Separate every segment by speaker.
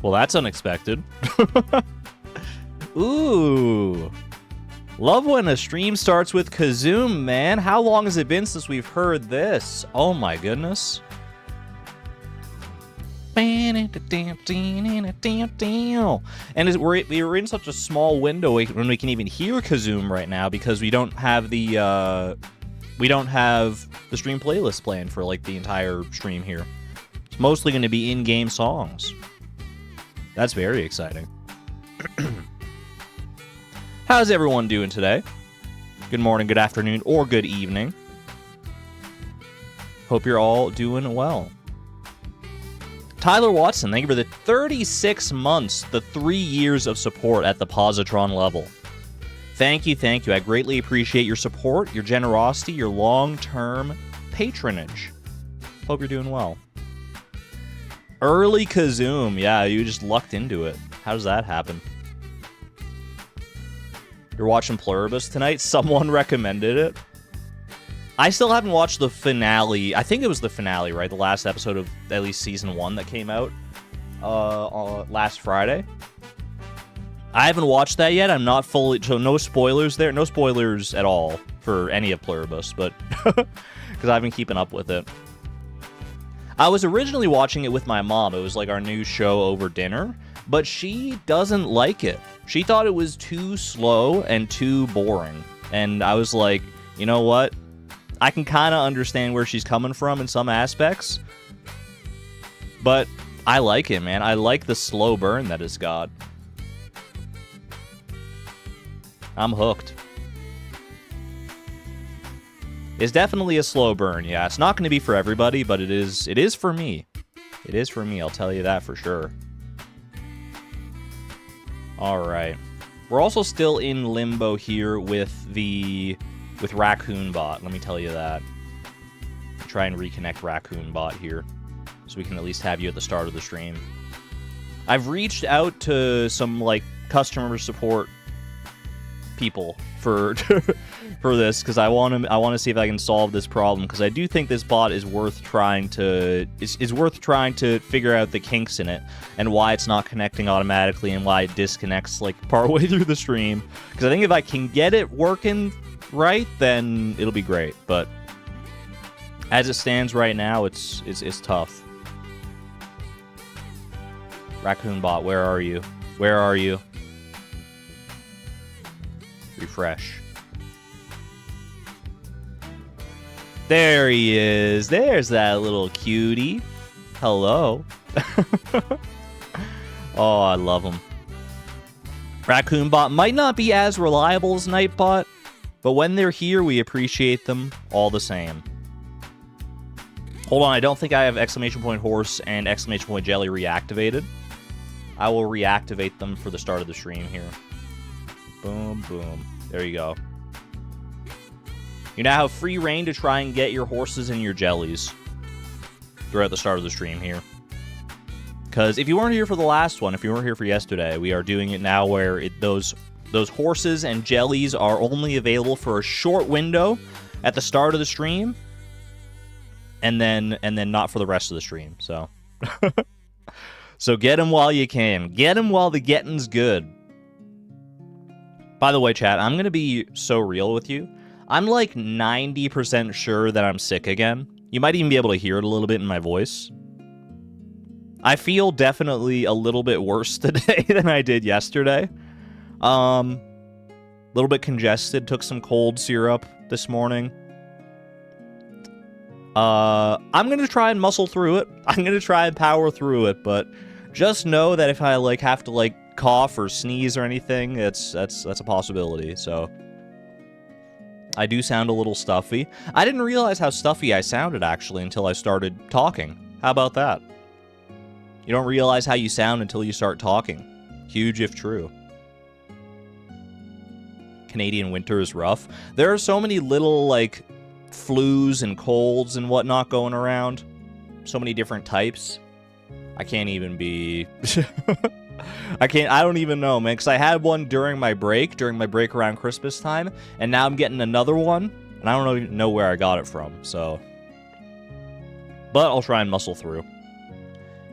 Speaker 1: Well, that's unexpected. Ooh. Love when a stream starts with Kazoom, man. How long has it been since we've heard this? Oh my goodness. And we're in such a small window when we can even hear Kazoom right now because we don't have the stream playlist planned for like the entire stream here. It's mostly going to be in-game songs. That's very exciting. How's everyone doing today? Good morning, good afternoon, or good evening. Hope you're all doing well. Tyler Watson, thank you for the 36 months, the 3 years of support at the Positron level. Thank you, thank you. I greatly appreciate your support, your generosity, your long-term patronage. Hope you're doing well. Early Kazoom. Yeah, you just lucked into it. How does that happen? You're watching Pluribus tonight? Someone recommended it. I still haven't watched the finale. I think it was the finale, right? The last episode of at least season 1 that came out last Friday. I haven't watched that yet. I'm not fully... So no spoilers there. No spoilers at all for any of Pluribus, but... Because I've been keeping up with it. I was originally watching it with my mom. It was like our new show over dinner. But she doesn't like it. She thought it was too slow and too boring. And I was like, you know what? I can kind of understand where she's coming from in some aspects. But I like it, man. I like the slow burn that it's got. I'm hooked. It's definitely a slow burn, yeah. It's not going to be for everybody, but it is for me. It is for me, I'll tell you that for sure. Alright. We're also still in limbo here with Raccoon Bot, let me tell you that. Try and reconnect Raccoon Bot here, so we can at least have you at the start of the stream. I've reached out to some, like, customer support people for for this, because I want to see if I can solve this problem, because I do think this bot is worth trying to figure out the kinks in it, and why it's not connecting automatically, and why it disconnects, like, partway through the stream. Because I think if I can get it working right, then it'll be great. But as it stands right now, it's tough. Raccoon Bot, where are you? Where are you? Refresh. There he is. There's that little cutie. Hello. Oh, I love him. Raccoon Bot might not be as reliable as Nightbot, but when they're here, we appreciate them all the same. Hold on, I don't think I have exclamation point horse and exclamation point jelly reactivated. I will reactivate them for the start of the stream here. Boom, boom. There you go. You now have free reign to try and get your horses and your jellies throughout the start of the stream here. Because if you weren't here for the last one, if you weren't here for yesterday, we are doing it now where those horses and jellies are only available for a short window at the start of the stream, and then not for the rest of the stream. So, so get them while you can. Get them while the getting's good. By the way, chat, I'm gonna be so real with you. I'm like 90% sure that I'm sick again. You might even be able to hear it a little bit in my voice. I feel definitely a little bit worse today than I did yesterday. Little bit congested, took some cold syrup this morning. I'm gonna try and muscle through it. I'm gonna try and power through it, but just know that if I like have to like cough or sneeze or anything, that's a possibility. So I do sound a little stuffy. I didn't realize how stuffy I sounded actually until I started talking. How about that? You don't realize how you sound until you start talking. Huge if true. Canadian winter is rough. There are so many little, like, flus and colds and whatnot going around. So many different types. I can't even be... I don't even know, man, because I had one during my break around Christmas time, and now I'm getting another one, and I don't even know where I got it from, so... But I'll try and muscle through.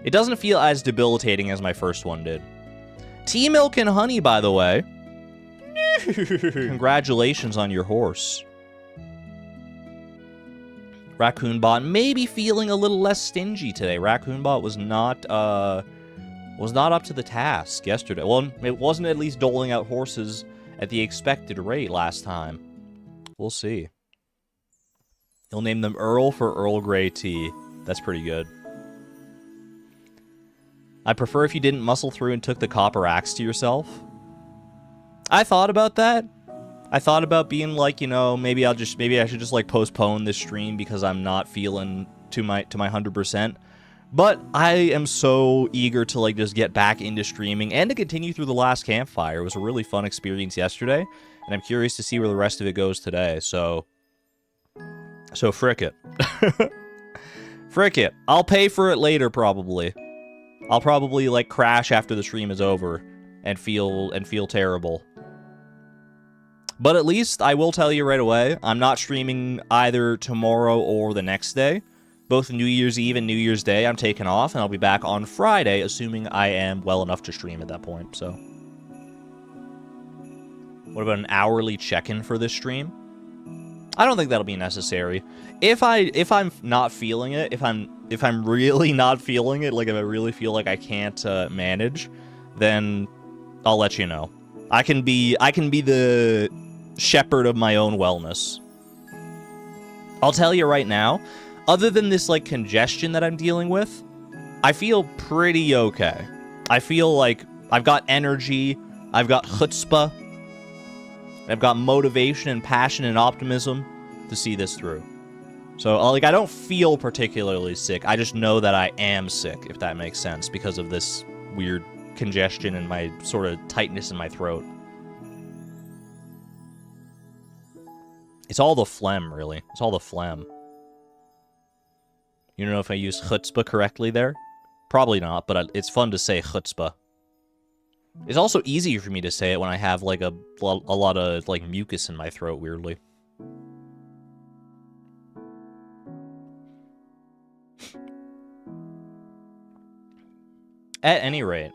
Speaker 1: It doesn't feel as debilitating as my first one did. Tea Milk and Honey, by the way. Congratulations on your horse. Raccoonbot may be feeling a little less stingy today. Raccoonbot was not up to the task yesterday. Well, it wasn't at least doling out horses at the expected rate last time. We'll see. He'll name them Earl for Earl Grey tea. That's pretty good. I prefer if you didn't muscle through and took the copper axe to yourself. I thought about that. I thought about being like, you know, maybe I should just like postpone this stream because I'm not feeling to my 100%. But I am so eager to like just get back into streaming and to continue through the Last Campfire. It was a really fun experience yesterday, and I'm curious to see where the rest of it goes today. So frick it. Frick it. I'll pay for it later probably. I'll probably like crash after the stream is over and feel terrible. But at least I will tell you right away, I'm not streaming either tomorrow or the next day. Both New Year's Eve and New Year's Day I'm taking off, and I'll be back on Friday, assuming I am well enough to stream at that point, so. What about an hourly check-in for this stream? I don't think that'll be necessary. If I'm not feeling it, if I'm really not feeling it, like if I really feel like I can't manage, then I'll let you know. I can be the shepherd of my own wellness. I'll tell you right now, other than this like congestion that I'm dealing with, I feel pretty okay. I feel like I've got energy, I've got chutzpah, I've got motivation and passion and optimism to see this through. So, like, I don't feel particularly sick. I just know that I am sick, if that makes sense, because of this weird congestion and my sort of tightness in my throat. It's all the phlegm, really. It's all the phlegm. You don't know if I use chutzpah correctly there? Probably not, but it's fun to say chutzpah. It's also easier for me to say it when I have, like, a lot of, like, mucus in my throat, weirdly. At any rate,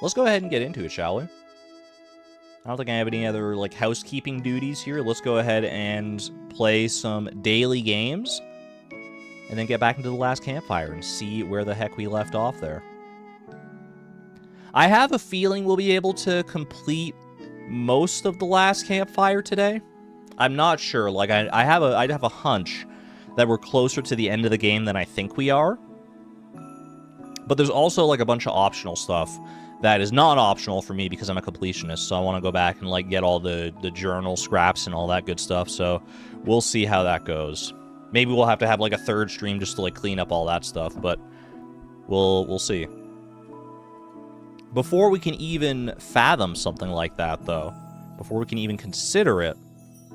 Speaker 1: let's go ahead and get into it, shall we? I don't think I have any other, like, housekeeping duties here. Let's go ahead and play some daily games, and then get back into the Last Campfire and see where the heck we left off there. I have a feeling we'll be able to complete most of the Last Campfire today. I'm not sure. Like, I'd have a hunch that we're closer to the end of the game than I think we are. But there's also, like, a bunch of optional stuff that is not optional for me because I'm a completionist, so I want to go back and, like, get all the journal scraps and all that good stuff, so we'll see how that goes. Maybe we'll have to have, like, a third stream just to, like, clean up all that stuff, but we'll see. Before we can even fathom something like that, though, before we can even consider it,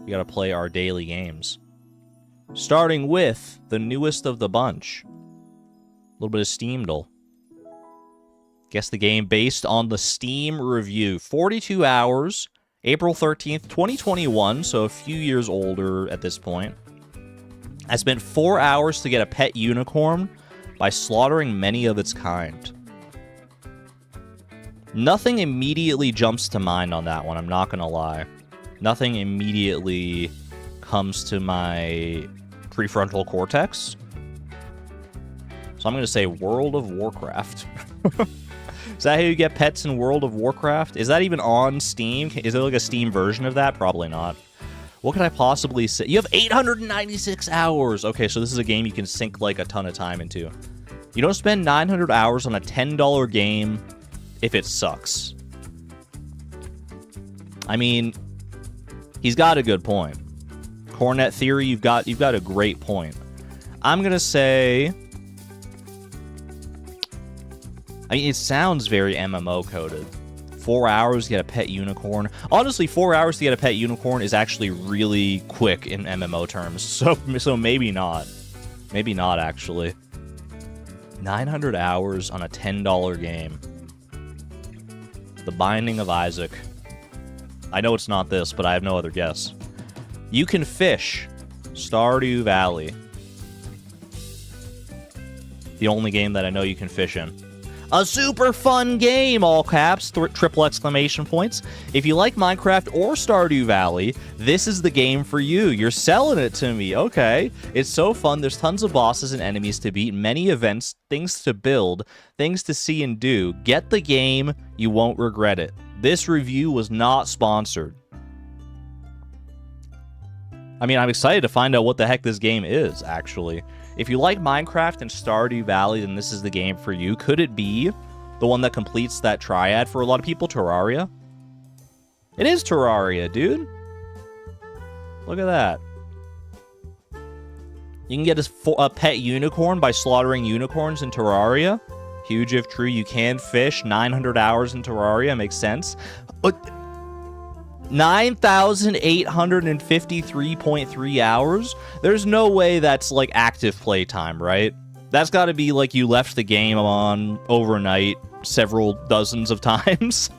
Speaker 1: we gotta play our daily games. Starting with the newest of the bunch. A little bit of Steamdle. Guess the game based on the Steam review. 42 hours, April 13th, 2021, so a few years older at this point. I spent 4 hours to get a pet unicorn by slaughtering many of its kind. Nothing immediately jumps to mind on that one, I'm not gonna lie. Nothing immediately comes to my prefrontal cortex. So I'm gonna say World of Warcraft. Is that how you get pets in World of Warcraft? Is that even on Steam? Is there like a Steam version of that? Probably not. What could I possibly say? You have 896 hours! Okay, so this is a game you can sink like a ton of time into. You don't spend 900 hours on a $10 game if it sucks. I mean, he's got a good point. Cornet Theory, you've got a great point. I'm gonna say... I mean, it sounds very MMO coded. 4 hours to get a pet unicorn. Honestly, 4 hours to get a pet unicorn is actually really quick in MMO terms. So maybe not. Maybe not, actually. 900 hours on a $10 game. The Binding of Isaac. I know it's not this, but I have no other guess. You Can Fish. Stardew Valley. The only game that I know you can fish in. A super fun game, all caps, triple exclamation points. If you like Minecraft or Stardew Valley, this is the game for you. You're selling it to me. Okay. It's so fun. There's tons of bosses and enemies to beat, many events, things to build, things to see and do. Get the game. You won't regret it. This review was not sponsored. I mean, I'm excited to find out what the heck this game is, actually. If you like Minecraft and Stardew Valley, then this is the game for you. Could it be the one that completes that triad for a lot of people, Terraria? It is Terraria, dude. Look at that. You can get a pet unicorn by slaughtering unicorns in Terraria. Huge if true. You can fish. 900 hours in Terraria. Makes sense. 9,853.3 hours? There's no way that's, like, active playtime, right? That's gotta be, like, you left the game on overnight several dozens of times.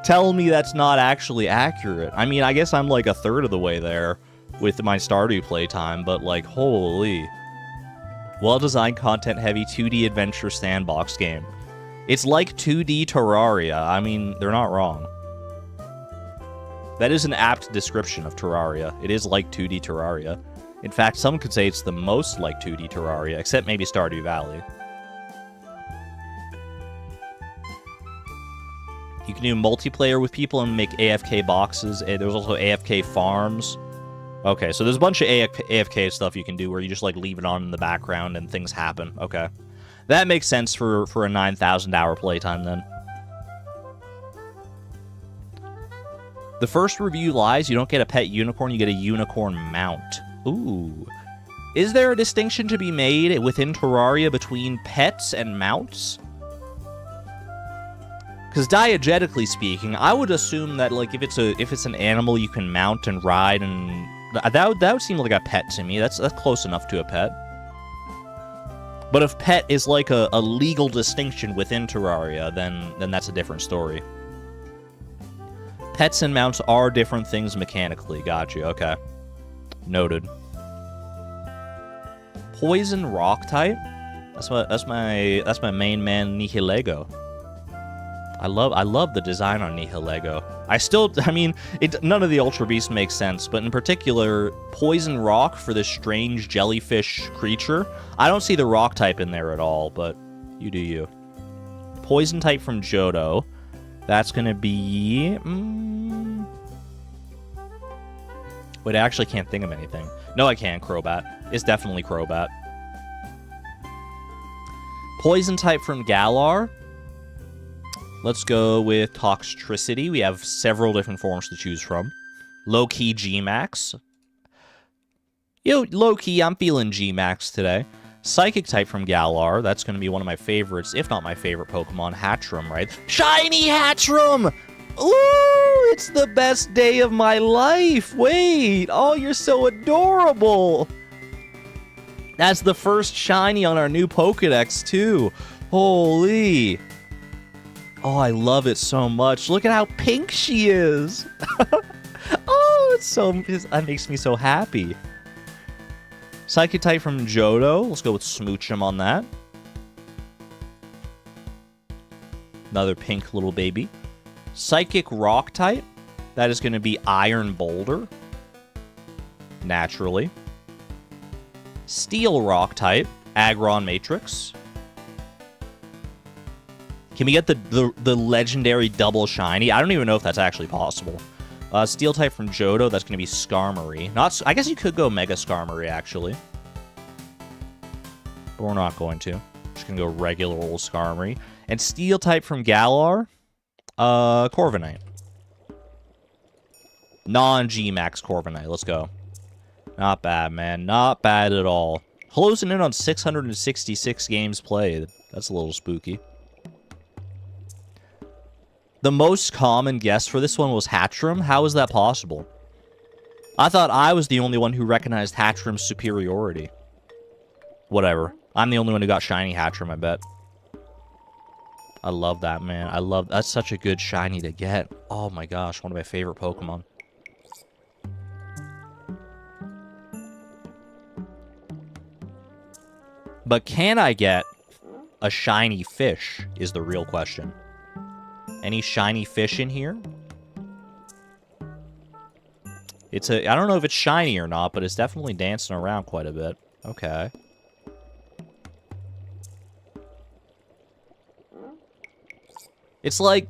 Speaker 1: Tell me that's not actually accurate. I mean, I guess I'm, like, a third of the way there with my Stardew playtime, but, like, holy. Well-designed, content-heavy, 2D adventure sandbox game. It's like 2D Terraria. I mean, they're not wrong. That is an apt description of Terraria. It is like 2D Terraria. In fact, some could say it's the most like 2D Terraria, except maybe Stardew Valley. You can do multiplayer with people and make AFK boxes. There's also AFK farms. Okay, so there's a bunch of AFK stuff you can do where you just, like, leave it on in the background and things happen. Okay. That makes sense for a 9,000-hour playtime, then. The first review lies. You don't get a pet unicorn, you get a unicorn mount. Ooh. Is there a distinction to be made within Terraria between pets and mounts? Because diegetically speaking, I would assume that, like, if it's an animal you can mount and ride, and that would seem like a pet to me. That's close enough to a pet. But if pet is like a legal distinction within Terraria, then that's a different story. Pets and mounts are different things mechanically. Gotcha. Okay. Noted. Poison rock type. That's my main man Nihilego. I love the design on Nihilego. I mean, none of the Ultra Beasts makes sense, but in particular, poison rock for this strange jellyfish creature. I don't see the rock type in there at all, but you do you. Poison type from Johto. That's gonna be... Wait, I actually can't think of anything. No, I can. Crobat. It's definitely Crobat. Poison type from Galar. Let's go with Toxtricity. We have several different forms to choose from. Low-key G-Max. Yo, low-key, I'm feeling G-Max today. Psychic type from Galar. That's going to be one of my favorites, if not my favorite Pokemon. Hatchram, right? Shiny Hatchram! Ooh, it's the best day of my life. Wait. Oh, you're so adorable. That's the first shiny on our new Pokedex, too. Holy. Oh, I love it so much. Look at how pink she is. Oh, that makes me so happy. Psychic type from Johto. Let's go with Smoochum on that. Another pink little baby. Psychic rock type. That is going to be Iron Boulder. Naturally. Steel rock type. Aggron Matrix. Can we get the legendary double shiny? I don't even know if that's actually possible. Steel type from Johto, that's going to be Skarmory. I guess you could go Mega Skarmory, actually. But we're not going to. Just going to go regular old Skarmory. And Steel type from Galar, Corviknight. Non-G-Max Corviknight, let's go. Not bad, man. Not bad at all. Closing in on 666 games played. That's a little spooky. The most common guess for this one was Hatchram. How is that possible? I thought I was the only one who recognized Hatchram's superiority. Whatever. I'm the only one who got shiny Hatchram, I bet. I love that, man. That's such a good shiny to get. Oh my gosh, one of my favorite Pokemon. But can I get a shiny fish is the real question. Any shiny fish in here? I don't know if it's shiny or not, but it's definitely dancing around quite a bit. Okay. It's like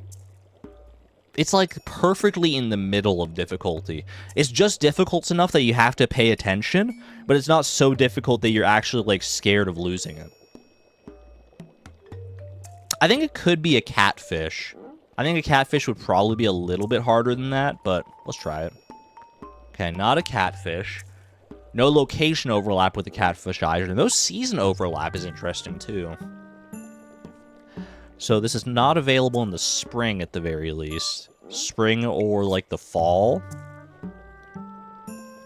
Speaker 1: perfectly in the middle of difficulty. It's just difficult enough that you have to pay attention, but it's not so difficult that you're actually, like, scared of losing it. I think it could be a catfish. I think a catfish would probably be a little bit harder than that, but let's try it. Okay, not a catfish. No location overlap with the catfish either. And no season overlap is interesting, too. So this is not available in the spring at the very least. Spring or, like, the fall.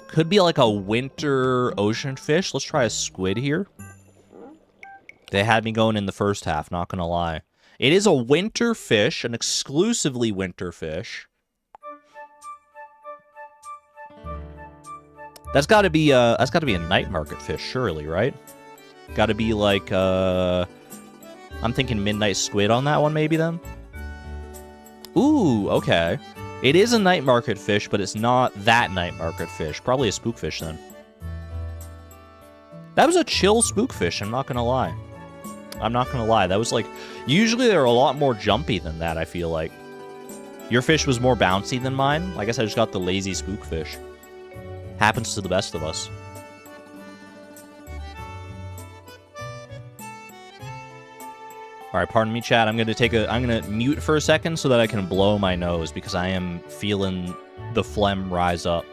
Speaker 1: Could be like a winter ocean fish. Let's try a squid here. They had me going in the first half, not gonna lie. It is a winter fish, an exclusively winter fish. That's gotta be a night market fish, surely, right? Gotta be like, I'm thinking midnight squid on that one, maybe, then? Ooh, okay. It is a night market fish, but it's not that night market fish. Probably a spookfish, then. That was a chill spookfish, I'm not gonna lie. I'm not gonna lie. That was like... Usually they're a lot more jumpy than that, I feel like. Your fish was more bouncy than mine. I guess I just got the lazy spookfish. Happens to the best of us. Alright, pardon me, chat. I'm gonna mute for a second so that I can blow my nose because I am feeling the phlegm rise up.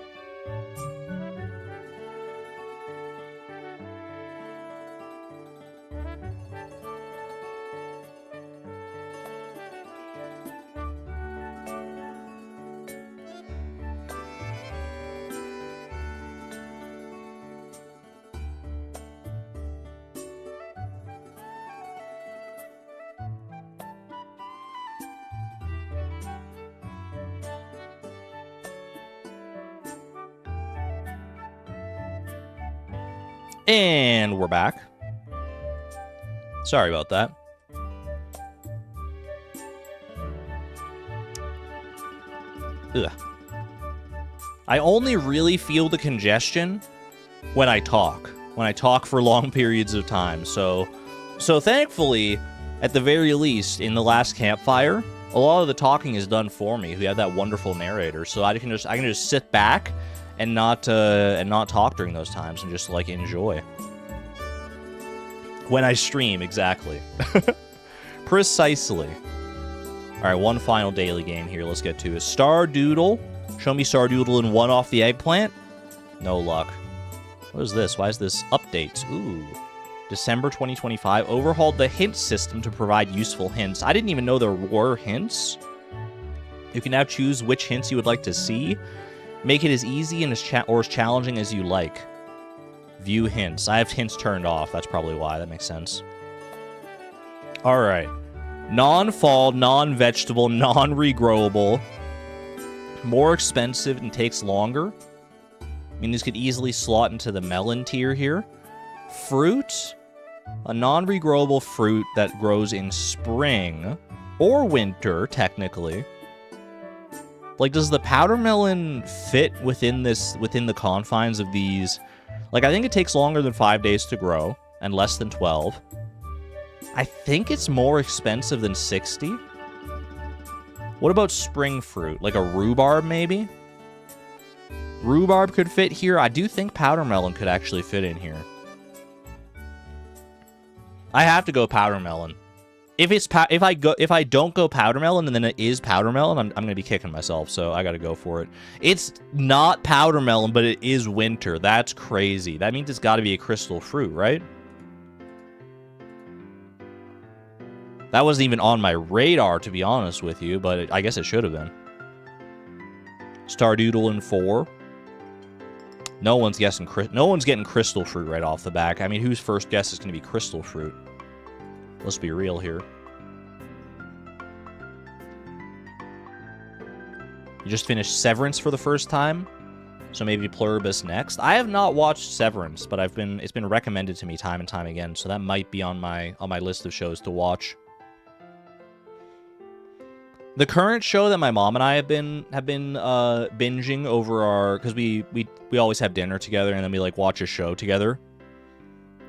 Speaker 1: And we're back. Sorry about that. Ugh. I only really feel the congestion when I talk. When I talk for long periods of time. So thankfully, at the very least, in the Last Campfire, a lot of the talking is done for me. We have that wonderful narrator, so I can just sit back and not talk during those times and just, like, enjoy. When I stream, exactly. Precisely. Alright, one final daily game here. Let's get to it. Stardoodle. Show me Stardoodle and one off the eggplant. No luck. What is this? Why is this updates? Ooh. December 2025. Overhauled the hint system to provide useful hints. I didn't even know there were hints. You can now choose which hints you would like to see. Make it as easy and as challenging as you like. View hints. I have hints turned off. That's probably why. That makes sense. Alright. Non-fall, non-vegetable, non-regrowable. More expensive and takes longer. I mean, these could easily slot into the melon tier here. Fruit. A non-regrowable fruit that grows in spring. Or winter, technically. Like, does the powder melon fit within the confines of these? Like, I think it takes longer than 5 days to grow, and less than 12. I think it's more expensive than 60. What about spring fruit? Like a rhubarb, maybe? Rhubarb could fit here. I do think powder melon could actually fit in here. I have to go powder melon. If I don't go powder melon and then it is powder melon, I'm gonna be kicking myself, so I gotta go for it. It's not powder melon, but it is winter. That's crazy. That means it's gotta be a crystal fruit, right? That wasn't even on my radar, to be honest with you, but I guess it should have been. Stardoodle in 4. No one's getting crystal fruit right off the back. I mean, whose first guess is gonna be crystal fruit? Let's be real here. You just finished Severance for the first time? So maybe Pluribus next. I have not watched Severance, but it's been recommended to me time and time again, so that might be on my list of shows to watch. The current show that my mom and I have been binging over our, because we always have dinner together and then we like watch a show together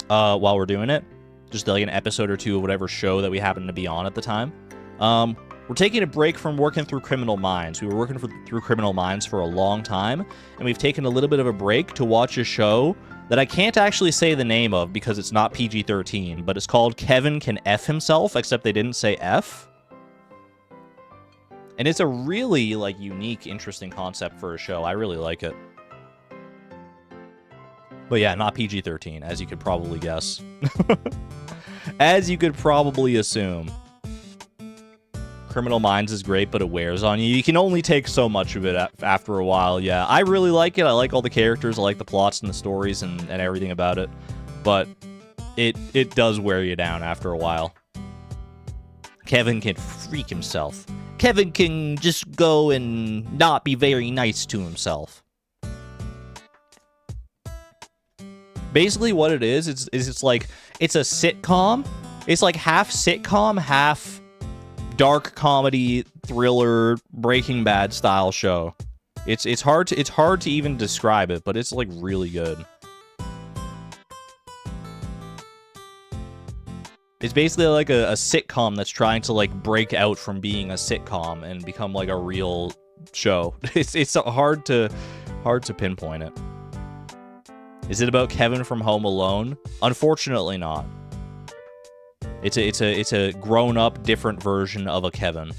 Speaker 1: while we're doing it, just like an episode or two of whatever show that we happen to be on at the time. We're taking a break from working through Criminal Minds. We were working through Criminal Minds for a long time, and we've taken a little bit of a break to watch a show that I can't actually say the name of because it's not PG-13, but it's called Kevin Can F Himself, except they didn't say F. And it's a really, like, unique, interesting concept for a show. I really like it. But yeah, not PG-13, as you could probably guess. As you could probably assume. Criminal Minds is great, but it wears on you. You can only take so much of it after a while, yeah. I really like it. I like all the characters. I like the plots and the stories and everything about it. But it does wear you down after a while. Kevin can freak himself. Kevin can just go and not be very nice to himself. Basically what it is it's like, it's a sitcom. It's like half sitcom, half dark comedy, thriller, Breaking Bad style show. It's hard to even describe it, but it's like really good. It's basically like a sitcom that's trying to like break out from being a sitcom and become like a real show. It's hard to pinpoint it. Is it about Kevin from Home Alone? Unfortunately not. It's a grown-up, different version of a Kevin.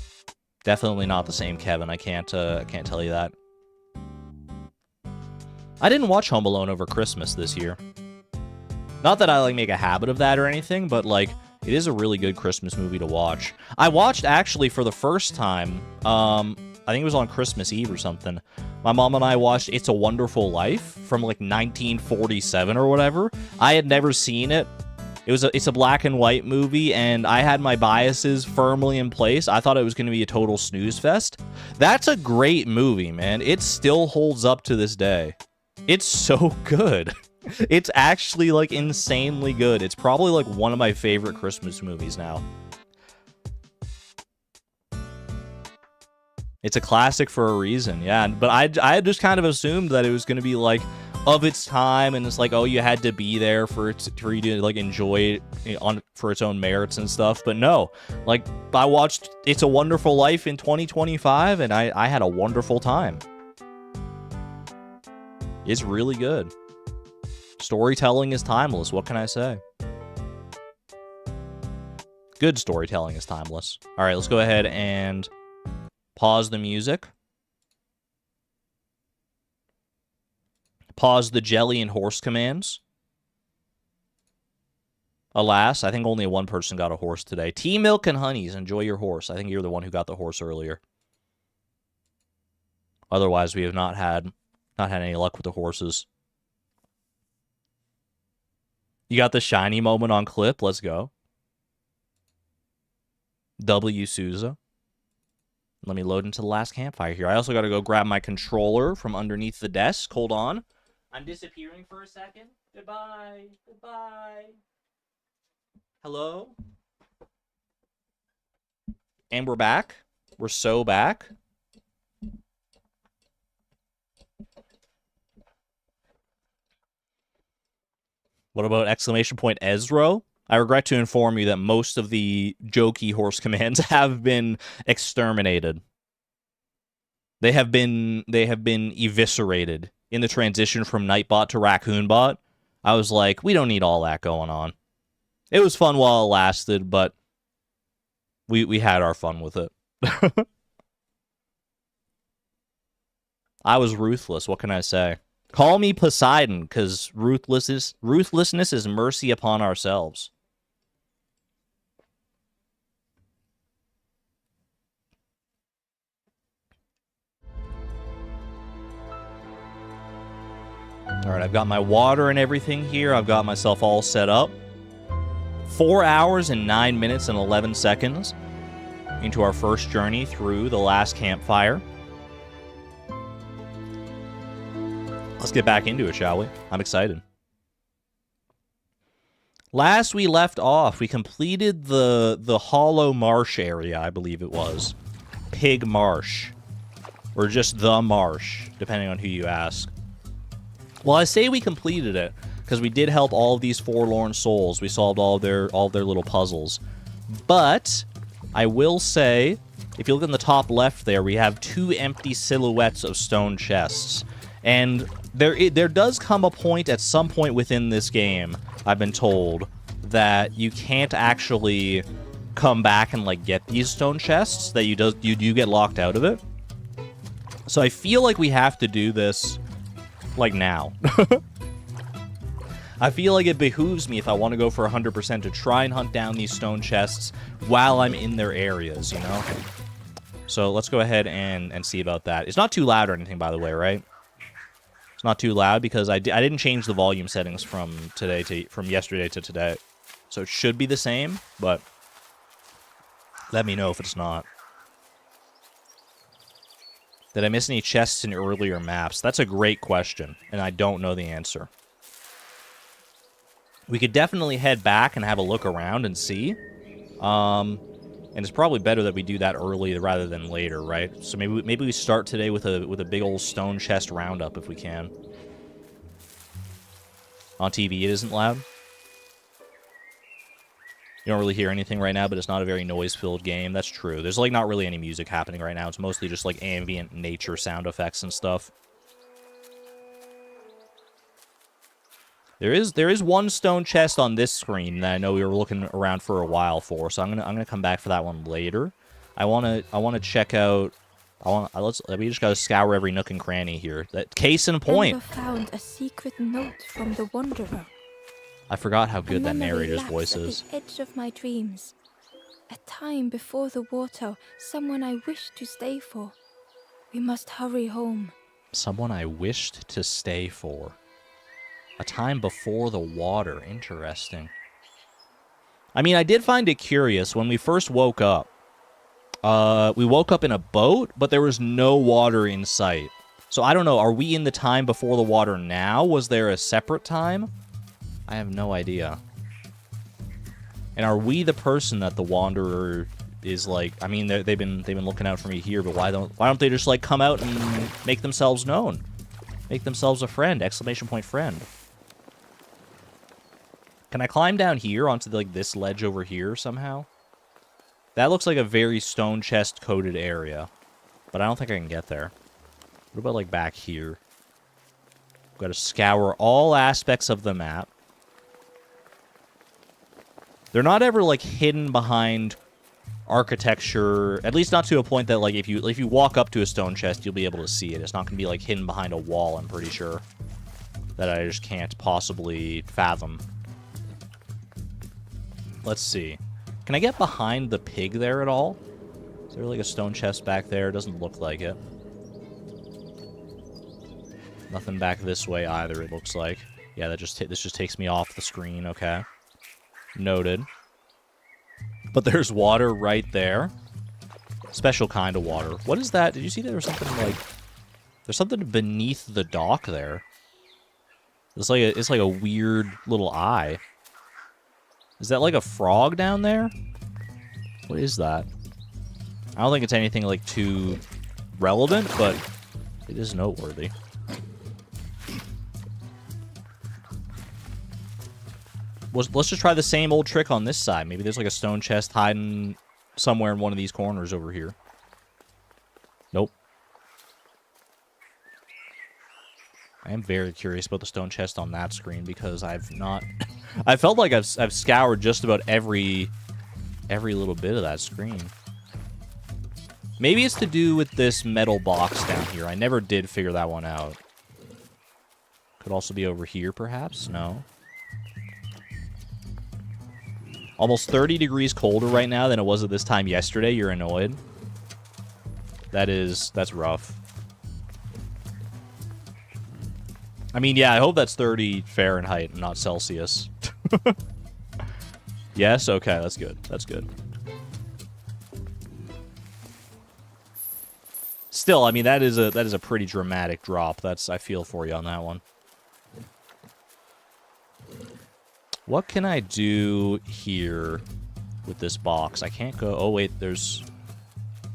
Speaker 1: Definitely not the same Kevin. I can't tell you that. I didn't watch Home Alone over Christmas this year. Not that I like make a habit of that or anything, but like it is a really good Christmas movie to watch. I watched actually for the first time. I think it was on Christmas Eve or something. My mom and I watched It's a Wonderful Life from like 1947 or whatever. I had never seen it. It's a black and white movie, and I had my biases firmly in place. I thought it was going to be a total snooze fest. That's a great movie, man. It still holds up to this day. It's so good. It's actually, like, insanely good. It's probably, like, one of my favorite Christmas movies now. It's a classic for a reason, yeah. But I had just kind of assumed that it was going to be, like, of its time, and it's like, oh, you had to be there for you to like enjoy it for its own merits and stuff. But no, like I watched It's a Wonderful Life in 2025, and I had a wonderful time. It's really good. Storytelling is timeless. What can I say? Good storytelling is timeless. All right, let's go ahead and pause the music. Pause the jelly and horse commands. Alas, I think only one person got a horse today. Tea, milk, and honeys. Enjoy your horse. I think you're the one who got the horse earlier. Otherwise, we have not had any luck with the horses. You got the shiny moment on clip. Let's go. W. Souza. Let me load into the Last Campfire here. I also got to go grab my controller from underneath the desk. Hold on. I'm disappearing for a second. Goodbye. Goodbye. Hello? And we're back. We're so back. What about exclamation point Ezro? I regret to inform you that most of the jokey horse commands have been exterminated. They have been eviscerated. In the transition from Nightbot to Raccoonbot, I was like, we don't need all that going on. It was fun while it lasted, but we had our fun with it. I was ruthless, what can I say? Call me Poseidon, because ruthlessness is mercy upon ourselves. Alright, I've got my water and everything here. I've got myself all set up. 4 hours and 9 minutes and 11 seconds into our first journey through the Last Campfire. Let's get back into it, shall we? I'm excited. Last we left off, we completed the hollow marsh area, I believe it was. Pig Marsh. Or just the marsh, depending on who you ask. Well, I say we completed it, because we did help all of these forlorn souls. We solved all of their little puzzles. But, I will say, if you look in the top left there, we have 2 empty silhouettes of stone chests. And there does come a point at some point within this game, I've been told, that you can't actually come back and like get these stone chests, that you do get locked out of it. So I feel like we have to do this like now. I feel like it behooves me, if I want to go for 100%, to try and hunt down these stone chests while I'm in their areas, you know? So let's go ahead and see about that. It's not too loud or anything, by the way, right? It's not too loud because I didn't change the volume settings from yesterday to today. So it should be the same, but let me know if it's not. Did I miss any chests in earlier maps? That's a great question, and I don't know the answer. We could definitely head back and have a look around and see. And it's probably better that we do that early rather than later, right? So maybe we start today with a big old stone chest roundup if we can. On TV, it isn't loud. You don't really hear anything right now, but it's not a very noise-filled game. That's true. There's like not really any music happening right now. It's mostly just like ambient nature sound effects and stuff. There is one stone chest on this screen that I know we were looking around for a while for, so I'm gonna come back for that one later. I wanna check out. We just gotta scour every nook and cranny here. That case in point.
Speaker 2: Ember found a secret note from the Wanderer.
Speaker 1: I forgot how good that narrator's voice is.
Speaker 2: At the edge of my dreams, a time before the water, someone I wished to stay for. We must hurry home.
Speaker 1: Someone I wished to stay for. A time before the water. Interesting. I mean, I did find it curious when we first woke up. We woke up in a boat, but there was no water in sight. So I don't know, are we in the time before the water now? Was there a separate time? I have no idea. And are we the person that the Wanderer is like? I mean, they've been looking out for me here, but why don't they just like come out and make themselves known? Make themselves a friend! Exclamation point friend. Can I climb down here onto like this ledge over here somehow? That looks like a very stone chest coated area, but I don't think I can get there. What about like back here? Got to scour all aspects of the map. They're not ever like hidden behind architecture, at least not to a point that like if you walk up to a stone chest, you'll be able to see it. It's not going to be like hidden behind a wall, I'm pretty sure. That I just can't possibly fathom. Let's see. Can I get behind the pig there at all? Is there like a stone chest back there? It doesn't look like it. Nothing back this way either, it looks like. Yeah, this just takes me off the screen, okay. Noted. But there's water right there. Special kind of water. What is that? Did you see there was something like... There's something beneath the dock there. It's like a weird little eye. Is that like a frog down there? What is that? I don't think it's anything like too relevant, but it is noteworthy. Let's just try the same old trick on this side. Maybe there's like a stone chest hiding somewhere in one of these corners over here. Nope. I am very curious about the stone chest on that screen because I've not... I felt like I've scoured just about every little bit of that screen. Maybe it's to do with this metal box down here. I never did figure that one out. Could also be over here, perhaps? No. Almost 30 degrees colder right now than it was at this time yesterday. You're annoyed? That's rough. I mean, yeah, I hope that's 30 Fahrenheit and not Celsius. Yes? Okay, that's good. That's good. Still, I mean, that is a pretty dramatic drop. I feel for you on that one. What can I do here with this box? I can't go... Oh, wait, there's...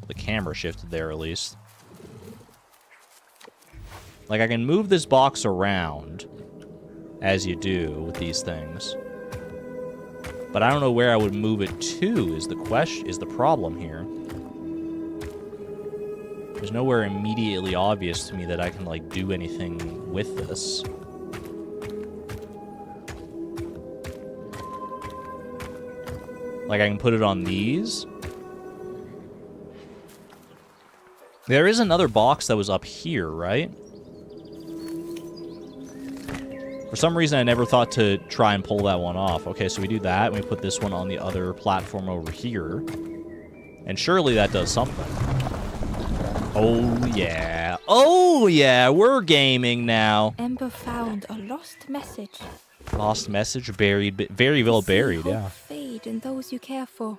Speaker 1: The camera shifted there, at least. Like, I can move this box around, as you do with these things. But I don't know where I would move it to, is the problem here. There's nowhere immediately obvious to me that I can, like, do anything with this. Like, I can put it on these. There is another box that was up here, right? For some reason, I never thought to try and pull that one off. Okay, so we do that, and we put this one on the other platform over here. And surely that does something. Oh, yeah. Oh, yeah, we're gaming now.
Speaker 2: Ember found a lost message.
Speaker 1: Lost message, buried, very well buried,
Speaker 2: See hope
Speaker 1: yeah.
Speaker 2: fade in those you care for.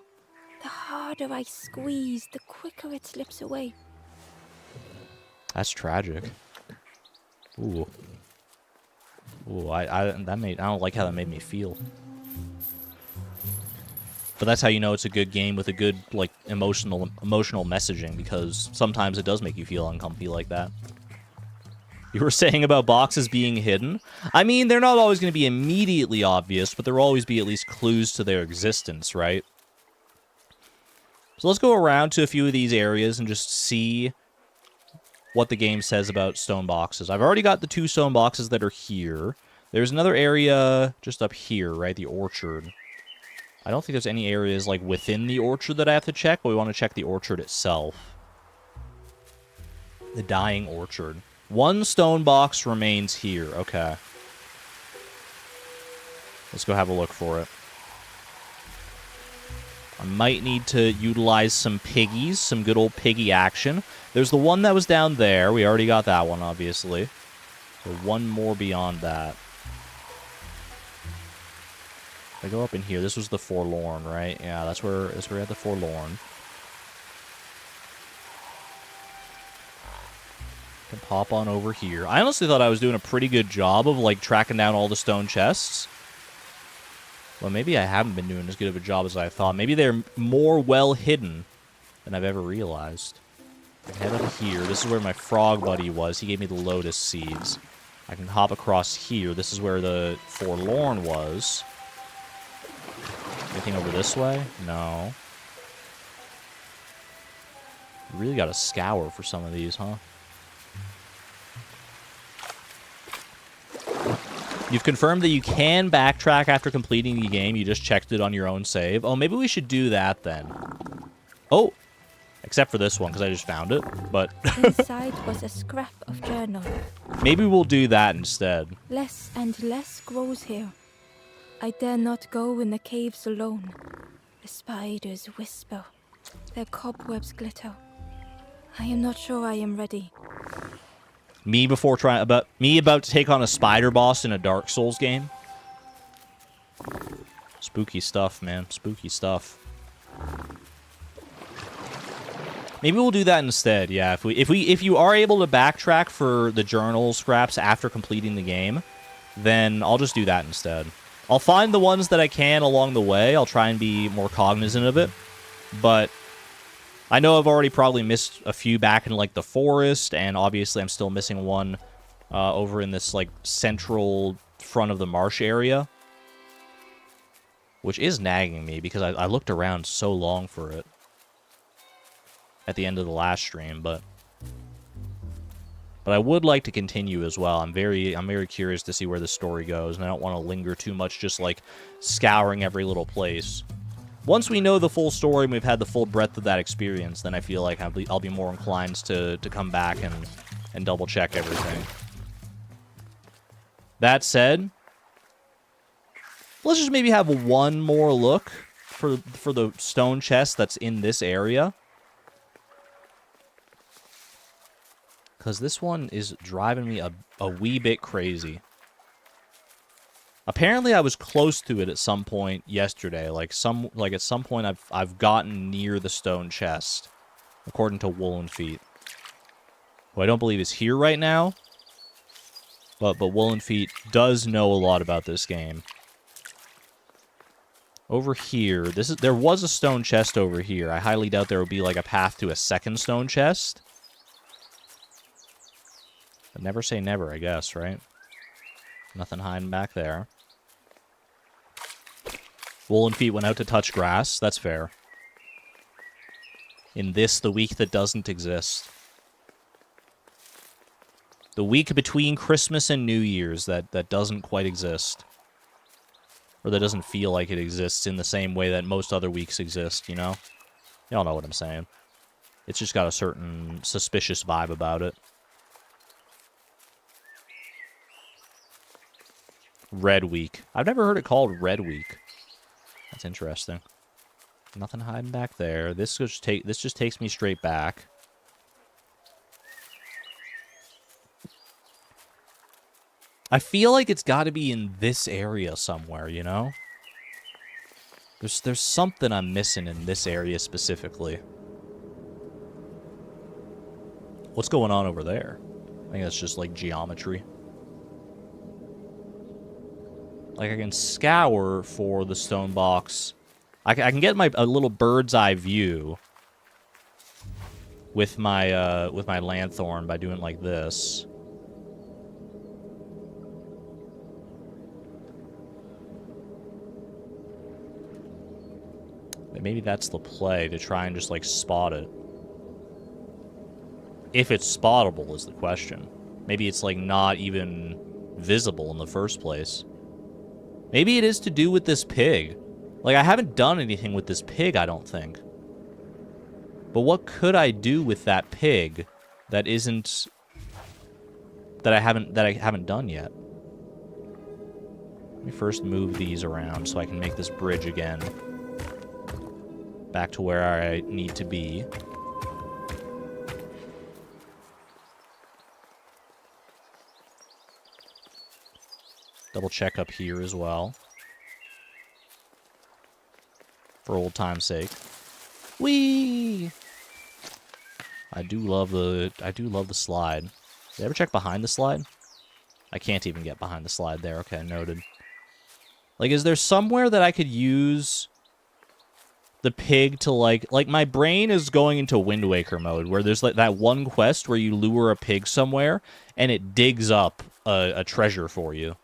Speaker 2: The harder I squeeze, the quicker it slips away.
Speaker 1: That's tragic. Ooh. Ooh, I don't like how that made me feel. But that's how you know it's a good game with a good, like, emotional messaging, because sometimes it does make you feel uncomfy like that. You were saying about boxes being hidden? I mean, they're not always going to be immediately obvious, but there will always be at least clues to their existence, right? So let's go around to a few of these areas and just see what the game says about stone boxes. I've already got the 2 stone boxes that are here. There's another area just up here, right? The orchard. I don't think there's any areas, like, within the orchard that I have to check, but we want to check the orchard itself. The dying orchard. 1 stone box remains here. Okay. Let's go have a look for it. I might need to utilize some piggies, some good old piggy action. There's the one that was down there. We already got that one, obviously. So 1 more beyond that. If I go up in here, this was the forlorn, right? Yeah, that's where we had the forlorn. Can pop on over here. I honestly thought I was doing a pretty good job of, like, tracking down all the stone chests. Well, maybe I haven't been doing as good of a job as I thought. Maybe they're more well hidden than I've ever realized. I can head up here. This is where my frog buddy was. He gave me the lotus seeds. I can hop across here. This is where the forlorn was. Anything over this way? No. You really gotta scour for some of these, huh? You've confirmed that you can backtrack after completing the game. You just checked it on your own save. Oh, maybe we should do that then. Oh! Except for this one, because I just found it. But
Speaker 2: Inside was a scrap of journal.
Speaker 1: maybe we'll do that instead.
Speaker 2: Less and less grows here. I dare not go in the caves alone. The spiders whisper. Their cobwebs glitter. I am not sure I am ready.
Speaker 1: Me about to take on a spider boss in a Dark Souls game. Spooky stuff, man. Spooky stuff. Maybe we'll do that instead. Yeah, if you are able to backtrack for the journal scraps after completing the game, then I'll just do that instead. I'll find the ones that I can along the way. I'll try and be more cognizant of it. But I know I've already probably missed a few back in, like, the forest, and obviously I'm still missing one over in this, like, central front of the marsh area. Which is nagging me, because I looked around so long for it at the end of the last stream, but I would like to continue as well. I'm very curious to see where the story goes, and I don't want to linger too much just, like, scouring every little place. Once we know the full story and we've had the full breadth of that experience, then I feel like I'll be more inclined to come back and double-check everything. That said, let's just maybe have 1 more look for the stone chest that's in this area. Because this one is driving me a wee bit crazy. Apparently, I was close to it at some point yesterday. Like at some point, I've gotten near the stone chest, according to Woolen Feet. who I don't believe is here right now. But Woolen Feet does know a lot about this game. Over here, there was a stone chest over here. I highly doubt there would be like a path to a second stone chest. But never say never, I guess, right? Nothing hiding back there. Woolen Feet went out to touch grass. That's fair. In this, the week that doesn't exist. The week between Christmas and New Year's that doesn't quite exist. Or that doesn't feel like it exists in the same way that most other weeks exist, you know? Y'all know what I'm saying. It's just got a certain suspicious vibe about it. Red Week. I've never heard it called Red Week. That's interesting. Nothing hiding back there. This just takes me straight back. I feel like it's got to be in this area somewhere, you know? There's something I'm missing in this area specifically. What's going on over there? I think that's just like geometry. Like I can scour for the stone box. I can get a little bird's eye view with my lanthorn by doing like this. Maybe that's the play, to try and just, like, spot it. If it's spottable is the question. Maybe it's, like, not even visible in the first place. Maybe it is to do with this pig. Like, I haven't done anything with this pig, I don't think. But what could I do with that pig that isn't... that I haven't done yet? Let me first move these around so I can make this bridge again. Back to where I need to be. Double check up here as well. For old time's sake. Whee! I do love the slide. Did I ever check behind the slide? I can't even get behind the slide there. Okay, noted. Like, is there somewhere that I could use the pig to, like my brain is going into Wind Waker mode, where there's like that one quest where you lure a pig somewhere and it digs up a treasure for you.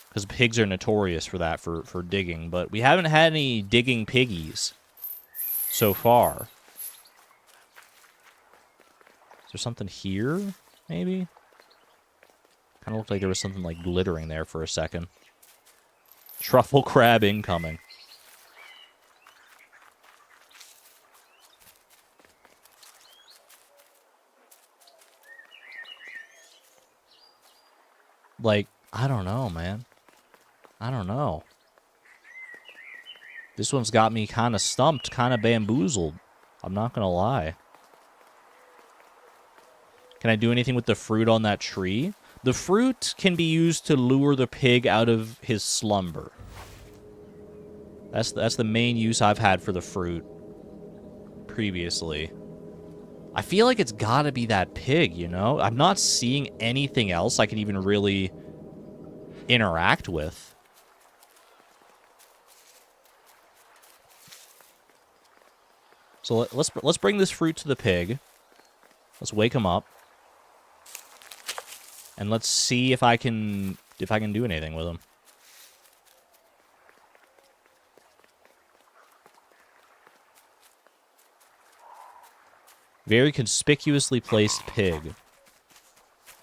Speaker 1: Because pigs are notorious for that, for digging, but we haven't had any digging piggies so far. Is there something here, maybe? Kind of looked like there was something like glittering there for a second. Truffle crab incoming. Like, I don't know, man. I don't know. This one's got me kind of stumped, kind of bamboozled. I'm not gonna lie. Can I do anything with the fruit on that tree? The fruit can be used to lure the pig out of his slumber. That's the main use I've had for the fruit previously. I feel like it's gotta be that pig, you know? I'm not seeing anything else I can even really interact with. So let's bring this fruit to the pig. Let's wake him up. And let's see if I can do anything with him. Very conspicuously placed pig.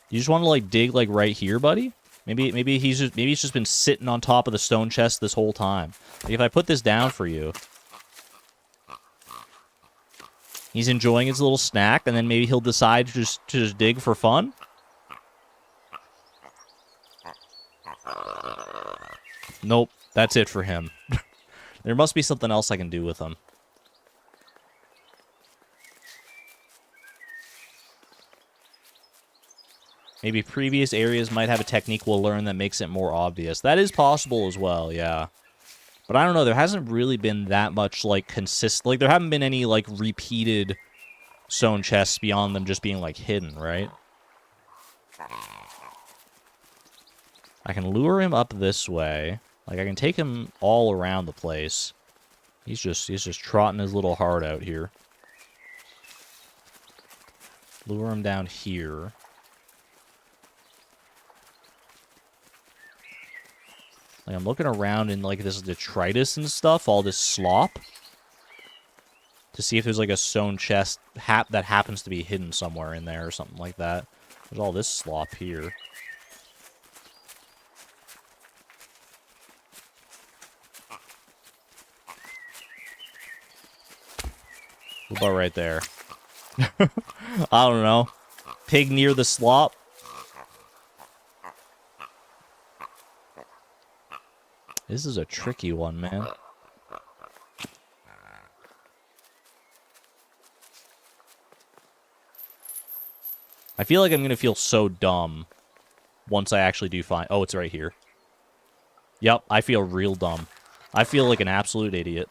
Speaker 1: You just want to like dig like right here, buddy? Maybe he's just been sitting on top of the stone chest this whole time. Like if I put this down for you, he's enjoying his little snack, and then maybe he'll decide to just dig for fun. Nope, that's it for him. There must be something else I can do with him. Maybe previous areas might have a technique we'll learn that makes it more obvious. That is possible as well, yeah. But I don't know, there hasn't really been that much, like, consistent... Like, there haven't been any, like, repeated stone chests beyond them just being, like, hidden, right? I can lure him up this way. Like, I can take him all around the place. He's just trotting his little heart out here. Lure him down here. Like, I'm looking around in, like, this detritus and stuff, all this slop, to see if there's, like, a stone chest that happens to be hidden somewhere in there or something like that. There's all this slop here. What about right there? I don't know. Pig near the slop? This is a tricky one, man. I feel like I'm going to feel so dumb once I actually do find... Oh, it's right here. Yep, I feel real dumb. I feel like an absolute idiot.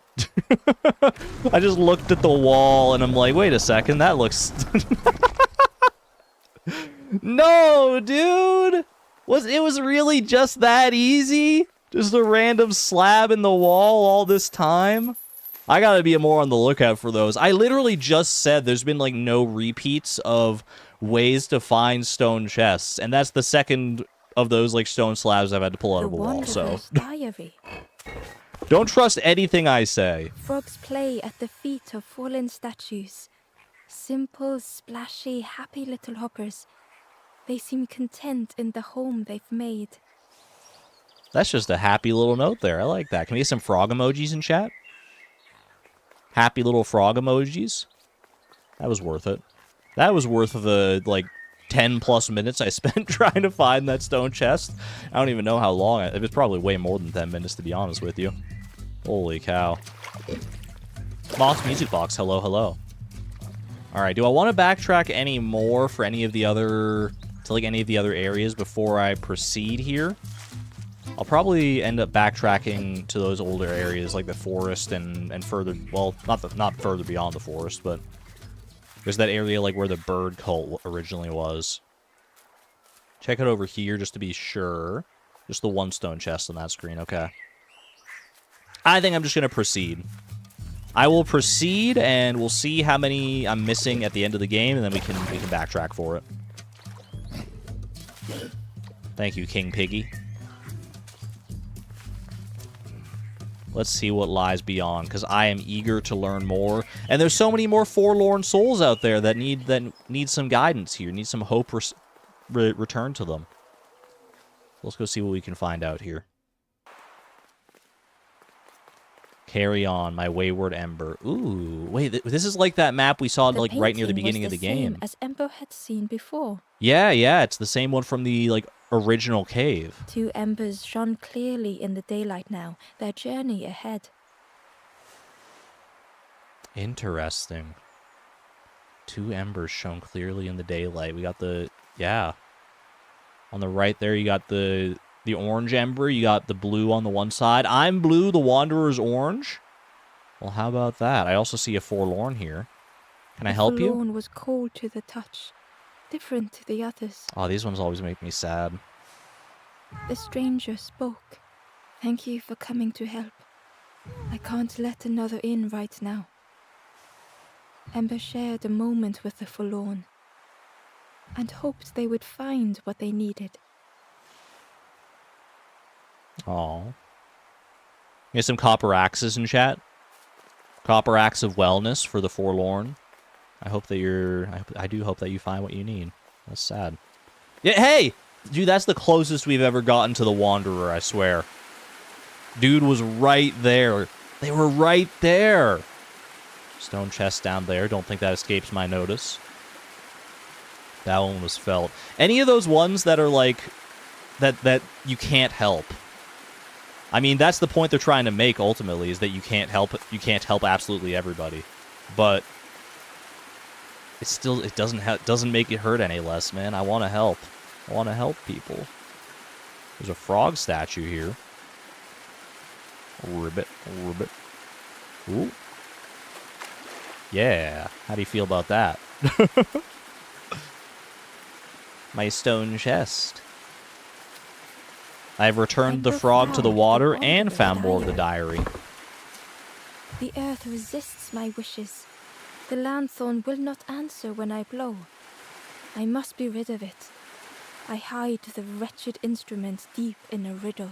Speaker 1: I just looked at the wall and I'm like, wait a second, that looks... No, dude! It was really just that easy? Just a random slab in the wall all this time? I gotta be more on the lookout for those. I literally just said there's been, like, no repeats of ways to find stone chests, and that's the second of those, like, stone slabs I've had to pull out of a wall, so...
Speaker 2: Diary.
Speaker 1: Don't trust anything I say.
Speaker 2: Frogs play at the feet of fallen statues. Simple, splashy, happy little hoppers. They seem content in the home they've made.
Speaker 1: That's just a happy little note there. I like that. Can we get some frog emojis in chat? Happy little frog emojis. That was worth it. That was worth the, like, 10+ minutes I spent trying to find that stone chest. I don't even know how long. It was probably way more than 10 minutes, to be honest with you. Holy cow. Moss Music Box, hello, hello. Alright, do I want to backtrack any more for any of the other... to, like, any of the other areas before I proceed here? I'll probably end up backtracking to those older areas, like the forest and further... Well, not further beyond the forest, but... There's that area, like, where the bird cult originally was. Check it over here, just to be sure. Just the one stone chest on that screen, okay. I think I'm just gonna proceed. I will proceed, and we'll see how many I'm missing at the end of the game, and then we can backtrack for it. Thank you, King Piggy. Let's see what lies beyond, because I am eager to learn more. And there's so many more forlorn souls out there that need some guidance here, need some hope return to them. Let's go see what we can find out here. Carry on, my wayward ember. Ooh, wait, this is like that map we saw, like, right near the beginning of the game.
Speaker 2: As Ember had seen before.
Speaker 1: Yeah, it's the same one from the, like, original cave.
Speaker 2: 2 embers shone clearly in the daylight now, their journey ahead.
Speaker 1: Interesting. 2 embers shone clearly in the daylight. We got the... Yeah. On the right there, you got the orange ember. You got the blue on the one side. I'm blue, the Wanderer's orange. Well, how about that? I also see a forlorn here. Can I help you?
Speaker 2: The forlorn was cold to the touch, different to the others.
Speaker 1: Oh, these ones always make me sad.
Speaker 2: The stranger spoke. Thank you for coming to help. I can't let another in right now. Ember shared a moment with the forlorn and hoped they would find what they needed.
Speaker 1: Oh. Get some copper axes in chat. Copper axe of wellness for the forlorn. I hope that I do hope that you find what you need. That's sad. Yeah, hey! Dude, that's the closest we've ever gotten to the Wanderer, I swear. Dude was right there. They were right there. Stone chest down there. Don't think that escapes my notice. That one was felt. Any of those ones that are like... That you can't help. I mean, that's the point they're trying to make, ultimately, is that you can't help absolutely everybody. But... It doesn't make it hurt any less, man. I want to help. I want to help people. There's a frog statue here. Ribbit. Ooh. Yeah. How do you feel about that? My stone chest. I have returned the frog to the water and found more of the diary.
Speaker 2: The earth resists my wishes. The lanthorn will not answer when I blow. I must be rid of it. I hide the wretched instrument deep in a riddle.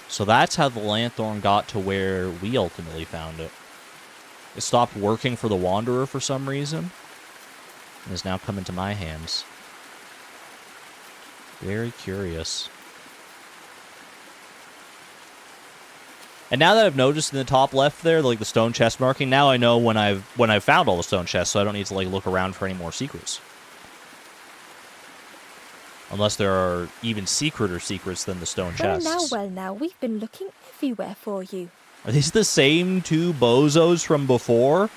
Speaker 1: So that's how the lanthorn got to where we ultimately found it. It stopped working for the Wanderer for some reason, and is now come into my hands. Very curious. And now that I've noticed in the top left there, like the stone chest marking, now I know when I've found all the stone chests, so I don't need to like look around for any more secrets. Unless there are even secreter secrets than the stone chests.
Speaker 2: Well now, we've been looking everywhere for you.
Speaker 1: Are these the same two bozos from before?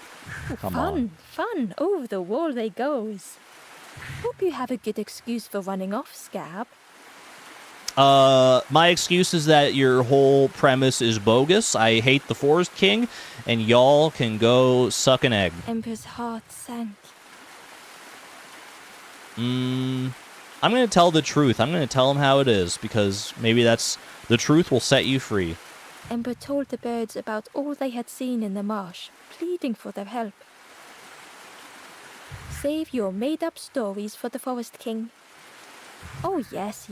Speaker 1: Come on.
Speaker 2: Fun. Over the wall they goes. Hope you have a good excuse for running off, Scab.
Speaker 1: My excuse is that your whole premise is bogus. I hate the Forest King, and y'all can go suck an egg.
Speaker 2: Emperor's heart sank.
Speaker 1: I'm going to tell the truth. I'm going to tell him how it is, because maybe that's the truth will set you free.
Speaker 2: Ember told the birds about all they had seen in the marsh, pleading for their help. Save your made-up stories for the Forest King. Oh, yes,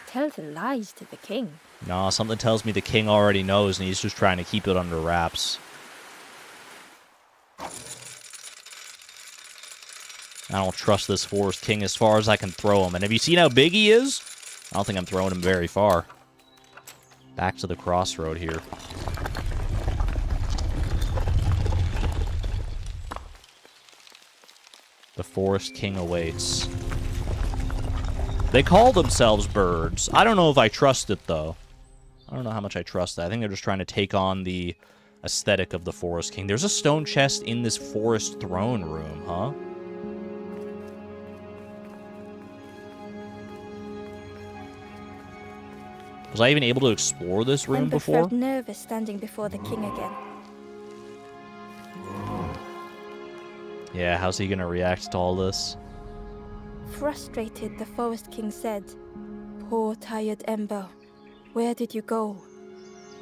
Speaker 2: tell the lies to the king.
Speaker 1: No, something tells me the king already knows, and he's just trying to keep it under wraps. I don't trust this Forest King as far as I can throw him. And have you seen how big he is? I don't think I'm throwing him very far. Back to the crossroad here. The Forest King awaits. They call themselves birds. I don't know if I trust it, though. I don't know how much I trust that. I think they're just trying to take on the aesthetic of the Forest King. There's a stone chest in this forest throne room, huh? Was I even able to explore this room
Speaker 2: Ember
Speaker 1: before?
Speaker 2: felt nervous standing before the king again.
Speaker 1: Yeah, how's he gonna react to all this?
Speaker 2: Frustrated, the Forest King said, "Poor tired Ember, where did you go?"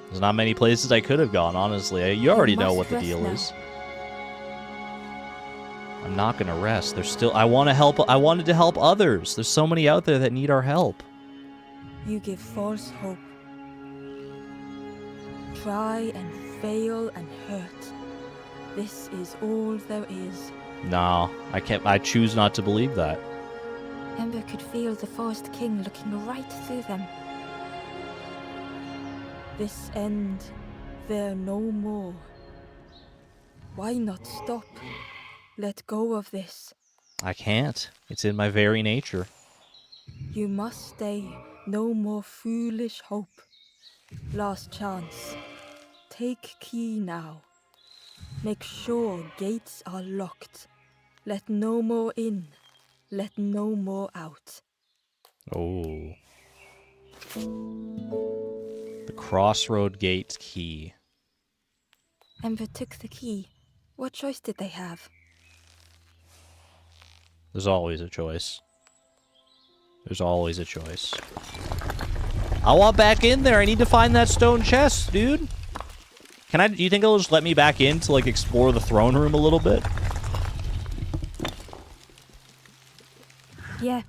Speaker 1: There's not many places I could have gone, honestly. You already know what the
Speaker 2: must
Speaker 1: deal
Speaker 2: rest
Speaker 1: is. I'm not gonna rest. There's still... I wanted to help others. There's so many out there that need our help.
Speaker 2: You give false hope. Try and fail and hurt. This is all there is.
Speaker 1: No, I choose not to believe that.
Speaker 2: Ember could feel the Forest King looking right through them. This end, there no more. Why not stop? Let go of this.
Speaker 1: I can't. It's in my very nature.
Speaker 2: You must stay. No more foolish hope. Last chance. Take key now. Make sure gates are locked. Let no more in. Let no more out.
Speaker 1: Oh. The Crossroad Gate key.
Speaker 2: Ember took the key. What choice did they have?
Speaker 1: There's always a choice. There's always a choice. I want back in there. I need to find that stone chest, dude. Do you think it'll just let me back in to, like, explore the throne room a little bit?
Speaker 2: Yeah,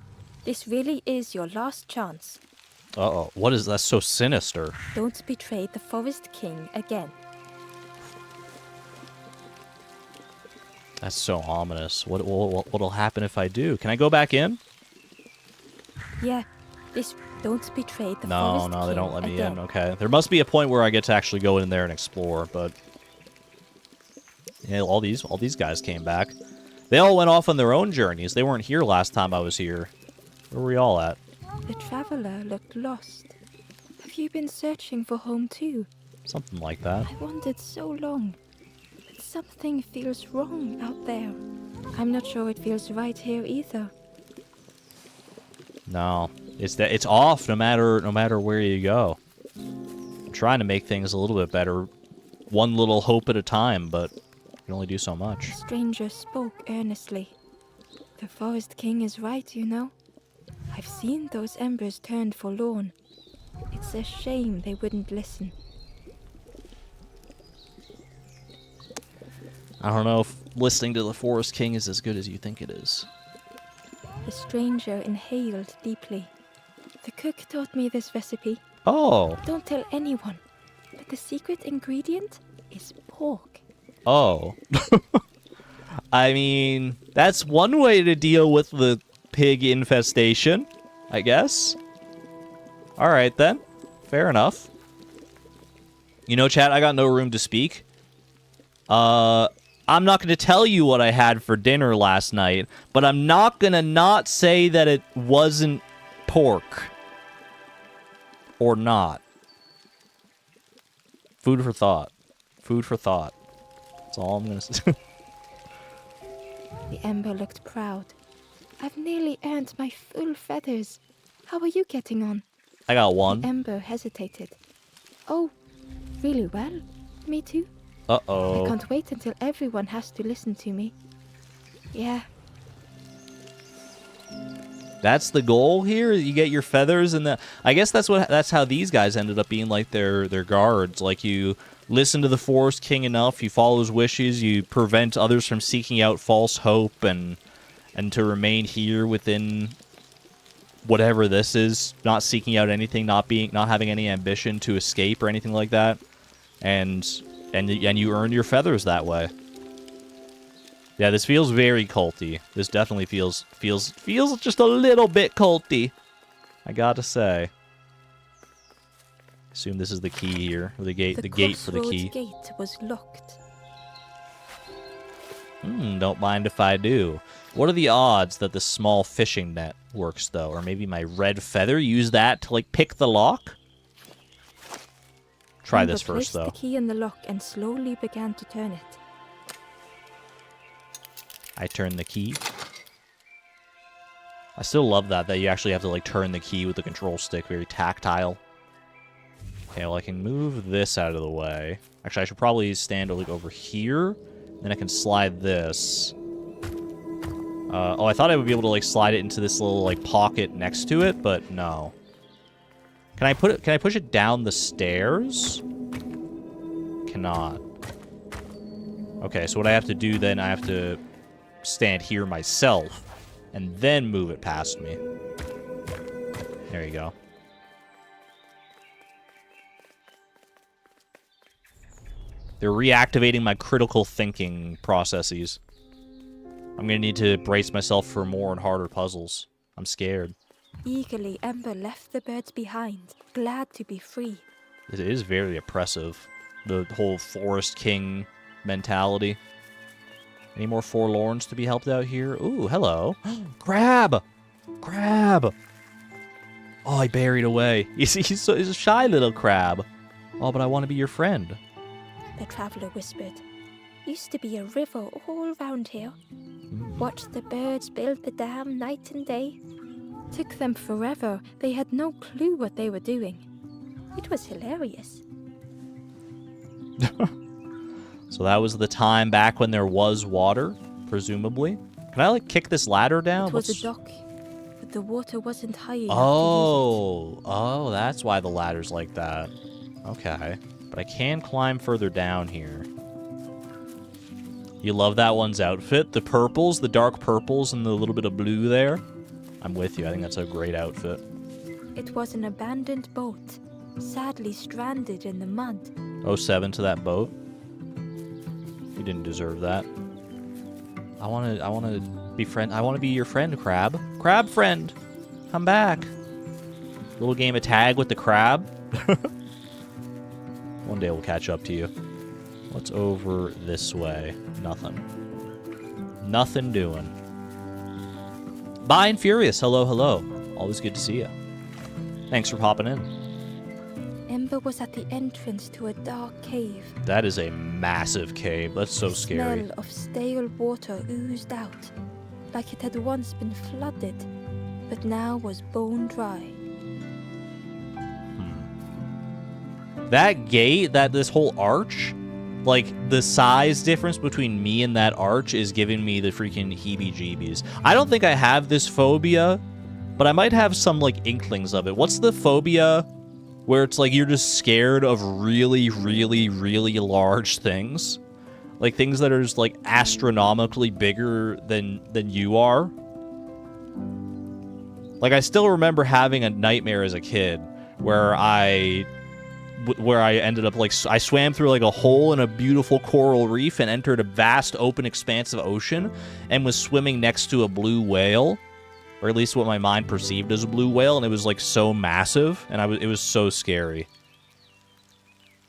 Speaker 2: this really is your last chance.
Speaker 1: Uh-oh. What is that? So sinister.
Speaker 2: Don't betray the Forest King again.
Speaker 1: That's so ominous. What'll happen if I do? Can I go back in?
Speaker 2: Yeah, don't betray the Forest King.
Speaker 1: No, they don't let me
Speaker 2: again.
Speaker 1: in. Okay. There must be a point where I get to actually go in there and explore, but... Yeah, all these guys came back. They all went off on their own journeys. They weren't here last time I was here. Where were we all at?
Speaker 2: The traveler looked lost. Have you been searching for home too?
Speaker 1: Something like that.
Speaker 2: I wandered so long. But something feels wrong out there. I'm not sure it feels right here either.
Speaker 1: No. It's off no matter where you go. I'm trying to make things a little bit better. One little hope at a time, but can only do so much.
Speaker 2: The stranger spoke earnestly. The Forest King is right, you know. I've seen those embers turned forlorn. It's a shame they wouldn't listen.
Speaker 1: I don't know if listening to the Forest King is as good as you think it is.
Speaker 2: The stranger inhaled deeply. The cook taught me this recipe.
Speaker 1: Oh.
Speaker 2: Don't tell anyone, but the secret ingredient is pork.
Speaker 1: Oh. I mean, that's one way to deal with the pig infestation, I guess. All right, then. Fair enough. You know, chat, I got no room to speak. I'm not going to tell you what I had for dinner last night, but I'm not going to not say that it wasn't pork. Or not. Food for thought. Food for thought. That's all I'm going to say.
Speaker 2: The ember looked proud. I've nearly earned my full feathers. How are you getting on?
Speaker 1: I got one.
Speaker 2: The ember hesitated. Oh, really well? Me too.
Speaker 1: Uh-oh.
Speaker 2: I can't wait until everyone has to listen to me. Yeah.
Speaker 1: That's the goal here. You get your feathers, and I guess that's how these guys ended up being like their guards. Like, you listen to the Forest King enough, you follow his wishes, you prevent others from seeking out false hope, and to remain here within whatever this is, not seeking out anything, not having any ambition to escape or anything like that, and you earn your feathers that way. Yeah, this feels very culty. This definitely feels just a little bit culty, I gotta say. Assume this is the key here, or the gate for the key.
Speaker 2: The gate was locked.
Speaker 1: Don't mind if I do. What are the odds that this small fishing net works, though? Or maybe my red feather? Use that to, like, pick the lock? Try this first, though.
Speaker 2: Placed the key in the lock and slowly began to turn it.
Speaker 1: I turn the key. I still love that you actually have to, like, turn the key with the control stick. Very tactile. Okay, well, I can move this out of the way. Actually, I should probably stand, like, over here. Then I can slide this. Oh, I thought I would be able to, like, slide it into this little, like, pocket next to it, but no. Can I push it down the stairs? Cannot. Okay, so what I have to do then, I have to stand here myself and then move it past me. There you go. They're reactivating my critical thinking processes. I'm gonna need to brace myself for more and harder puzzles. I'm scared.
Speaker 2: Eagerly, Ember left the birds behind, glad to be free.
Speaker 1: It is very oppressive, the whole Forest King mentality. Any more forlorns to be helped out here? Ooh, hello. Crab! Crab! Oh, he buried away. He's a shy little crab. Oh, but I want to be your friend.
Speaker 2: The traveler whispered. Used to be a river all round here. Watched the birds build the dam night and day. Took them forever. They had no clue what they were doing. It was hilarious.
Speaker 1: So that was the time back when there was water, presumably. Can I, like, kick this ladder down?
Speaker 2: It was a dock, but the water wasn't high enough
Speaker 1: to use it.
Speaker 2: Oh,
Speaker 1: oh, that's why the ladder's like that. Okay. But I can climb further down here. You love that one's outfit? The purples, the dark purples, and the little bit of blue there? I'm with you. I think that's a great outfit.
Speaker 2: It was an abandoned boat, sadly stranded in the mud.
Speaker 1: 07 to that boat. You didn't deserve that. I want to be your friend, Crab. Crab friend! Come back. Little game of tag with the crab. One day we'll catch up to you. What's over this way? Nothing. Nothing doing. Bye and Furious. Hello, hello. Always good to see you. Thanks for popping in.
Speaker 2: Ember was at the entrance to a dark cave.
Speaker 1: That is a massive cave. That's so scary.
Speaker 2: The smell of stale water oozed out, like it had once been flooded, but now was bone dry.
Speaker 1: That gate, this whole arch, Like, the size difference between me and that arch is giving me the freaking heebie-jeebies. I don't think I have this phobia, but I might have some, like, inklings of it. What's the phobia where it's like you're just scared of really, really, really large things? Like, things that are just, like, astronomically bigger than you are? Like, I still remember having a nightmare as a kid where I ended up, like, I swam through, like, a hole in a beautiful coral reef and entered a vast, open, expansive ocean and was swimming next to a blue whale, or at least what my mind perceived as a blue whale, and it was, like, so massive, and it was so scary.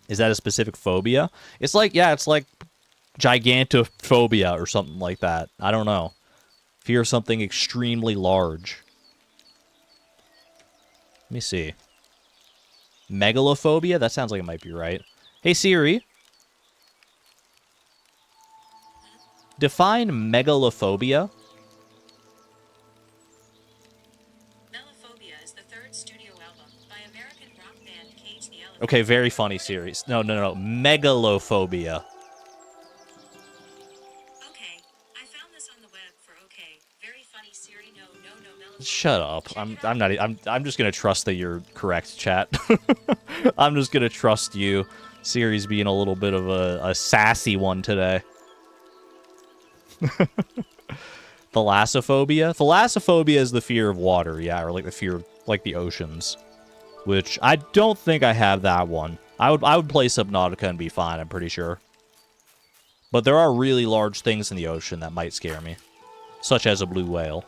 Speaker 1: Is that a specific phobia? It's like, yeah, it's like gigantophobia or something like that. I don't know. Fear of something extremely large. Let me see. Megalophobia? That sounds like it might be right. Hey, Siri. Define megalophobia.
Speaker 3: Melophobia is the third studio album by American rock band Cage the Elephant.
Speaker 1: Okay, very funny, Siri. No. Megalophobia.
Speaker 3: Okay, I found this on the web for okay. Very funny, Siri. No, melophobia.
Speaker 1: Shut up. I'm just gonna trust that you're correct, chat. I'm just gonna trust you. Siri's being a little bit of a sassy one today. Thalassophobia? Thalassophobia is the fear of water, yeah, or like the fear of like the oceans. Which I don't think I have that one. I would play Subnautica and be fine, I'm pretty sure. But there are really large things in the ocean that might scare me. Such as a blue whale.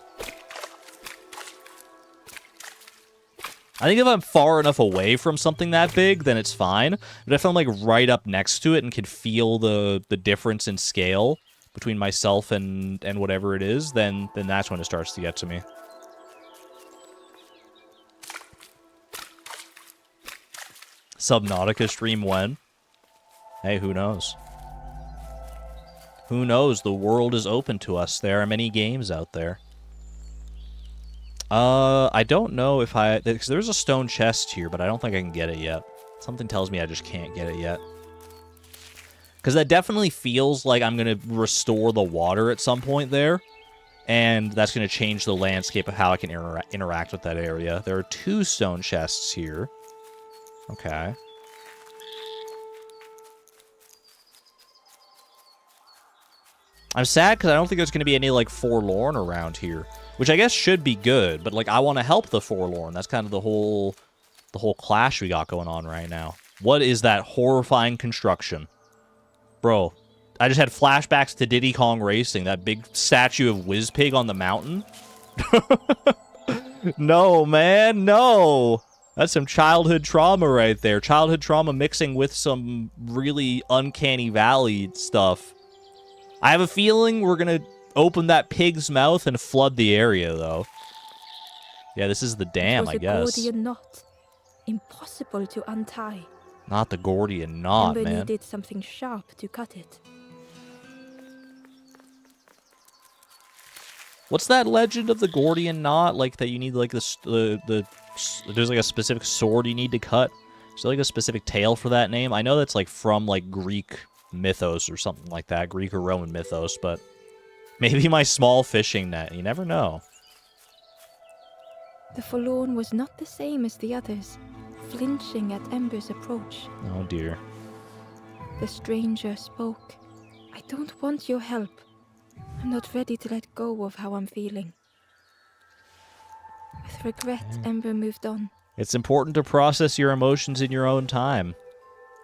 Speaker 1: I think if I'm far enough away from something that big, then it's fine. But if I'm, like, right up next to it and can feel the difference in scale between myself and whatever it is, then that's when it starts to get to me. Subnautica stream when? Hey, who knows? Who knows? The world is open to us. There are many games out there. I don't know if because there's a stone chest here, but I don't think I can get it yet. Something tells me I just can't get it yet. Because that definitely feels like I'm going to restore the water at some point there. And that's going to change the landscape of how I can interact with that area. There are 2 stone chests here. Okay. I'm sad because I don't think there's going to be any, like, forlorn around here. Which I guess should be good, but, like, I want to help the forlorn. That's kind of the whole clash we got going on right now. What is that horrifying construction? Bro, I just had flashbacks to Diddy Kong Racing, that big statue of Whizpig on the mountain. No, man, no. That's some childhood trauma right there. Childhood trauma mixing with some really uncanny valley stuff. I have a feeling we're going to open that pig's mouth and flood the area, though. Yeah, this is the dam, I guess.
Speaker 2: It was a Gordian knot. Impossible to untie.
Speaker 1: Not the Gordian knot,
Speaker 2: Ember
Speaker 1: man.
Speaker 2: needed something sharp to cut it.
Speaker 1: What's that legend of the Gordian knot? Like, that you need, like, there's, like, a specific sword you need to cut? Is there, like, a specific tale for that name? I know that's, like, from, like, Greek mythos or something like that. Greek or Roman mythos, but maybe my small fishing net. You never know.
Speaker 2: The forlorn was not the same as the others, flinching at Ember's approach.
Speaker 1: Oh, dear.
Speaker 2: The stranger spoke. I don't want your help. I'm not ready to let go of how I'm feeling. With regret, Ember moved on.
Speaker 1: It's important to process your emotions in your own time.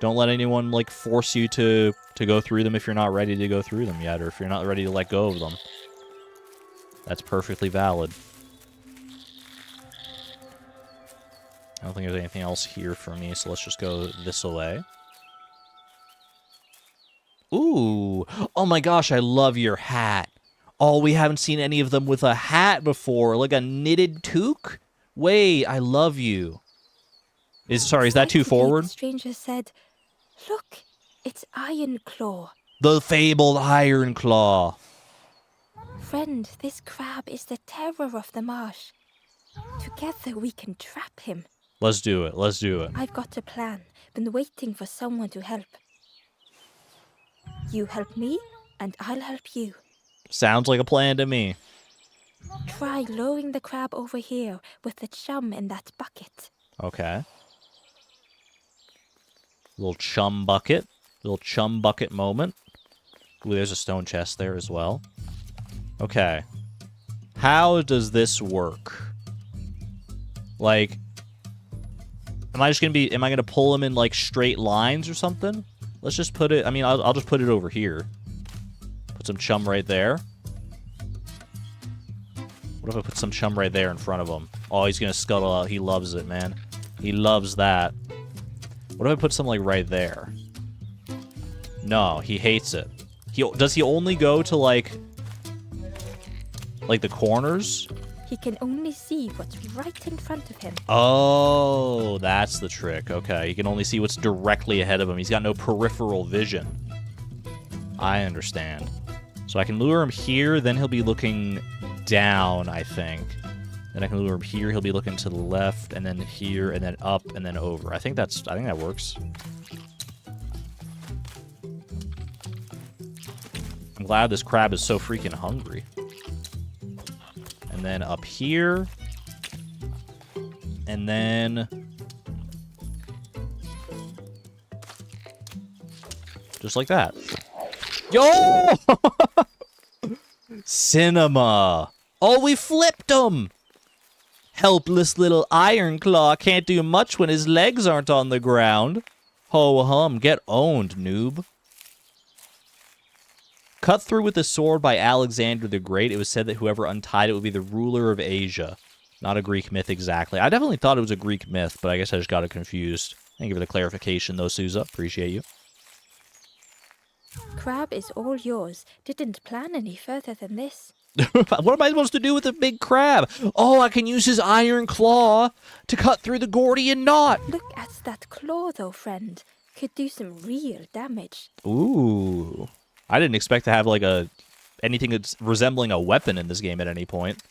Speaker 1: Don't let anyone, like, force you to go through them if you're not ready to go through them yet, or if you're not ready to let go of them. That's perfectly valid. I don't think there's anything else here for me, so let's just go this way. Ooh! Oh my gosh, I love your hat! Oh, we haven't seen any of them with a hat before, like a knitted toque? Wait, I love you. Is that too forward?
Speaker 2: The stranger said, "Look, it's Iron Claw."
Speaker 1: The fabled Iron Claw.
Speaker 2: Friend, this crab is the terror of the marsh. Together we can trap him.
Speaker 1: Let's do it. Let's do it.
Speaker 2: I've got a plan. Been waiting for someone to help. You help me, and I'll help you.
Speaker 1: Sounds like a plan to me.
Speaker 2: Try lowering the crab over here with the chum in that bucket.
Speaker 1: Okay. Little chum bucket. Little chum bucket moment. Ooh, there's a stone chest there as well. Okay. How does this work? Like, am I gonna pull him in, like, straight lines or something? Let's just put it, I mean, I'll just put it over here. Put some chum right there. What if I put some chum right there in front of him? Oh, he's gonna scuttle out. He loves it, man. He loves that. What if I put some, like, right there? No, he hates it. Does he only go to, like the corners?
Speaker 2: He can only see what's right in front of him.
Speaker 1: Oh, that's the trick. Okay, he can only see what's directly ahead of him. He's got no peripheral vision. I understand. So I can lure him here, then he'll be looking down, I think. Then I can lure him here, he'll be looking to the left, and then here, and then up, and then over. I think that works. I'm glad this crab is so freaking hungry. And then up here. And then... just like that. Yo! Cinema! Oh, we flipped him! Helpless little Iron Claw can't do much when his legs aren't on the ground. Ho-hum, get owned, noob. Cut through with a sword by Alexander the Great. It was said that whoever untied it would be the ruler of Asia. Not a Greek myth exactly. I definitely thought it was a Greek myth, but I guess I just got it confused. Thank you for the clarification, though, Sousa. Appreciate you.
Speaker 2: Crab is all yours. Didn't plan any further than this.
Speaker 1: What am I supposed to do with a big crab? Oh, I can use his iron claw to cut through the Gordian knot.
Speaker 2: Look at that claw, though, friend. Could do some real damage.
Speaker 1: Ooh. I didn't expect to have, like, anything that's resembling a weapon in this game at any point.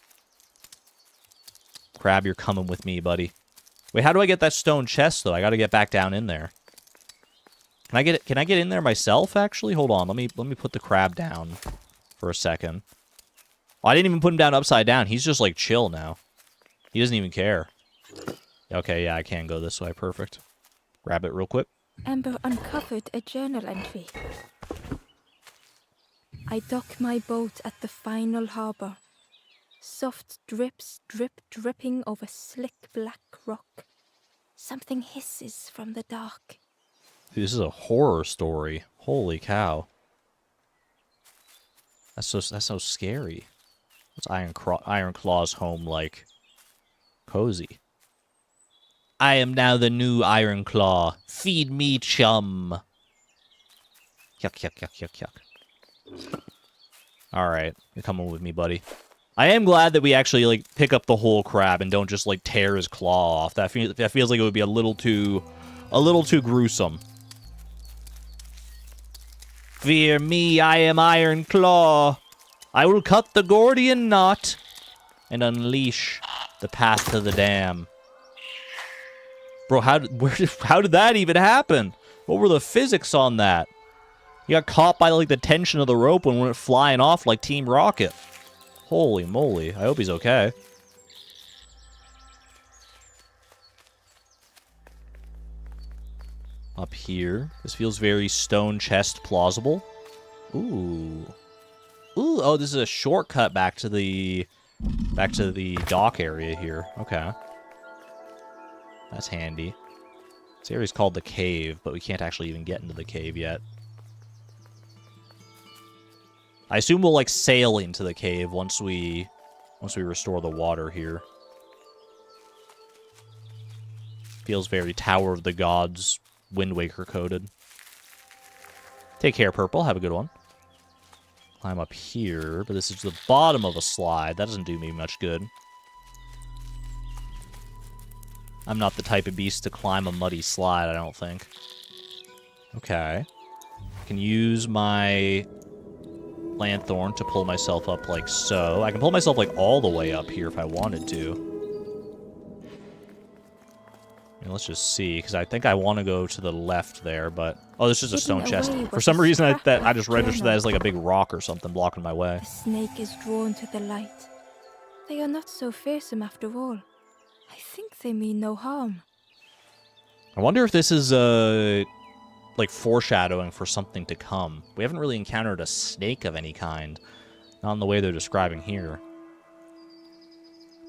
Speaker 1: Crab, you're coming with me, buddy. Wait, how do I get that stone chest, though? I gotta get back down in there. Can I get in there myself, actually? Hold on, let me put the crab down for a second. Oh, I didn't even put him down upside down. He's just, like, chill now. He doesn't even care. Okay, yeah, I can go this way. Perfect. Grab it real quick.
Speaker 2: Amber uncovered a journal entry. I dock my boat at the final harbor. Soft drips drip dripping over slick black rock. Something hisses from the dark.
Speaker 1: Dude, this is a horror story. Holy cow. That's so scary. What's Iron Claw's home like? Cozy. I am now the new Iron Claw. Feed me, chum. Yuck, yuck, yuck, yuck, yuck. Alright, you're coming with me, buddy. I am glad that we actually, like, pick up the whole crab and don't just, like, tear his claw off. That feels like it would be a little too gruesome. Fear me, I am Iron Claw. I will cut the Gordian knot and unleash the path to the dam. Bro, how did that even happen? What were the physics on that? He got caught by, like, the tension of the rope and went flying off like Team Rocket. Holy moly. I hope he's okay. Up here. This feels very stone chest plausible. Ooh. Ooh, oh, this is a shortcut back to the dock area here. Okay. That's handy. This area's called the cave, but we can't actually even get into the cave yet. I assume we'll, like, sail into the cave once we restore the water here. Feels very Tower of the Gods, Wind Waker coded. Take care, Purple. Have a good one. Climb up here, but this is the bottom of a slide. That doesn't do me much good. I'm not the type of beast to climb a muddy slide, I don't think. Okay. I can use my lanthorn to pull myself up like so. I can pull myself, like, all the way up here if I wanted to. And let's just see, because I think I want to go to the left there, but... Oh, this is a stone
Speaker 2: Hidden
Speaker 1: chest.
Speaker 2: away
Speaker 1: For
Speaker 2: was
Speaker 1: some
Speaker 2: a
Speaker 1: reason, I
Speaker 2: scrap
Speaker 1: just
Speaker 2: of
Speaker 1: registered that
Speaker 2: journal.
Speaker 1: as like a big rock or something blocking my way.
Speaker 2: The snake is drawn to the light. They are not so fearsome after all. I think they mean no harm.
Speaker 1: I wonder if this is, like, foreshadowing for something to come. We haven't really encountered a snake of any kind. Not in the way they're describing here.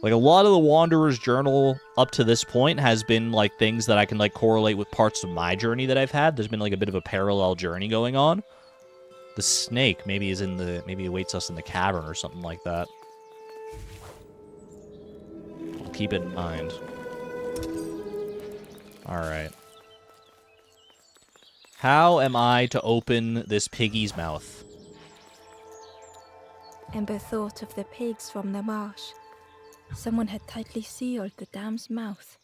Speaker 1: Like, a lot of the Wanderer's Journal up to this point has been, like, things that I can, like, correlate with parts of my journey that I've had. There's been, like, a bit of a parallel journey going on. The snake maybe is in the... Maybe awaits us in the cavern or something like that. Keep it in mind. Alright. How am I to open this piggy's mouth?
Speaker 2: Ember thought of the pigs from the marsh. Someone had tightly sealed the dam's mouth.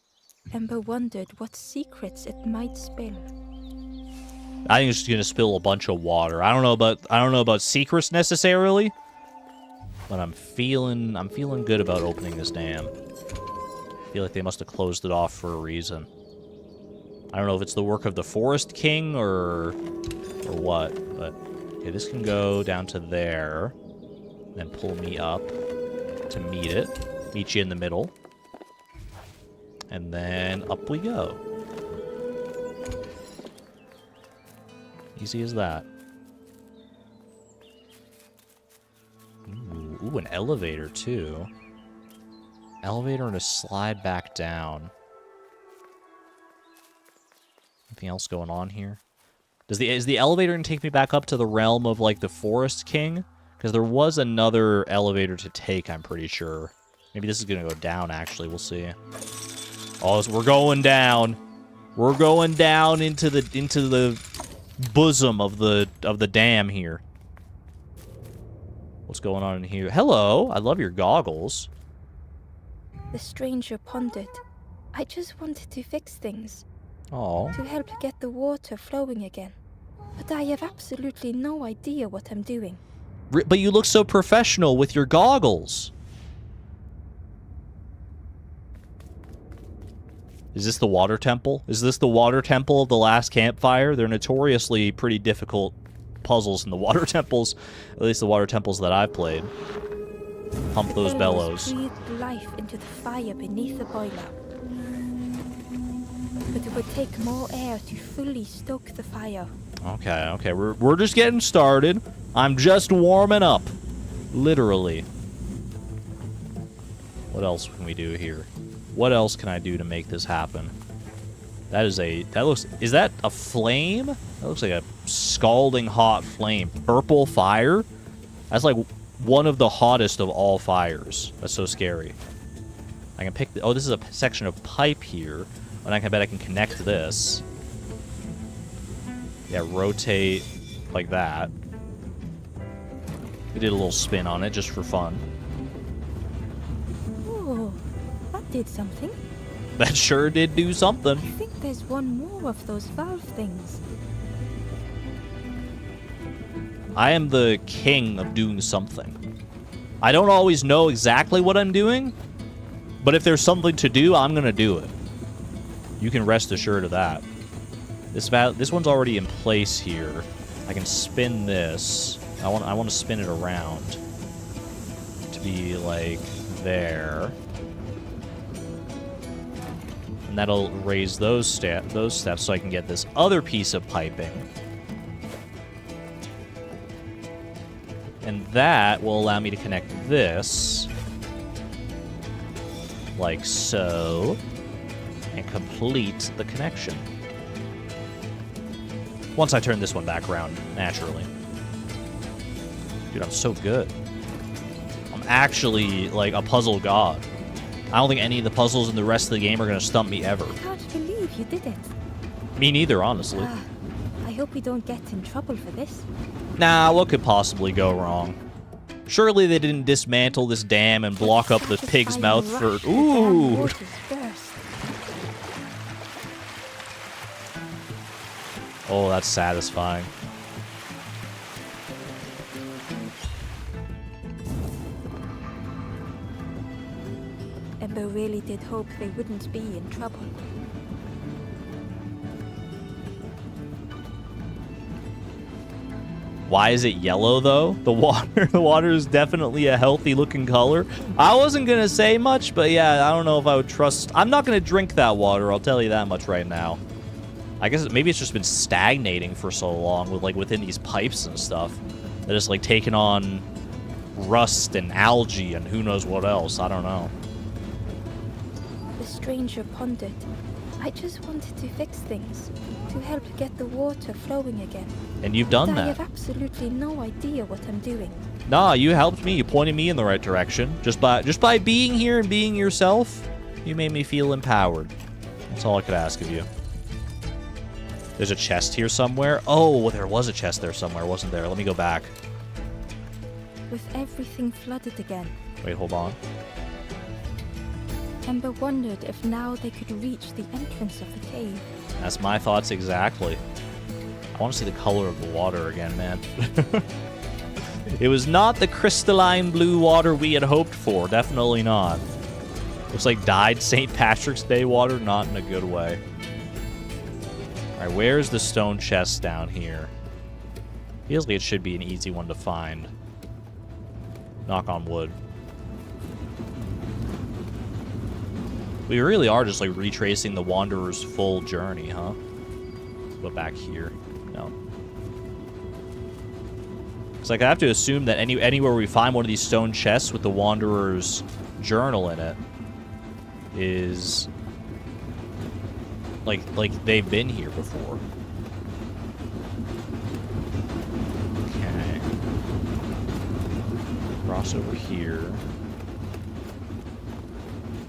Speaker 2: Ember wondered what secrets it might spill.
Speaker 1: I think it's just gonna spill a bunch of water. I don't know about secrets necessarily, but I'm feeling good about opening this dam. I feel like they must have closed it off for a reason. I don't know if it's the work of the Forest King or what, but okay, this can go down to there, then pull me up to meet it. Meet you in the middle. And then up we go. Easy as that. Ooh, an elevator too. Elevator and a slide back down. Anything else going on here? Is the elevator gonna take me back up to the realm of like the Forest King? Because there was another elevator to take, I'm pretty sure. Maybe this is gonna go down, actually. We'll see. Oh, so we're going down. We're going down into the bosom of the dam here. What's going on in here? Hello, I love your goggles.
Speaker 2: The stranger pondered. I just wanted to fix things.
Speaker 1: Oh.
Speaker 2: To help get the water flowing again. But I have absolutely no idea what I'm doing.
Speaker 1: But you look so professional with your goggles. Is this the water temple? Is this the water temple of the Last Campfire? They're notoriously pretty difficult puzzles in the water temples. At least the water temples that I've played. Pump those bellows.
Speaker 2: Breathed life into the fire beneath the boiler. But it would take more air to fully stoke the fire.
Speaker 1: Okay, we're just getting started. I'm just warming up. Literally. What else can we do here? What else can I do to make this happen? Is that a flame? That looks like a scalding hot flame. Purple fire? That's like one of the hottest of all fires. That's so scary. I can pick oh, this is a section of pipe here. And I bet I can connect this. Yeah, rotate like that. We did a little spin on it just for fun.
Speaker 2: Oh, that did something.
Speaker 1: That sure did do something.
Speaker 2: I think there's one more of those valve things.
Speaker 1: I am the king of doing something. I don't always know exactly what I'm doing, but if there's something to do, I'm gonna do it. You can rest assured of that. This one's already in place here. I can spin this. I want to spin it around to be like there, and that'll raise those steps so I can get this other piece of piping, and that will allow me to connect this like so. And complete the connection. Once I turn this one back around, naturally. Dude, I'm so good. I'm actually, like, a puzzle god. I don't think any of the puzzles in the rest of the game are going to stump me ever.
Speaker 2: I can't believe you did it.
Speaker 1: Me neither, honestly.
Speaker 2: I hope we don't get in trouble for this.
Speaker 1: Nah, what could possibly go wrong? Surely they didn't dismantle this dam and block up the pig's mouth for... Ooh! Oh, that's satisfying.
Speaker 2: Ember really did hope they wouldn't be in trouble.
Speaker 1: Why is it yellow, though? The water is definitely a healthy-looking color. I wasn't going to say much, but yeah, I don't know if I would trust... I'm not going to drink that water, I'll tell you that much right now. I guess maybe it's just been stagnating for so long with, like, within these pipes and stuff. That it's, like, taken on rust and algae and who knows what else. I don't know.
Speaker 2: The stranger pondered. I just wanted to fix things, to help get the water flowing again.
Speaker 1: And you've done
Speaker 2: I
Speaker 1: that.
Speaker 2: have absolutely no idea what I'm doing.
Speaker 1: Nah, you helped me. You pointed me in the right direction. Just by being here and being yourself, you made me feel empowered. That's all I could ask of you. There's a chest here somewhere. Oh, there was a chest there somewhere, wasn't there? Let me go back.
Speaker 2: With everything flooded again,
Speaker 1: Wait, hold on.
Speaker 2: Ember wondered if now they could reach the entrance of the cave.
Speaker 1: That's my thoughts exactly. I want to see the color of the water again, man. It was not the crystalline blue water we had hoped for. Definitely not. Looks like dyed St. Patrick's Day water, not in a good way. Alright, where's the stone chest down here? Feels like it should be an easy one to find. Knock on wood. We really are just, like, retracing the Wanderer's full journey, huh? Go back here. No. It's like I have to assume that anywhere we find one of these stone chests with the Wanderer's journal in it is... Like they've been here before. Okay. Cross over here.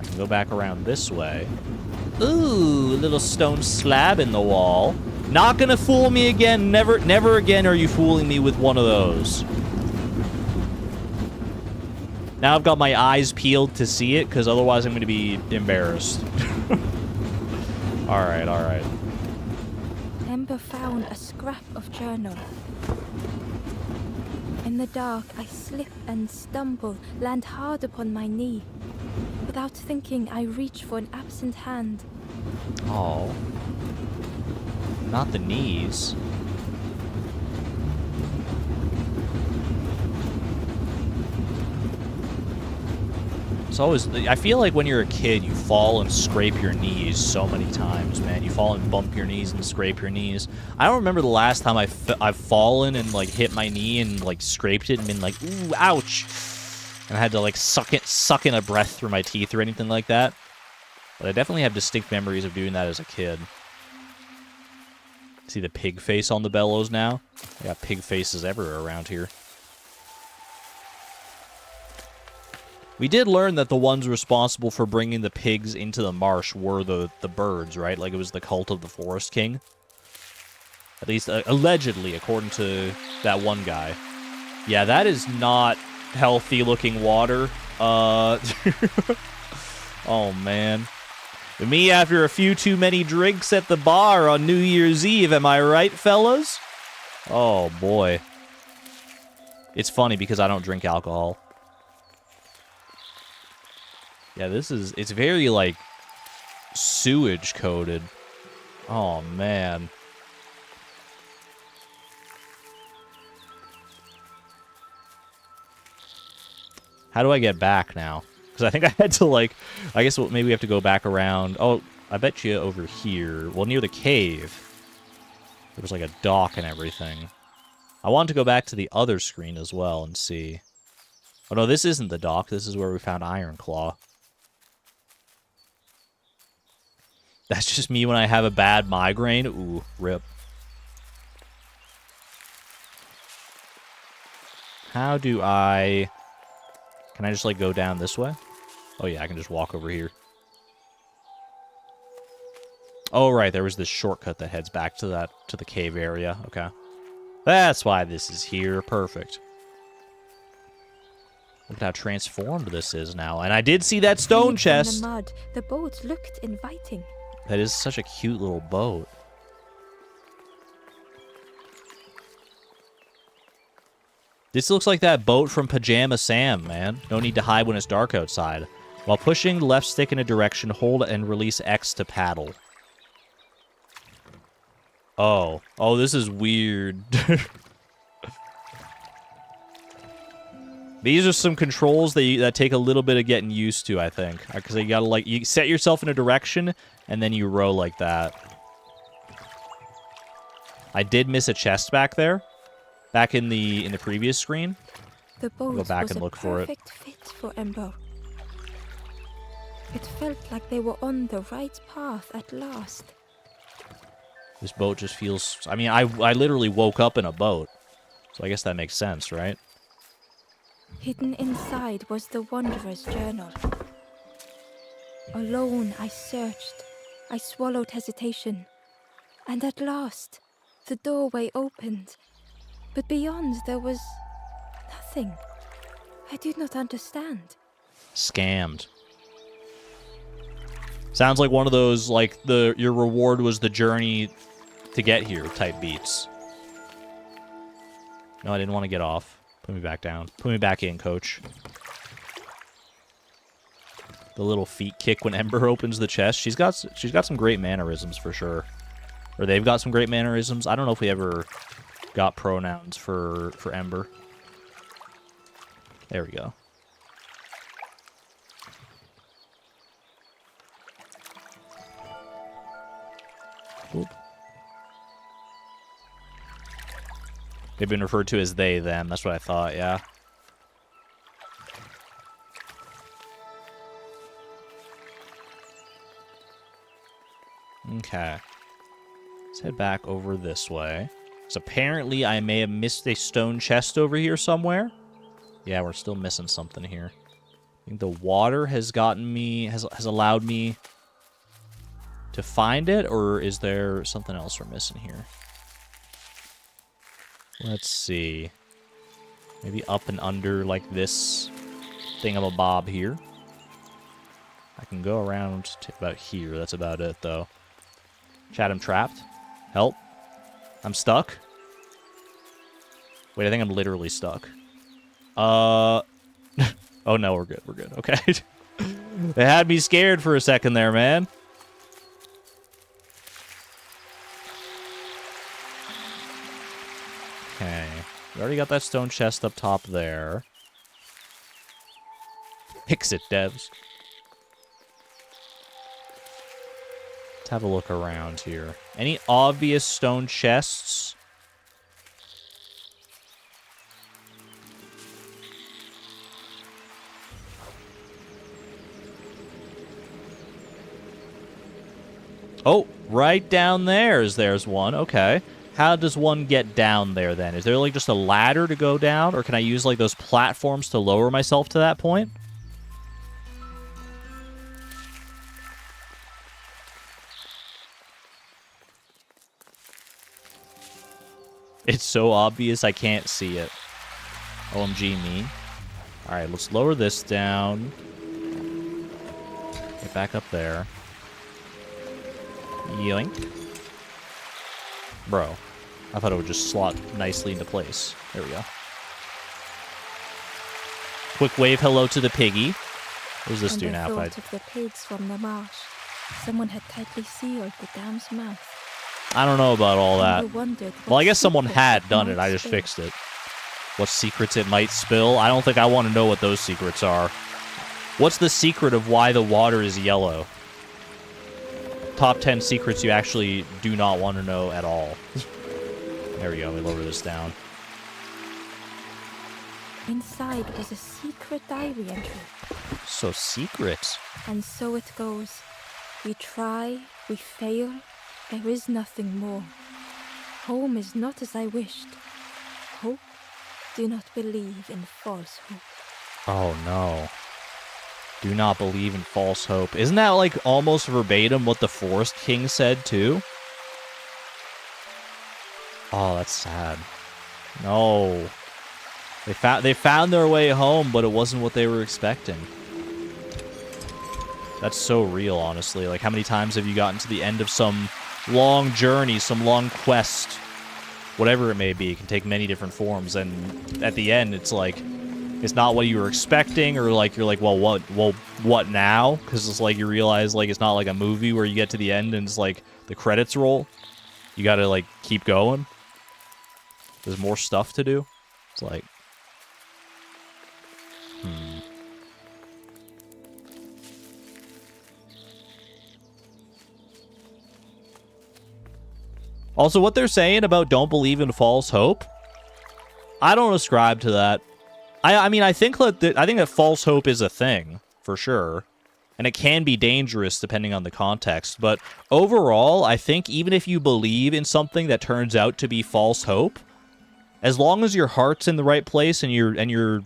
Speaker 1: I can go back around this way. Ooh, a little stone slab in the wall. Not gonna fool me again. Never again are you fooling me with one of those. Now I've got my eyes peeled to see it, because otherwise I'm gonna be embarrassed. Alright, alright.
Speaker 2: Ember found a scrap of journal. In the dark, I slip and stumble, land hard upon my knee. Without thinking, I reach for an absent hand.
Speaker 1: Oh. Not the knees. It's always... I feel like when you're a kid, you fall and scrape your knees so many times, man. You fall and bump your knees and scrape your knees. I don't remember the last time I've fallen and, like, hit my knee and, like, scraped it and been like, ooh, ouch! And I had to, like, suck in a breath through my teeth or anything like that. But I definitely have distinct memories of doing that as a kid. See the pig face on the bellows now? I got pig faces everywhere around here. We did learn that the ones responsible for bringing the pigs into the marsh were the birds, right? Like, it was the cult of the Forest King. At least, allegedly, according to that one guy. Yeah, that is not healthy-looking water. Oh, man. Me after a few too many drinks at the bar on New Year's Eve, am I right, fellas? Oh, boy. It's funny because I don't drink alcohol. Yeah, it's very, like, sewage-coated. Oh, man. How do I get back now? Because I think I had to, like, I guess maybe we have to go back around. Oh, I bet you over here. Well, near the cave. There was, like, a dock and everything. I wanted to go back to the other screen as well and see. Oh, no, this isn't the dock. This is where we found Ironclaw. That's just me when I have a bad migraine. Ooh, rip. How do I... Can I just, like, go down this way? Oh, yeah, I can just walk over here. Oh, right, there was this shortcut that heads back to the cave area. Okay. That's why this is here. Perfect. Look at how transformed this is now. And I did see that stone chest.
Speaker 2: In the mud, the boat looked inviting.
Speaker 1: That is such a cute little boat. This looks like that boat from Pajama Sam, man. No need to hide when it's dark outside. While pushing the left stick in a direction, hold and release X to paddle. Oh. Oh, this is weird. These are some controls that take a little bit of getting used to, I think. Because you gotta, like, you set yourself in a direction, and then you row like that. I did miss a chest back there. Back in the previous screen.
Speaker 2: The boat
Speaker 1: Go back
Speaker 2: was
Speaker 1: and
Speaker 2: a
Speaker 1: look for it.
Speaker 2: perfect fit for Ember. It felt like they were on the right path at last.
Speaker 1: This boat just feels... I mean, I literally woke up in a boat. So I guess that makes sense, right?
Speaker 2: Hidden inside was the Wanderer's journal. Alone, I searched. I swallowed hesitation. And at last, the doorway opened. But beyond, there was nothing. I did not understand.
Speaker 1: Scammed. Sounds like one of those, like, your reward was the journey to get here type beats. No, I didn't want to get off. Put me back down. Put me back in, coach. The little feet kick when Ember opens the chest. She's got some great mannerisms for sure. Or they've got some great mannerisms. I don't know if we ever got pronouns for Ember. There we go. Oop. They've been referred to as they, them. That's what I thought, yeah. Okay. Let's head back over this way. So apparently I may have missed a stone chest over here somewhere. Yeah, we're still missing something here. I think the water has gotten me, has allowed me to find it, or is there something else we're missing here? Let's see. Maybe up and under like this thingamabob here. I can go around to about here. That's about it, though. Chat, I'm trapped. Help. I'm stuck. Wait, I think I'm literally stuck. Oh, no, we're good. We're good. Okay. They had me scared for a second there, man. Okay. We already got that stone chest up top there. Fix it, devs. Let's have a look around here. Any obvious stone chests? Oh, right down there's one. Okay. How does one get down there, then? Is there, like, just a ladder to go down? Or can I use, like, those platforms to lower myself to that point? It's so obvious I can't see it. OMG me. Alright, let's lower this down. Get back up there. Yoink. Bro, I thought it would just slot nicely into place. There we go. Quick wave hello to the piggy. What does this do now?
Speaker 2: And I thought of the pigs from the marsh. Someone had tightly sealed the dam's mouth.
Speaker 1: I don't know about all that. Well, I guess someone had done it. I just
Speaker 2: spill.
Speaker 1: fixed it. What secrets it might spill? I don't think I want to know what those secrets are. What's the secret of why the water is yellow? Top 10 secrets you actually do not want to know at all. There we go. We lower this down.
Speaker 2: Inside was a secret diary entry.
Speaker 1: So secret.
Speaker 2: And so it goes. We try, we fail, there is nothing more. Home is not as I wished. Hope, do not believe in false hope.
Speaker 1: Oh no. Do not believe in false hope. Isn't that like almost verbatim what the Forest King said too? Oh, that's sad. No. They found their way home, but it wasn't what they were expecting. That's so real, honestly. Like, how many times have you gotten to the end of some long journey, some long quest, whatever it may be? It can take many different forms, and at the end, it's like, it's not what you were expecting, or like, you're like, well, what now? Because it's like, you realize, like, it's not like a movie where you get to the end and it's like, the credits roll. You gotta, like, keep going. There's more stuff to do. It's like... Also, what they're saying about don't believe in false hope, I don't ascribe to that. I mean, I think that false hope is a thing, for sure. And it can be dangerous depending on the context. But overall, I think even if you believe in something that turns out to be false hope, as long as your heart's in the right place and you're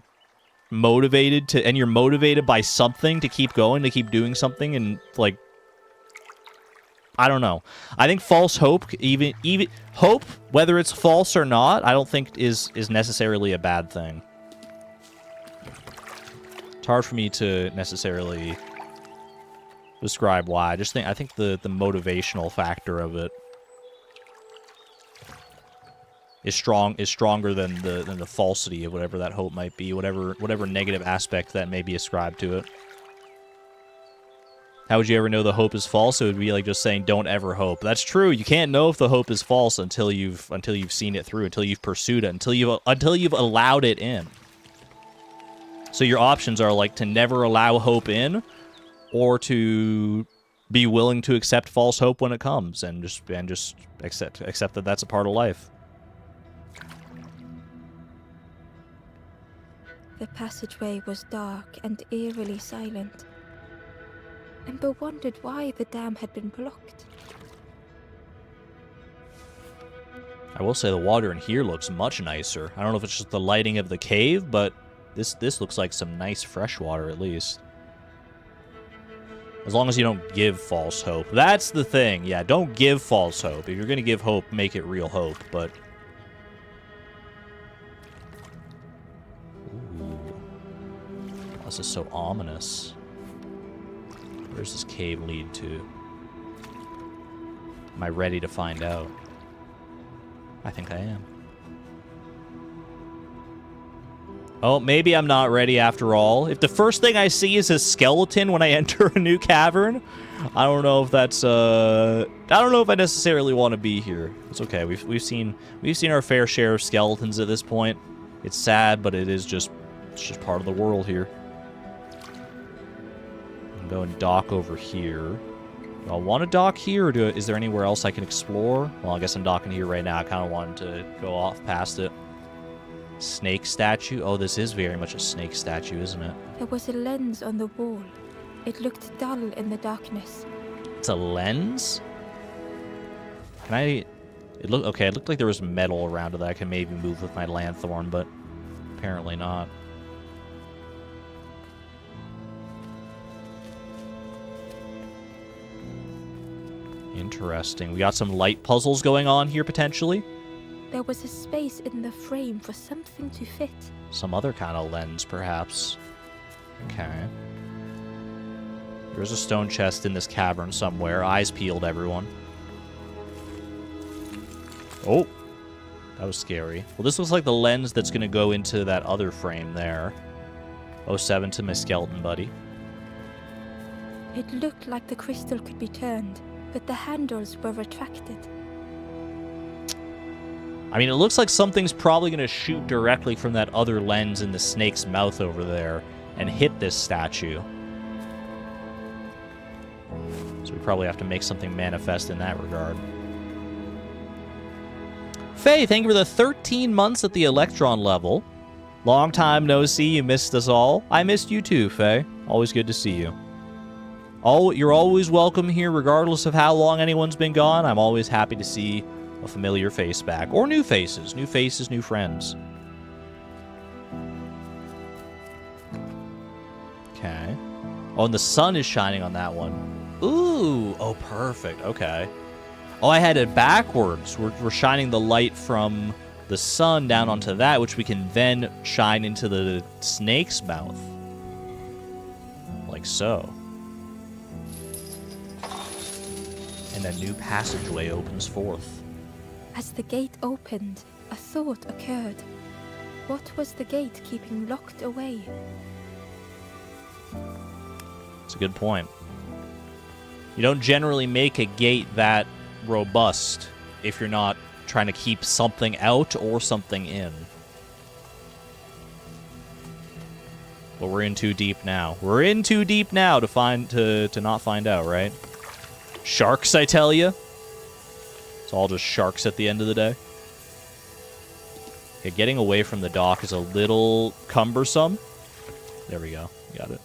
Speaker 1: motivated by something to keep going, to keep doing something, and like, I don't know. I think false hope, even hope, whether it's false or not, I don't think is necessarily a bad thing. It's hard for me to necessarily describe why. I think the motivational factor of it is stronger than the falsity of whatever that hope might be, whatever negative aspect that may be ascribed to it. How would you ever know the hope is false? It would be like just saying don't ever hope. That's true. You can't know if the hope is false until you've seen it through, until you've pursued it, until you've allowed it in. So your options are like to never allow hope in, or to be willing to accept false hope when it comes, and just accept that that's a part of life.
Speaker 2: The passageway was dark and eerily silent. Ember wondered why the dam had been blocked.
Speaker 1: I will say the water in here looks much nicer. I don't know if it's just the lighting of the cave, but this looks like some nice fresh water at least. As long as you don't give false hope. That's the thing. Yeah, don't give false hope. If you're going to give hope, make it real hope, but... Ooh. This is so ominous. Where does this cave lead to? Am I ready to find out? I think I am. Oh, maybe I'm not ready after all. If the first thing I see is a skeleton when I enter a new cavern, I don't know if that's I don't know if I necessarily want to be here. It's okay. We've seen our fair share of skeletons at this point. It's sad, but it's just part of the world here. I'm going to dock over here. Do I want to dock here, or is there anywhere else I can explore? Well, I guess I'm docking here right now. I kind of wanted to go off past it. Snake statue? Oh, this is very much a snake statue, isn't it?
Speaker 2: There was a lens on the wall. It looked dull in the darkness.
Speaker 1: It's a lens? Can I... It looked like there was metal around it that I can maybe move with my lanthorn, but apparently not. Interesting. We got some light puzzles going on here, potentially.
Speaker 2: There was a space in the frame for something to fit.
Speaker 1: Some other kind of lens, perhaps. Okay. There's a stone chest in this cavern somewhere. Eyes peeled, everyone. Oh! That was scary. Well, this looks like the lens that's going to go into that other frame there. 07 to my skeleton buddy.
Speaker 2: It looked like the crystal could be turned, but the handles were retracted.
Speaker 1: I mean, it looks like something's probably going to shoot directly from that other lens in the snake's mouth over there and hit this statue. So we probably have to make something manifest in that regard. Faye, thank you for the 13 months at the Electron level. Long time no see, you missed us all. I missed you too, Faye. Always good to see you. You're always welcome here, regardless of how long anyone's been gone. I'm always happy to see a familiar face back. Or new faces, new friends. Okay. Oh, and the sun is shining on that one. Ooh, oh, perfect, okay. Oh, I had it backwards. We're shining the light from the sun down onto that, which we can then shine into the snake's mouth. Like so. And a new passageway opens forth.
Speaker 2: As the gate opened, a thought occurred. What was the gate keeping locked away?
Speaker 1: It's a good point. You don't generally make a gate that robust if you're not trying to keep something out or something in. But we're in too deep now. We're in too deep now to not find out, right? Sharks, I tell you. It's all just sharks at the end of the day. Okay, getting away from the dock is a little cumbersome. There we go. Got it.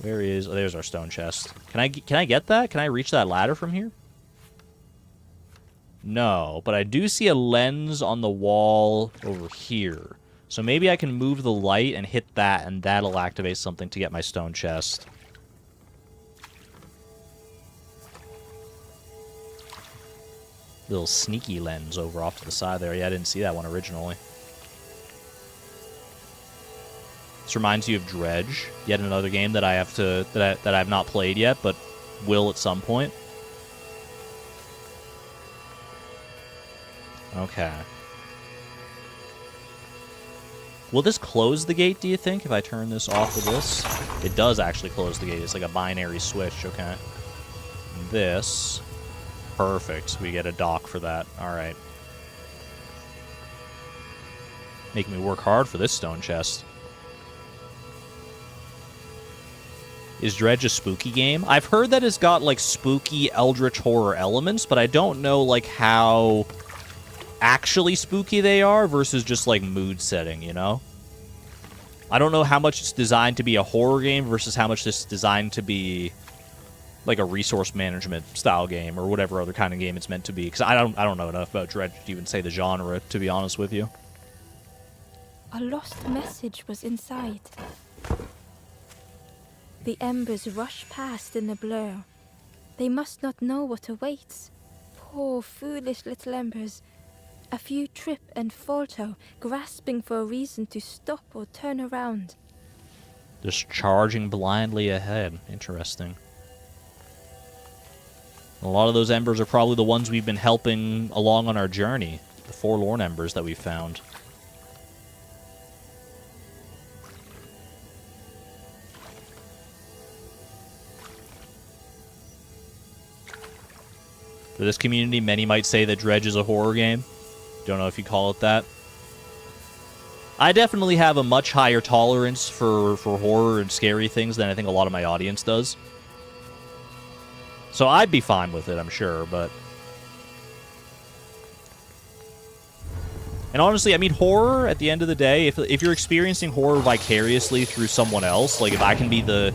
Speaker 1: Where is... Oh, there's our stone chest. Can I get that? Can I reach that ladder from here? No, but I do see a lens on the wall over here. So maybe I can move the light and hit that, and that'll activate something to get my stone chest. Little sneaky lens over off to the side there. Yeah, I didn't see that one originally. This reminds you of Dredge, yet another game that I have to that I've not played yet, but will at some point. Okay. Will this close the gate, do you think, if I turn this off of this? It does actually close the gate. It's like a binary switch, okay. This. Perfect. We get a dock for that. Alright. Making me work hard for this stone chest. Is Dredge a spooky game? I've heard that it's got, like, spooky eldritch horror elements, but I don't know, like, how actually spooky they are versus just, like, mood setting, you know? I don't know how much it's designed to be a horror game versus how much it's designed to be, like, a resource management style game or whatever other kind of game it's meant to be. Because I don't know enough about Dredge to even say the genre, to be honest with you.
Speaker 2: A lost message was inside. The embers rush past in a blur. They must not know what awaits. Poor, foolish little embers. A few trip and falter, grasping for a reason to stop or turn around.
Speaker 1: Just charging blindly ahead. Interesting. A lot of those embers are probably the ones we've been helping along on our journey. The forlorn embers that we found. For this community, many might say that Dredge is a horror game. Don't know if you call it that. I definitely have a much higher tolerance for horror and scary things than I think a lot of my audience does. So I'd be fine with it, I'm sure, but... And honestly, I mean, horror, at the end of the day, if you're experiencing horror vicariously through someone else, like if I can be the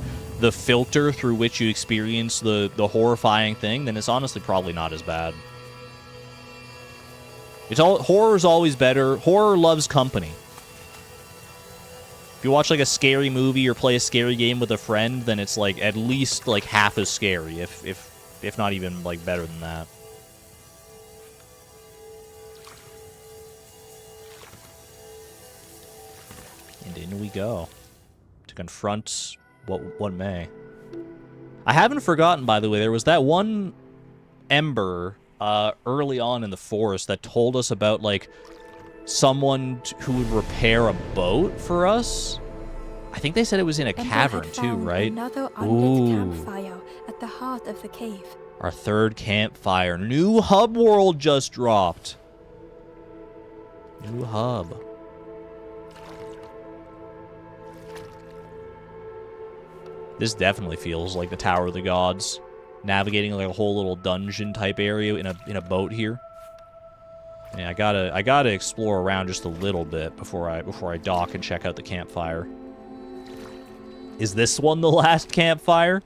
Speaker 1: filter through which you experience the horrifying thing, then it's honestly probably not as bad. Horror's always better. Horror loves company. If you watch like a scary movie or play a scary game with a friend, then it's like at least like half as scary, if not even like better than that. And in we go to confront what may. I haven't forgotten, by the way, there was that one ember early on in the forest that told us about, like, someone who would repair a boat for us. I think they said it was in a cavern, too, right?
Speaker 2: Another unlit campfire at the heart of the cave.
Speaker 1: Our third campfire. New hub world just dropped. New hub. This definitely feels like the Tower of the Gods. Navigating like a whole little dungeon type area in a boat here. Yeah, I gotta explore around just a little bit before I dock and check out the campfire. Is this one the last campfire?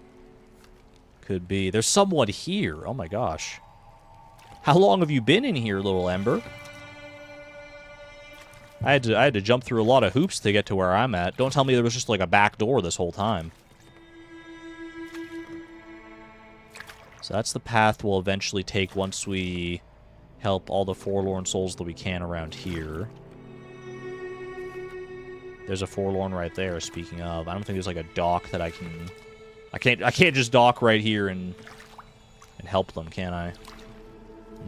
Speaker 1: Could be. There's someone here. Oh my gosh. How long have you been in here, little Ember? I had to jump through a lot of hoops to get to where I'm at. Don't tell me there was just like a back door this whole time. So that's the path we'll eventually take once we help all the forlorn souls that we can around here. There's a forlorn right there, speaking of. I don't think there's like a dock that I can... I can't just dock right here and help them, can I?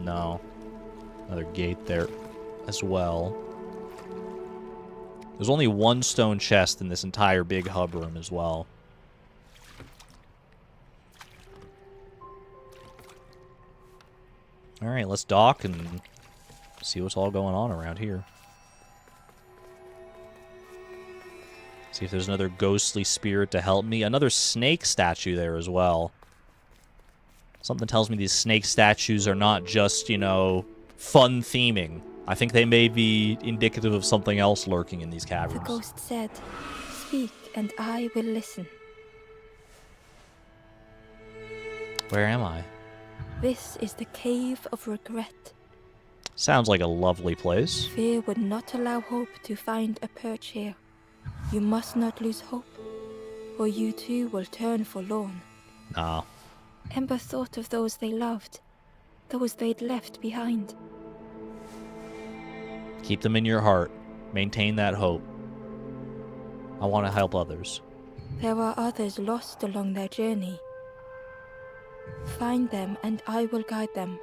Speaker 1: No. Another gate there as well. There's only one stone chest in this entire big hub room as well. Alright, let's dock and see what's all going on around here. See if there's another ghostly spirit to help me. Another snake statue there as well. Something tells me these snake statues are not just, you know, fun theming. I think they may be indicative of something else lurking in these
Speaker 2: The
Speaker 1: caverns.
Speaker 2: ghost said, "Speak, and I will listen."
Speaker 1: Where am I?
Speaker 2: This is the Cave of Regret.
Speaker 1: Sounds like a lovely place.
Speaker 2: Fear would not allow hope to find a perch here. You must not lose hope, or you too will turn forlorn.
Speaker 1: Nah.
Speaker 2: Ember thought of those they loved, those they'd left behind.
Speaker 1: Keep them in your heart. Maintain that hope. I want to help others.
Speaker 2: There are others lost along their journey. Find them, and I will guide them.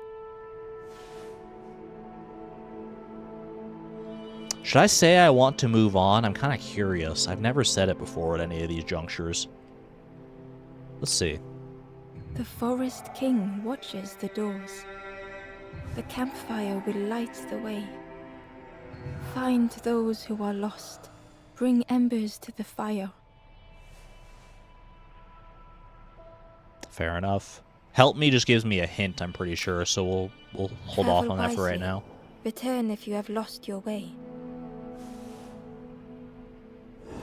Speaker 1: Should I say I want to move on? I'm kind of curious. I've never said it before at any of these junctures. Let's see.
Speaker 2: The Forest King watches the doors. The campfire will light the way. Find those who are lost. Bring embers to the fire.
Speaker 1: Fair enough. Help me just gives me a hint, I'm pretty sure, so we'll hold off on that for right now.
Speaker 2: Return if you have lost your way.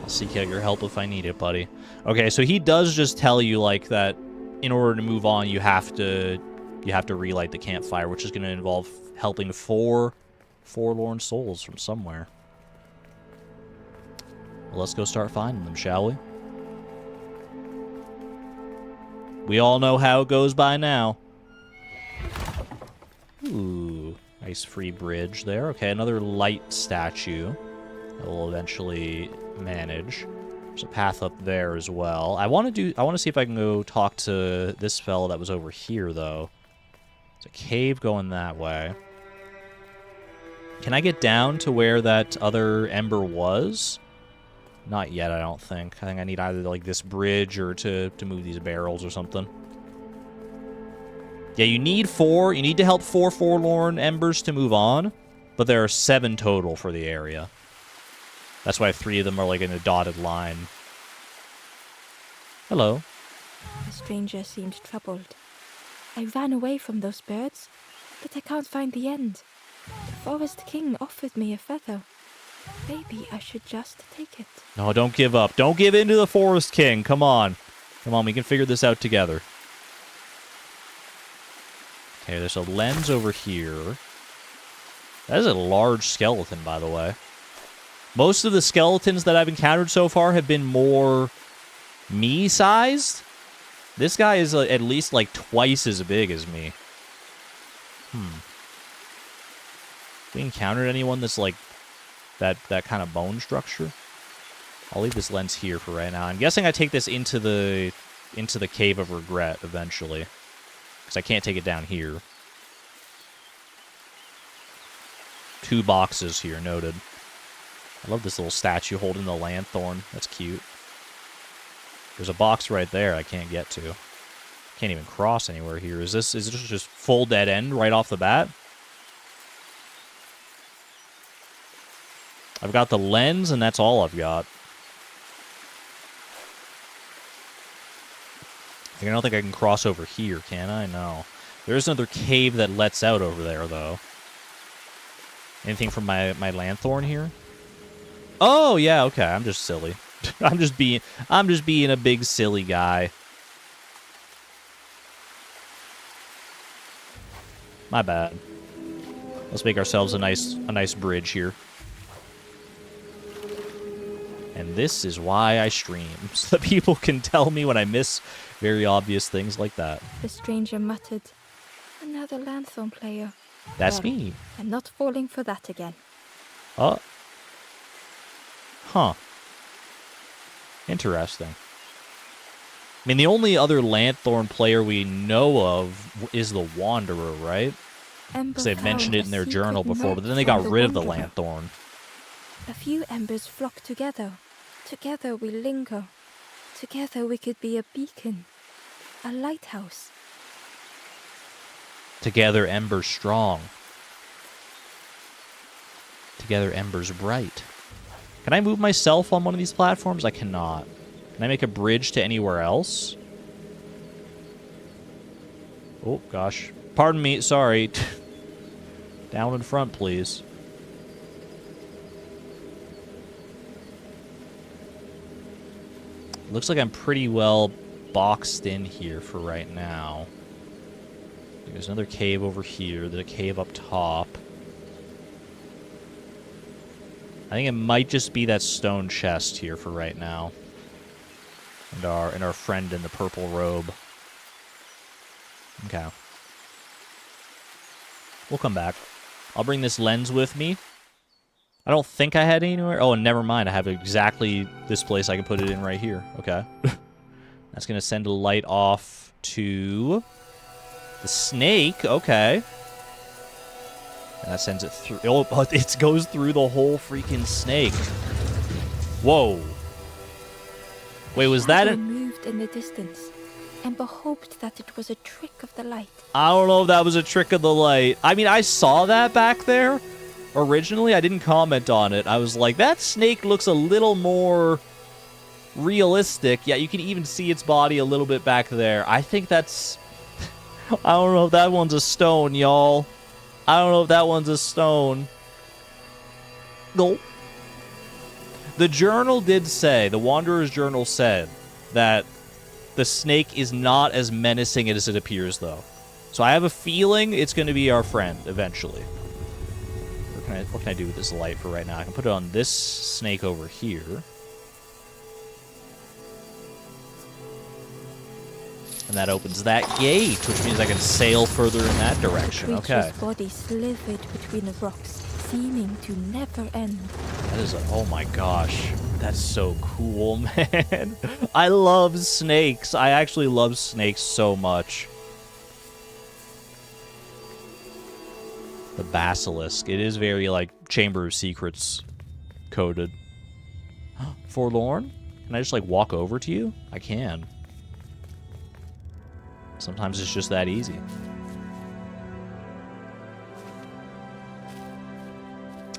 Speaker 1: I'll seek out your help if I need it, buddy. Okay, so he does just tell you, like, that in order to move on, you have to relight the campfire, which is going to involve helping 4 forlorn souls from somewhere. Well, let's go start finding them, shall we? We all know how it goes by now. Ooh, nice free bridge there. Okay, another light statue that we'll eventually manage. There's a path up there as well. I want to see if I can go talk to this fella that was over here, though. There's a cave going that way. Can I get down to where that other ember was? Not yet, I don't think. I think I need either, like, this bridge or to move these barrels or something. Yeah, you need 4. You need to help 4 forlorn embers to move on, but there are 7 total for the area. That's why 3 of them are, like, in a dotted line. Hello.
Speaker 2: The stranger seemed troubled. I ran away from those birds, but I can't find the end. The Forest King offered me a feather. Maybe I should just take it.
Speaker 1: No, don't give up. Don't give in to the Forest King. Come on. Come on, we can figure this out together. Okay, there's a lens over here. That is a large skeleton, by the way. Most of the skeletons that I've encountered so far have been more me-sized. This guy is at least, like, twice as big as me. We encountered anyone that's, like, that kind of bone structure? I'll leave this lens here for right now. I'm guessing I take this into the Cave of Regret eventually, because I can't take it down here. 2 boxes here, noted. I love this little statue holding the lanthorn. That's cute. There's a box right there I can't get to. Can't even cross anywhere here. Is this just full dead end right off the bat? I've got the lens, and that's all I've got. I don't think I can cross over here, can I? No. There's another cave that lets out over there, though. Anything from my lanthorn here? Oh, yeah, okay. I'm just silly. I'm just being a big silly guy. My bad. Let's make ourselves a nice bridge here. And this is why I stream, so that people can tell me when I miss very obvious things like that.
Speaker 2: The stranger muttered, "Another lanthorn player."
Speaker 1: That's
Speaker 2: Well,
Speaker 1: me.
Speaker 2: I'm not falling for that again.
Speaker 1: Oh. Huh. Interesting. I mean, the only other lanthorn player we know of is the Wanderer, right? Because they've mentioned it in their journal before, but then they got rid of the lanthorn.
Speaker 2: A few embers flock together. Together we linger. Together we could be a beacon. A lighthouse.
Speaker 1: Together embers strong. Together embers bright. Can I move myself on one of these platforms? I cannot. Can I make a bridge to anywhere else? Oh, gosh. Pardon me. Sorry. Down in front, please. Looks like I'm pretty well boxed in here for right now. There's another cave over here. There's a cave up top. I think it might just be that stone chest here for right now. And our friend in the purple robe. Okay. We'll come back. I'll bring this lens with me. I don't think I had anywhere. Oh, and never mind. I have exactly this place I can put it in right here. Okay. That's going to send a light off to the snake. Okay. And that sends it through. Oh, it goes through the whole freaking snake. Whoa. Wait, was that
Speaker 2: it? Moved in the distance, and hoped that it was a trick of the light.
Speaker 1: I don't know if that was a trick of the light. I mean, I saw that back there. Originally, I didn't comment on it. I was like, that snake looks a little more realistic. Yeah, you can even see its body a little bit back there. I think that's... I don't know if that one's a stone, y'all. I don't know if that one's a stone. No. The journal did say, the Wanderer's Journal said, that the snake is not as menacing as it appears, though. So I have a feeling it's going to be our friend, eventually. What can I do with this light for right now? I can put it on this snake over here. And that opens that gate, which means I can sail further in that direction. Okay.
Speaker 2: The creature's body slithered between the rocks, seeming to never end.
Speaker 1: That is oh my gosh. That's so cool, man. I love snakes. I actually love snakes so much. The basilisk. It is very, like, Chamber of Secrets coded. Forlorn? Can I just, like, walk over to you? I can. Sometimes it's just that easy.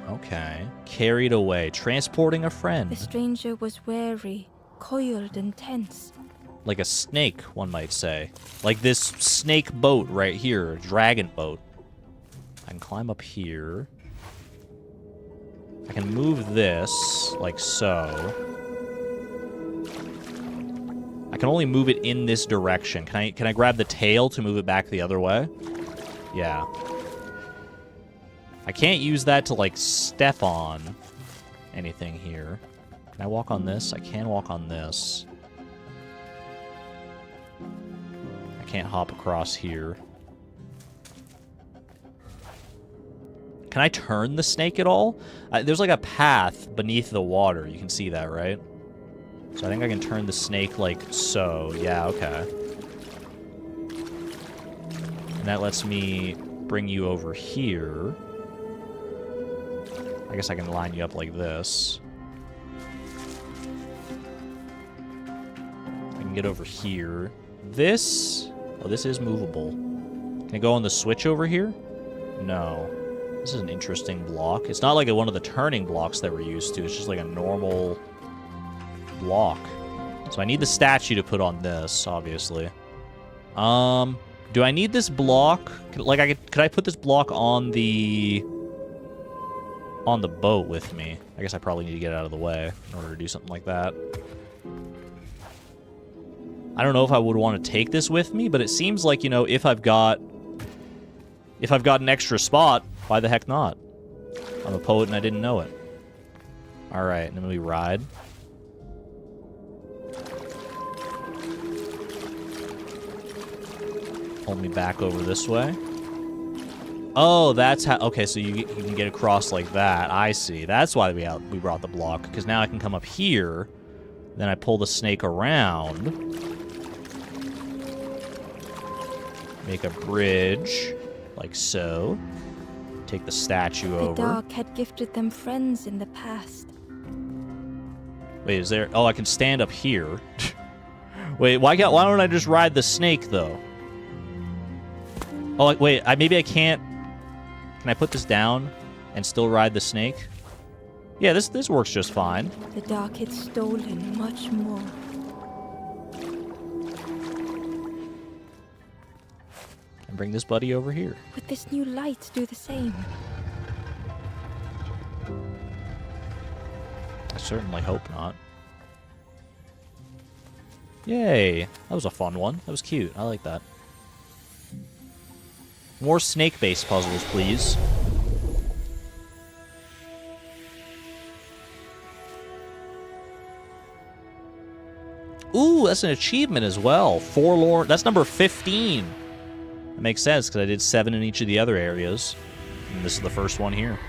Speaker 1: Okay. Carried away. Transporting a friend.
Speaker 2: The stranger was wary, coiled and tense.
Speaker 1: Like a snake, one might say. Like this snake boat right here. A dragon boat. I can climb up here. I can move this, like so. I can only move it in this direction. Can I grab the tail to move it back the other way? Yeah. I can't use that to, like, step on anything here. Can I walk on this? I can walk on this. I can't hop across here. Can I turn the snake at all? There's like a path beneath the water. You can see that, right? So I think I can turn the snake like so. Yeah, okay. And that lets me bring you over here. I guess I can line you up like this. I can get over here. This... Oh, this is movable. Can I go on the switch over here? No. This is an interesting block. It's not like one of the turning blocks that we're used to. It's just like a normal block. So I need the statue to put on this, obviously. Do I need this block? Like, could I put this block on the boat with me? I guess I probably need to get out of the way in order to do something like that. I don't know if I would want to take this with me, but it seems like, you know, if I've got an extra spot, why the heck not? I'm a poet and I didn't know it. Alright, and then we ride. Hold me back over this way. Oh, that's how... Okay, so you can get across like that. I see. That's why we brought the block. Because now I can come up here. Then I pull the snake around. Make a bridge. Like so. Take the statue over.
Speaker 2: The dark had gifted them friends in the past.
Speaker 1: Wait, is there... Oh, I can stand up here. Wait, why don't I just ride the snake, though? Oh, wait, maybe I can't... Can I put this down and still ride the snake? Yeah, this works just fine.
Speaker 2: The dark had stolen much more.
Speaker 1: And bring this buddy over here.
Speaker 2: Would this new light do the same?
Speaker 1: I certainly hope not. Yay! That was a fun one. That was cute. I like that. More snake-based puzzles, please. Ooh, that's an achievement as well. Forlorn. That's number 15. That makes sense, because I did 7 in each of the other areas. And this is the first one here.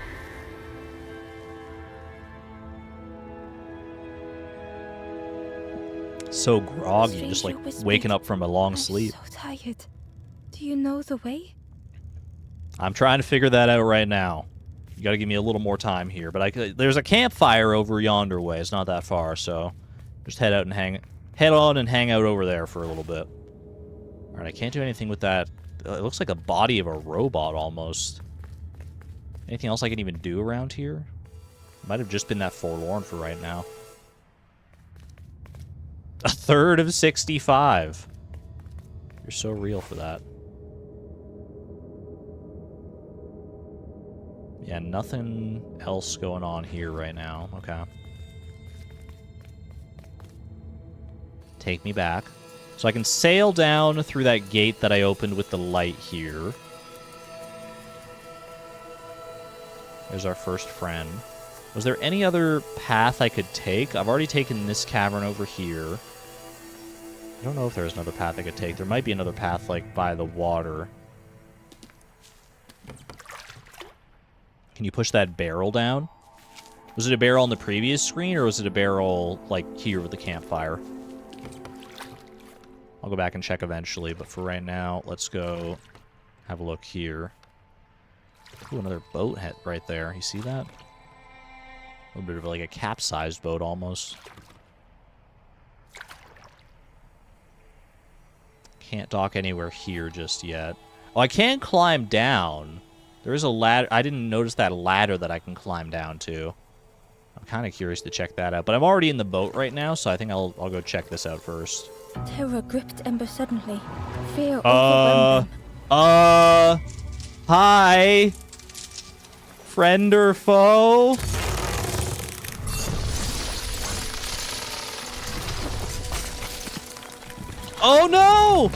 Speaker 1: So groggy, just like waking up from a long sleep.
Speaker 2: I'm so tired. Do you know the way?
Speaker 1: I'm trying to figure that out right now. You gotta give me a little more time here. But there's a campfire over yonder way. It's not that far, so just head on and hang out over there for a little bit. Alright, I can't do anything with that. It looks like a body of a robot almost. Anything else I can even do around here? Might have just been that forlorn for right now. A third of 65. You're so real for that. Yeah, nothing else going on here right now. Okay. Take me back. So I can sail down through that gate that I opened with the light here. There's our first friend. Was there any other path I could take? I've already taken this cavern over here. I don't know if there's another path I could take. There might be another path, like, by the water. Can you push that barrel down? Was it a barrel on the previous screen, or was it a barrel, like, here with the campfire? I'll go back and check eventually, but for right now, let's go have a look here. Ooh, another boat head right there. You see that? A little bit of like a capsized boat almost. Can't dock anywhere here just yet. Oh, I can climb down. There is a ladder. I didn't notice that ladder that I can climb down to. I'm kind of curious to check that out. But I'm already in the boat right now, so I think I'll go check this out first.
Speaker 2: Terror gripped Ember suddenly. Fear overwhelmed him.
Speaker 1: Hi. Friend or foe? Oh no!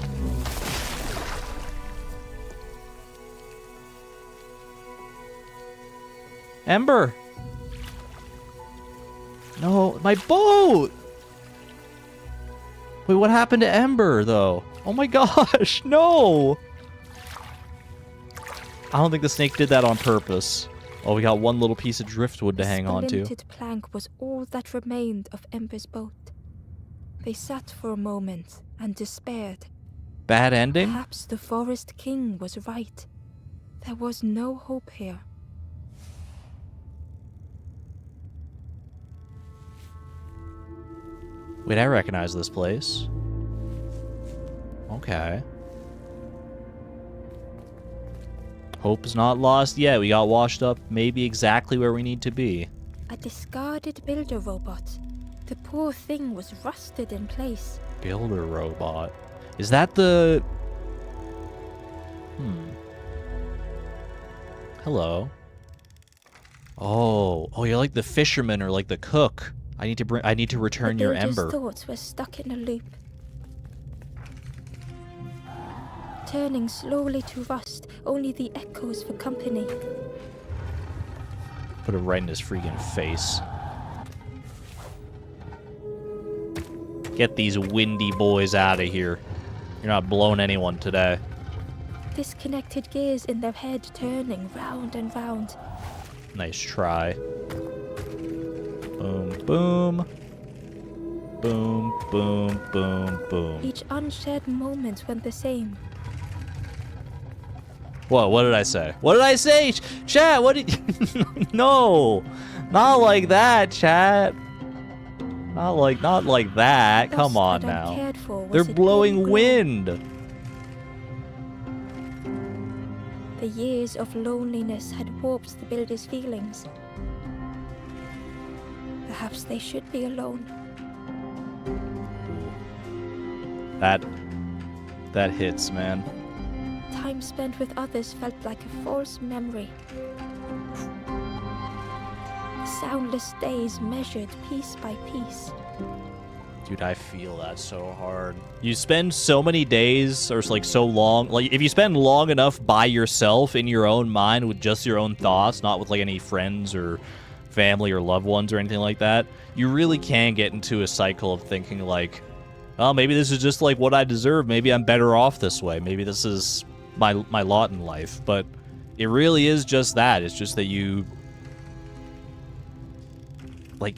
Speaker 1: Ember! No, my boat! Wait, what happened to Ember, though? Oh my gosh, no! I don't think the snake did that on purpose. Oh, we got one little piece of driftwood to hang on to.
Speaker 2: The splintered plank was all that remained of Ember's boat. They sat for a moment and despaired.
Speaker 1: Bad ending?
Speaker 2: Perhaps the Forest King was right. There was no hope here.
Speaker 1: Wait, I recognize this place. Okay. Hope is not lost yet. We got washed up maybe exactly where we need to be.
Speaker 2: A discarded builder robot. The poor thing was rusted in place.
Speaker 1: Builder robot. Is that the... Hello. Oh, you're like the fisherman or like the cook. I need to return your Ember.
Speaker 2: The builder's thoughts were stuck in a loop. Turning slowly to rust, only the echoes for company.
Speaker 1: Put it right in his freaking face. Get these windy boys out of here. You're not blowing anyone today.
Speaker 2: Disconnected gears in their head turning round and round.
Speaker 1: Nice try. Boom, boom. Boom, boom, boom, boom.
Speaker 2: Each unshared moment went the same.
Speaker 1: Whoa, what did I say? What did I say? Chat, what did you... No! Not like that, chat. Not like that. Come on now. They're blowing wind.
Speaker 2: The years of loneliness had warped the builder's feelings. Perhaps they should be alone.
Speaker 1: That hits, man.
Speaker 2: time spent with others felt like a false memory. Soundless days measured piece by piece.
Speaker 1: Dude, I feel that so hard. You spend so many days, or like so long, like if you spend long enough by yourself in your own mind with just your own thoughts, not with like any friends or family or loved ones or anything like that, you really can get into a cycle of thinking like, oh, maybe this is just like what I deserve. Maybe I'm better off this way. Maybe this is my lot in life. But it really is just that. It's just that you... Like,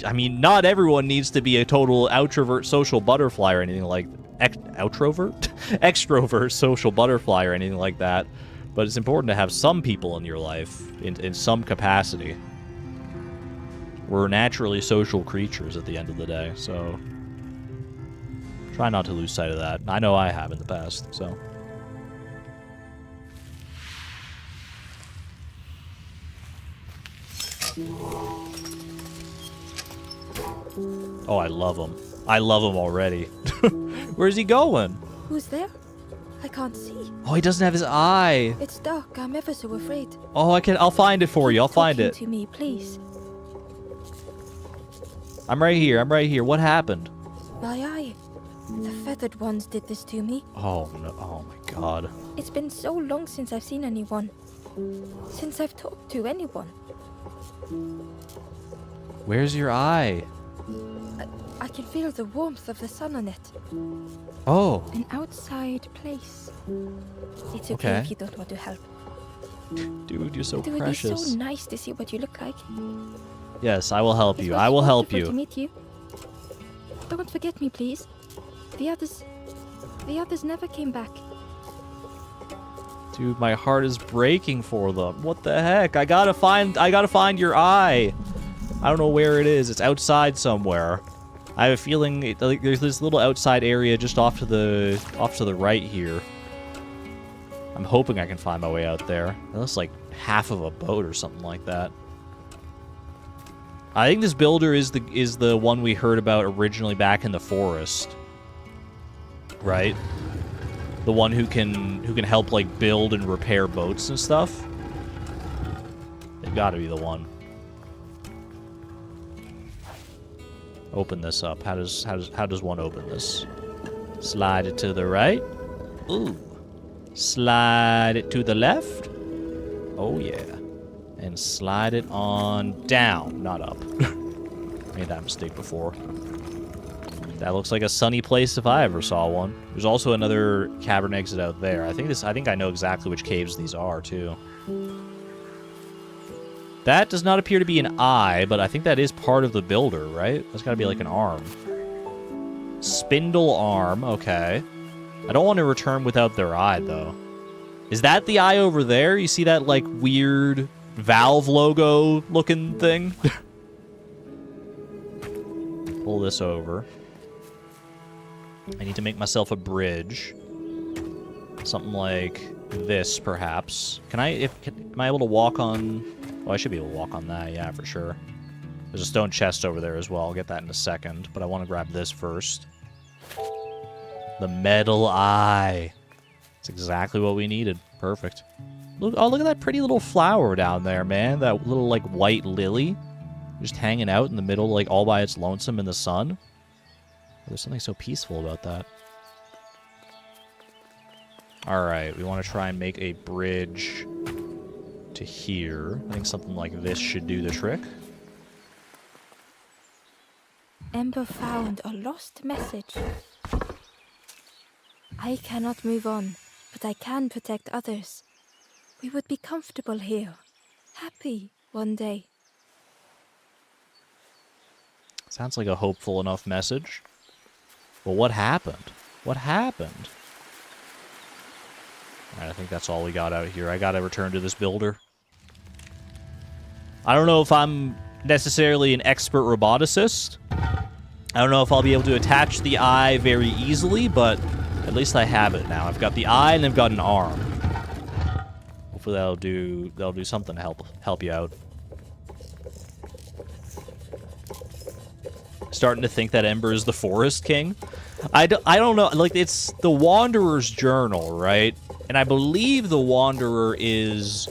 Speaker 1: I mean, not everyone needs to be a total outrovert social butterfly or anything like... Outrovert? Extrovert social butterfly or anything like that. But it's important to have some people in your life in some capacity. We're naturally social creatures at the end of the day, so... Try not to lose sight of that. I know I have in the past, so... Oh, I love him. I love him already. Where's he going?
Speaker 2: Who's there? I can't see.
Speaker 1: Oh, he doesn't have his eye.
Speaker 2: It's dark. I'm ever so afraid.
Speaker 1: Oh, I'll find it for you. I'll find it.
Speaker 2: To me, please.
Speaker 1: I'm right here. I'm right here. What happened?
Speaker 2: My eye. The feathered ones did this to me.
Speaker 1: Oh, no. Oh, my God.
Speaker 2: It's been so long since I've seen anyone. Since I've talked to anyone.
Speaker 1: Where's your eye?
Speaker 2: I can feel the warmth of the sun on it.
Speaker 1: Oh.
Speaker 2: An outside place. It's okay,
Speaker 1: Okay.
Speaker 2: if you don't want to help.
Speaker 1: Dude, you're so
Speaker 2: It would be
Speaker 1: precious.
Speaker 2: so nice to see what you look like.
Speaker 1: Yes, I will help
Speaker 2: It
Speaker 1: you.
Speaker 2: was
Speaker 1: I will help
Speaker 2: wonderful to
Speaker 1: you.
Speaker 2: meet you. Don't forget me, please. The others never came back.
Speaker 1: Dude, my heart is breaking for them. What the heck? I gotta find your eye. I don't know where it is. It's outside somewhere. I have a feeling like there's this little outside area just off to the right here. I'm hoping I can find my way out there. It looks like half of a boat or something like that. I think this builder is the one we heard about originally back in the forest. Right? The one who can help like build and repair boats and stuff. They've got to be the one. Open this up. How does one open this? Slide it to the right. Ooh. Slide it to the left. Oh yeah. And slide it on down, not up. Made that mistake before. That looks like a sunny place if I ever saw one. There's also another cavern exit out there. I think I know exactly which caves these are too. That does not appear to be an eye, but I think that is part of the builder, right? That's got to be like an arm. Spindle arm, okay. I don't want to return without their eye, though. Is that the eye over there? You see that, like, weird Valve logo looking thing? Pull this over. I need to make myself a bridge. Something like this, perhaps. Am I able to walk on... Oh, I should be able to walk on that, yeah, for sure. There's a stone chest over there as well. I'll get that in a second, but I want to grab this first. The metal eye. That's exactly what we needed. Perfect. Look at that pretty little flower down there, man. That little, like, white lily. Just hanging out in the middle, like, all by its lonesome in the sun. There's something so peaceful about that. Alright, we want to try and make a bridge to here. I think something like this should do the trick.
Speaker 2: Ember found a lost message. I cannot move on, but I can protect others. We would be comfortable here, happy one day.
Speaker 1: Sounds like a hopeful enough message. But what happened? What happened? Alright, I think that's all we got out here. I gotta return to this builder. I don't know if I'm necessarily an expert roboticist. I don't know if I'll be able to attach the eye very easily, but at least I have it now. I've got the eye and I've got an arm. Hopefully that'll do something to help you out. Starting to think that Ember is the Forest King. I don't know. Like, it's the Wanderer's Journal, right? And I believe the Wanderer is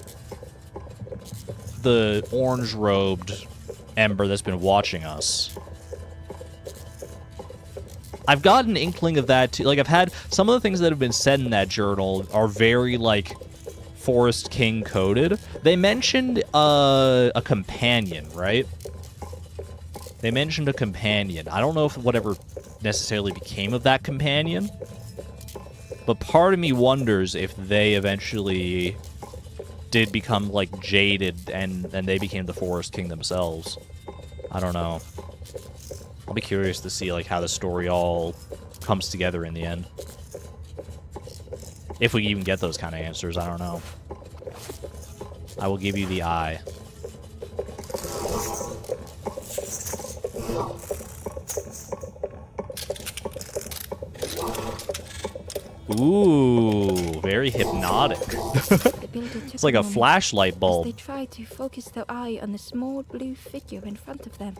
Speaker 1: the orange-robed Ember that's been watching us. I've got an inkling of that, too. Like, I've had... Some of the things that have been said in that journal are very, like, Forest King coded. They mentioned a companion, right? They mentioned a companion. I don't know if whatever necessarily became of that companion. But part of me wonders if they eventually did become, like, jaded and they became the Forest King themselves. I don't know. I'll be curious to see, like, how the story all comes together in the end. If we even get those kind of answers, I don't know. I will give you the eye. Ooh, very hypnotic. It's like a flashlight bulb.
Speaker 2: They try to focus their eye on the small blue figure in front of them.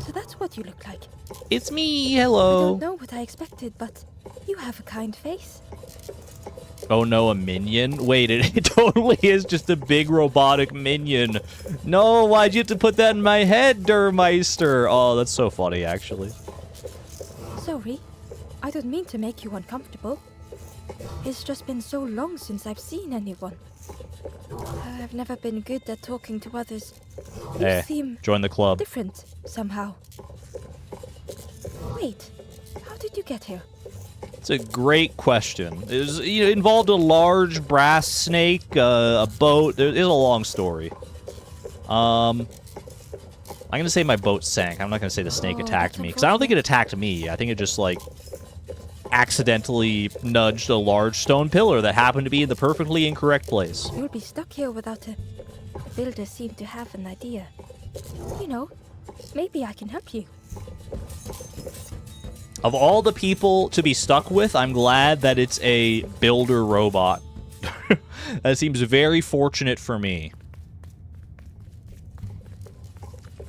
Speaker 2: So that's what you look like.
Speaker 1: It's me,
Speaker 2: I
Speaker 1: hello.
Speaker 2: don't know what I expected, but you have a kind face.
Speaker 1: Oh no, a minion? Wait, it totally is just a big robotic minion. No, why'd you have to put that in my head, Durmeister? Oh, that's so funny, actually.
Speaker 2: Sorry, I don't mean to make you uncomfortable. It's just been so long since I've seen anyone. I've never been good at talking to others. You seem
Speaker 1: join the club.
Speaker 2: different, somehow. Wait, how did you get here?
Speaker 1: It's a great question. It involved a large brass snake, a boat. It's a long story. I'm going to say my boat sank. I'm not going to say the snake attacked me, because I don't think it attacked me. I think it just, like, accidentally nudged a large stone pillar that happened to be in the perfectly incorrect place.
Speaker 2: You'll be stuck here without a... The builders seem to have an idea. You know, maybe I can help you.
Speaker 1: Of all the people to be stuck with, I'm glad that it's a builder robot. That seems very fortunate for me.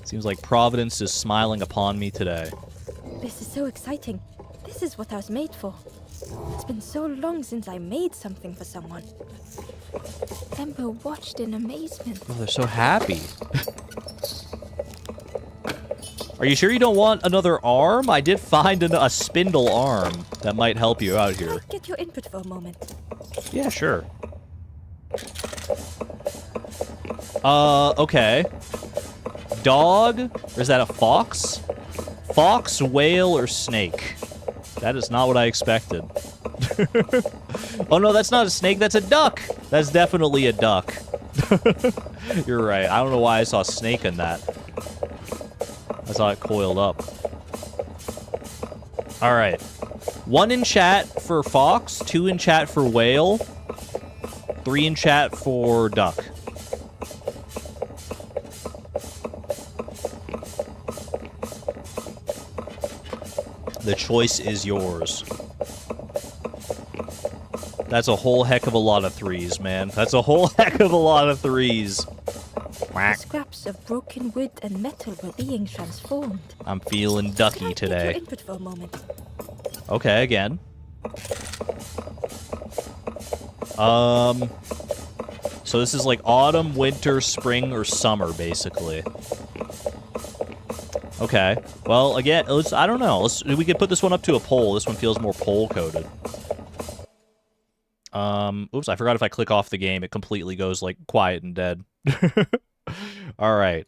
Speaker 1: Seems like Providence is smiling upon me today.
Speaker 2: This is so exciting. This is what I was made for. It's been so long since I made something for someone. Ember watched in amazement.
Speaker 1: Oh, they're so happy. Are you sure you don't want another arm? I did find a spindle arm that might help you out here.
Speaker 2: Can I get your input for a moment?
Speaker 1: Yeah, sure. Okay. Dog? Or is that a fox? Fox, whale, or snake? That is not what I expected. Oh no, that's not a snake, that's a duck! That's definitely a duck. You're right. I don't know why I saw snake in that. I saw it coiled up. Alright. 1 in chat for fox, 2 in chat for whale, 3 in chat for duck. The choice is yours. That's a whole heck of a lot of 3s, man. That's a whole heck of a lot of 3s.
Speaker 2: The scraps of broken wood and metal were being transformed.
Speaker 1: I'm feeling ducky
Speaker 2: Can I get
Speaker 1: today.
Speaker 2: your input for a moment?
Speaker 1: Okay, again. So this is like autumn, winter, spring, or summer, basically. Okay. Well, again, I don't know. We could put this one up to a poll. This one feels more poll-coded. Oops, I forgot if I click off the game, it completely goes, like, quiet and dead. Alright.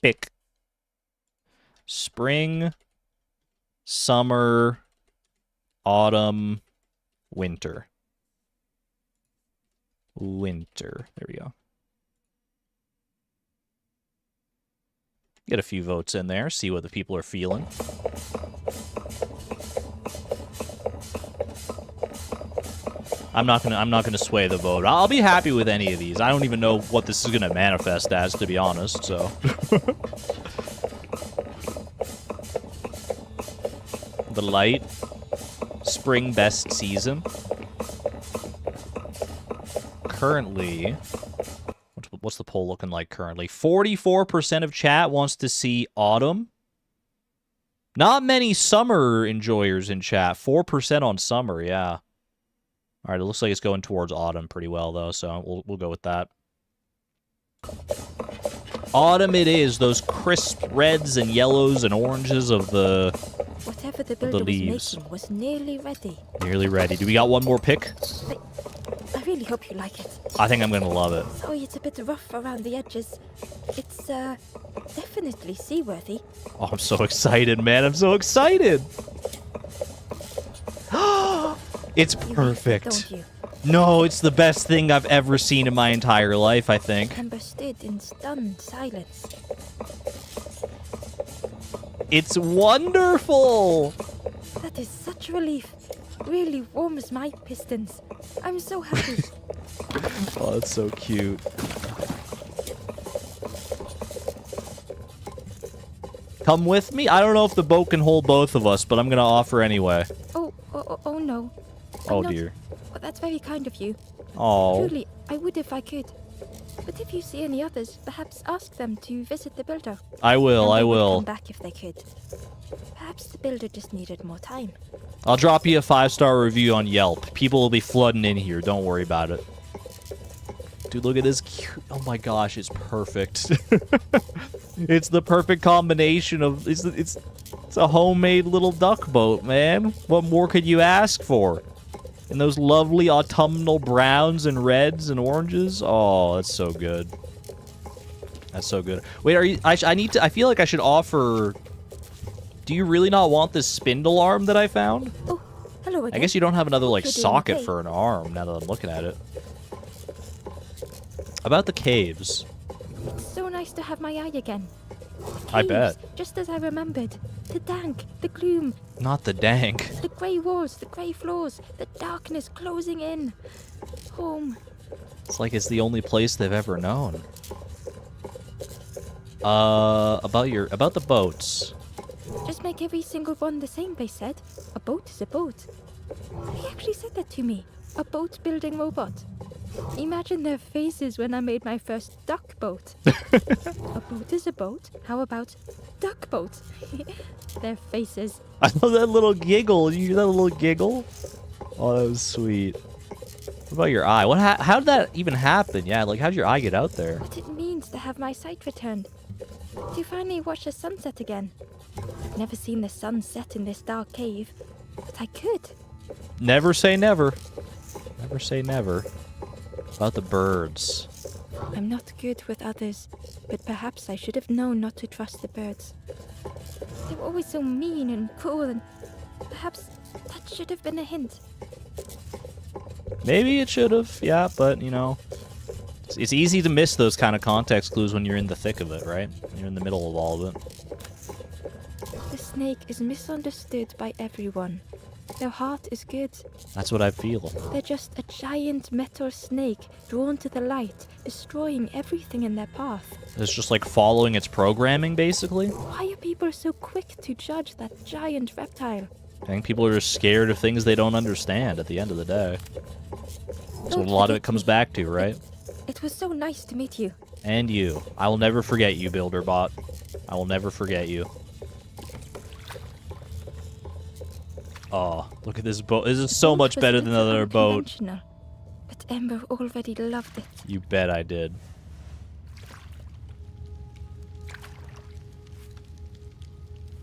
Speaker 1: Pick. Spring, summer, autumn, winter. Winter. There we go. Get a few votes in there, see what the people are feeling. I'm not gonna sway the vote. I'll be happy with any of these. I don't even know what this is gonna manifest as, to be honest, so. The light. Spring best season. Currently, what's the poll looking like currently? 44% of chat wants to see autumn. Not many summer enjoyers in chat. 4% on summer, yeah. All right, it looks like it's going towards autumn pretty well, though, so we'll go with that. Autumn it is, those crisp reds and yellows and oranges of the
Speaker 2: Whatever the builder
Speaker 1: leaves.
Speaker 2: was making was nearly ready.
Speaker 1: Nearly ready. Do we got one more pick?
Speaker 2: I really hope you like it.
Speaker 1: I think I'm going to love it.
Speaker 2: Sorry it's a bit rough around the edges. It's, definitely seaworthy.
Speaker 1: Oh, I'm so excited, man. I'm so excited. It's perfect.
Speaker 2: Don't you?
Speaker 1: No, it's the best thing I've ever seen in my entire life, I think.
Speaker 2: Amber stood in stunned silence.
Speaker 1: It's wonderful.
Speaker 2: That is such relief. Really warms my pistons. I'm so happy.
Speaker 1: Oh, that's so cute. Come with me? I don't know if the boat can hold both of us, but I'm going to offer anyway.
Speaker 2: Oh no.
Speaker 1: Oh, dear.
Speaker 2: Well, that's very kind of you.
Speaker 1: Oh.
Speaker 2: Truly, I would if I could. But if you see any others, perhaps ask them to visit the builder.
Speaker 1: I will,
Speaker 2: And
Speaker 1: I
Speaker 2: they would
Speaker 1: will.
Speaker 2: come back if they could. Perhaps the builder just needed more time.
Speaker 1: I'll drop you a 5-star review on Yelp. People will be flooding in here. Don't worry about it. Dude, look at this cute. Oh my gosh, it's perfect. It's the perfect combination of... It's a homemade little duck boat, man. What more could you ask for? And those lovely autumnal browns and reds and oranges. Oh, that's so good. That's so good. Wait, are you... I feel like I should offer... Do you really not want this spindle arm that I found?
Speaker 2: Oh, hello again.
Speaker 1: I guess you don't have another, like,
Speaker 2: You're doing
Speaker 1: socket
Speaker 2: okay.
Speaker 1: for an arm, now that I'm looking at it. About the caves.
Speaker 2: It's so nice to have my eye again.
Speaker 1: I bet.
Speaker 2: Caves, just as I remembered. The dank, the gloom,
Speaker 1: Not the dank.
Speaker 2: the grey walls, the grey floors, the darkness closing in. Home.
Speaker 1: It's like it's the only place they've ever known. About the boats.
Speaker 2: Just make every single one the same, they said. A boat is a boat. They actually said that to me. A boat building robot. Imagine their faces when I made my first duck boat. A boat is a boat. How about duck boat? Their faces.
Speaker 1: I love that little giggle. You hear that little giggle? Oh, that was sweet. What about your eye? How did that even happen? Yeah, like, how'd your eye get out there?
Speaker 2: What it means to have my sight returned. To finally watch the sunset again. I've never seen the sun set in this dark cave, but I could.
Speaker 1: Never say never. Never say never. About the birds.
Speaker 2: I'm not good with others, but perhaps I should have known not to trust the birds. They were always so mean and cruel, and perhaps that should have been a hint.
Speaker 1: Maybe it should have, yeah, but, you know, it's easy to miss those kind of context clues when you're in the thick of it, right? When you're in the middle of all of it.
Speaker 2: The snake is misunderstood by everyone. Their heart is good.
Speaker 1: That's what I feel.
Speaker 2: They're just a giant metal snake drawn to the light, destroying everything in their path.
Speaker 1: It's just like following its programming, basically.
Speaker 2: Why are people so quick to judge that giant reptile?
Speaker 1: I think people are just scared of things they don't understand at the end of the day. That's what a lot of it comes back to, right?
Speaker 2: It was so nice to meet you.
Speaker 1: And you. I will never forget you, Builderbot. I will never forget you. Oh, look at this boat. This is so much better than the other boat.
Speaker 2: But Ember already loved it.
Speaker 1: You bet I did.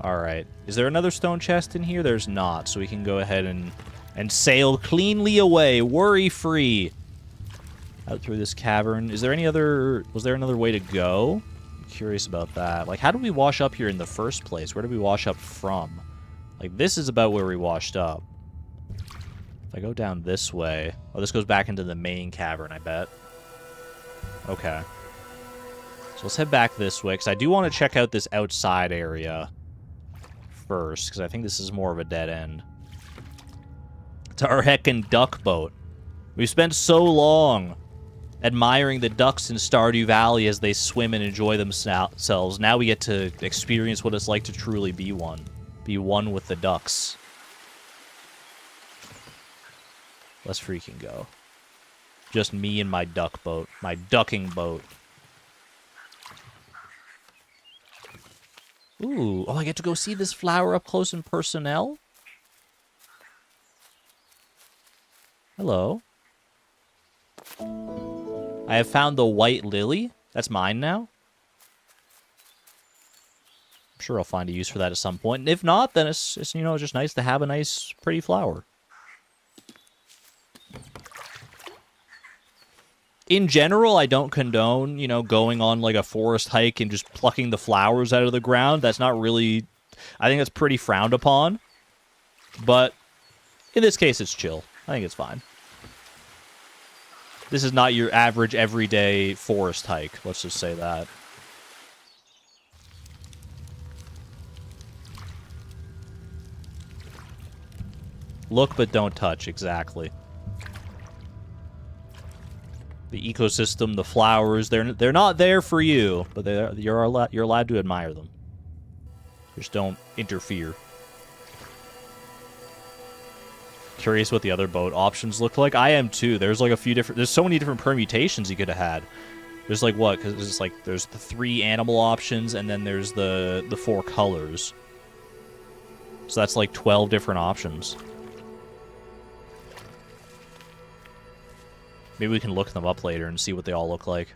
Speaker 1: Alright. Is there another stone chest in here? There's not, so we can go ahead and sail cleanly away, worry-free. Out through this cavern. Is there any other... Was there another way to go? I'm curious about that. Like, how did we wash up here in the first place? Where did we wash up from? Like, this is about where we washed up. If I go down this way... Oh, this goes back into the main cavern, I bet. Okay. So let's head back this way, because I do want to check out this outside area first, because I think this is more of a dead end. It's our heckin' duck boat. We've spent so long admiring the ducks in Stardew Valley as they swim and enjoy themselves. Now we get to experience what it's like to truly be one. Be one with the ducks. Let's freaking go. Just me and my duck boat. My ducking boat. Ooh, oh, I get to go see this flower up close and personnel? Hello. I have found the white lily. That's mine now. I'm sure I'll find a use for that at some point. And if not, then it's you know, just nice to have a nice, pretty flower. In general, I don't condone, you know, going on like a forest hike and just plucking the flowers out of the ground. That's not really... I think that's pretty frowned upon. But in this case, it's chill. I think it's fine. This is not your average, everyday forest hike. Let's just say that. Look, but don't touch. Exactly. The ecosystem, the flowers, they're not there for you, but you're allowed to admire them. Just don't interfere. Curious what the other boat options look like. I am too. There's like a few different... There's so many different permutations you could have had. There's like what? Because it's like there's the 3 animal options, and then there's the 4 colors. So that's like 12 different options. Maybe we can look them up later and see what they all look like.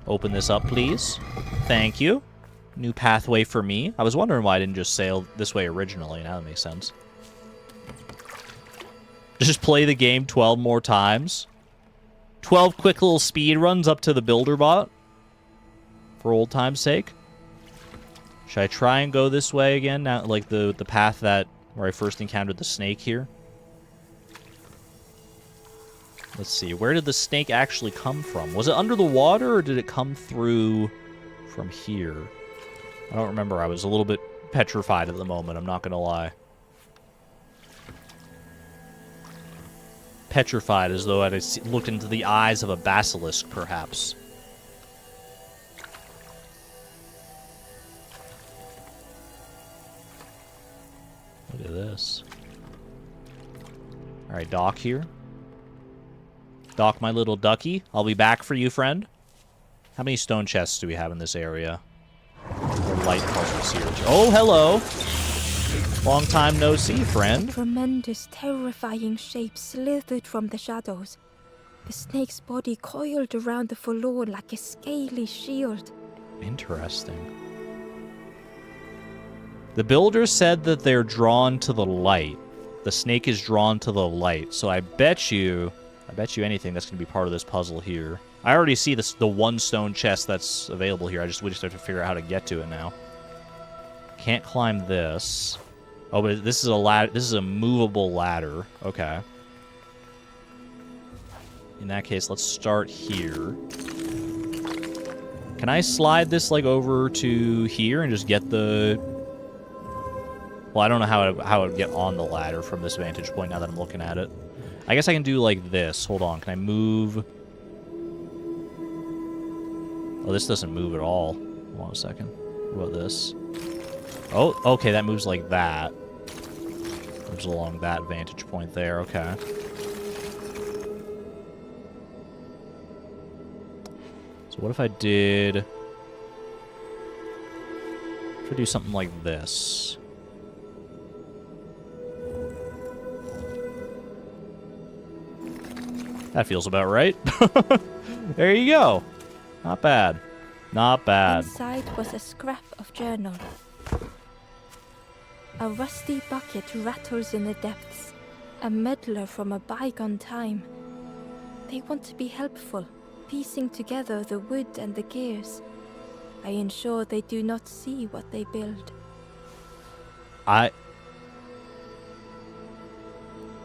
Speaker 1: Open this up, please. Thank you. New pathway for me. I was wondering why I didn't just sail this way originally. Now that makes sense. Just play the game 12 more times. 12 quick little speed runs up to the builder bot. For old time's sake. Should I try and go this way again? Now, like the path where I first encountered the snake here. Let's see. Where did the snake actually come from? Was it under the water, or did it come through from here? I don't remember. I was a little bit petrified at the moment. I'm not going to lie. Petrified, as though I had looked into the eyes of a basilisk, perhaps. Look at this. Alright, dock here. Dock, my little ducky. I'll be back for you, friend. How many stone chests do we have in this area? Or light puzzles here. Oh, hello! Long time no see, friend.
Speaker 2: A tremendous, terrifying shape slithered from the shadows. The snake's body coiled around the forlorn like a scaly shield.
Speaker 1: Interesting. The builder said that they're drawn to the light. The snake is drawn to the light. So I bet you anything that's going to be part of this puzzle here. I already see the 1 stone chest that's available here. We just have to figure out how to get to it now. Can't climb this. Oh, but this is a ladder. This is a movable ladder. Okay. In that case, let's start here. Can I slide this like over to here and just get the... Well, I don't know how it would get on the ladder from this vantage point now that I'm looking at it. I guess I can do like this. Hold on. Can I move? Oh, this doesn't move at all. Hold on a second. What about this? Oh, okay. That moves like that. Moves along that vantage point there. Okay. So what if I did... If I do something like this? That feels about right. There you go. Not bad. Not bad.
Speaker 2: Inside was a scrap of journal. A rusty bucket rattles in the depths. A meddler from a bygone time. They want to be helpful, piecing together the wood and the gears. I ensure they do not see what they build.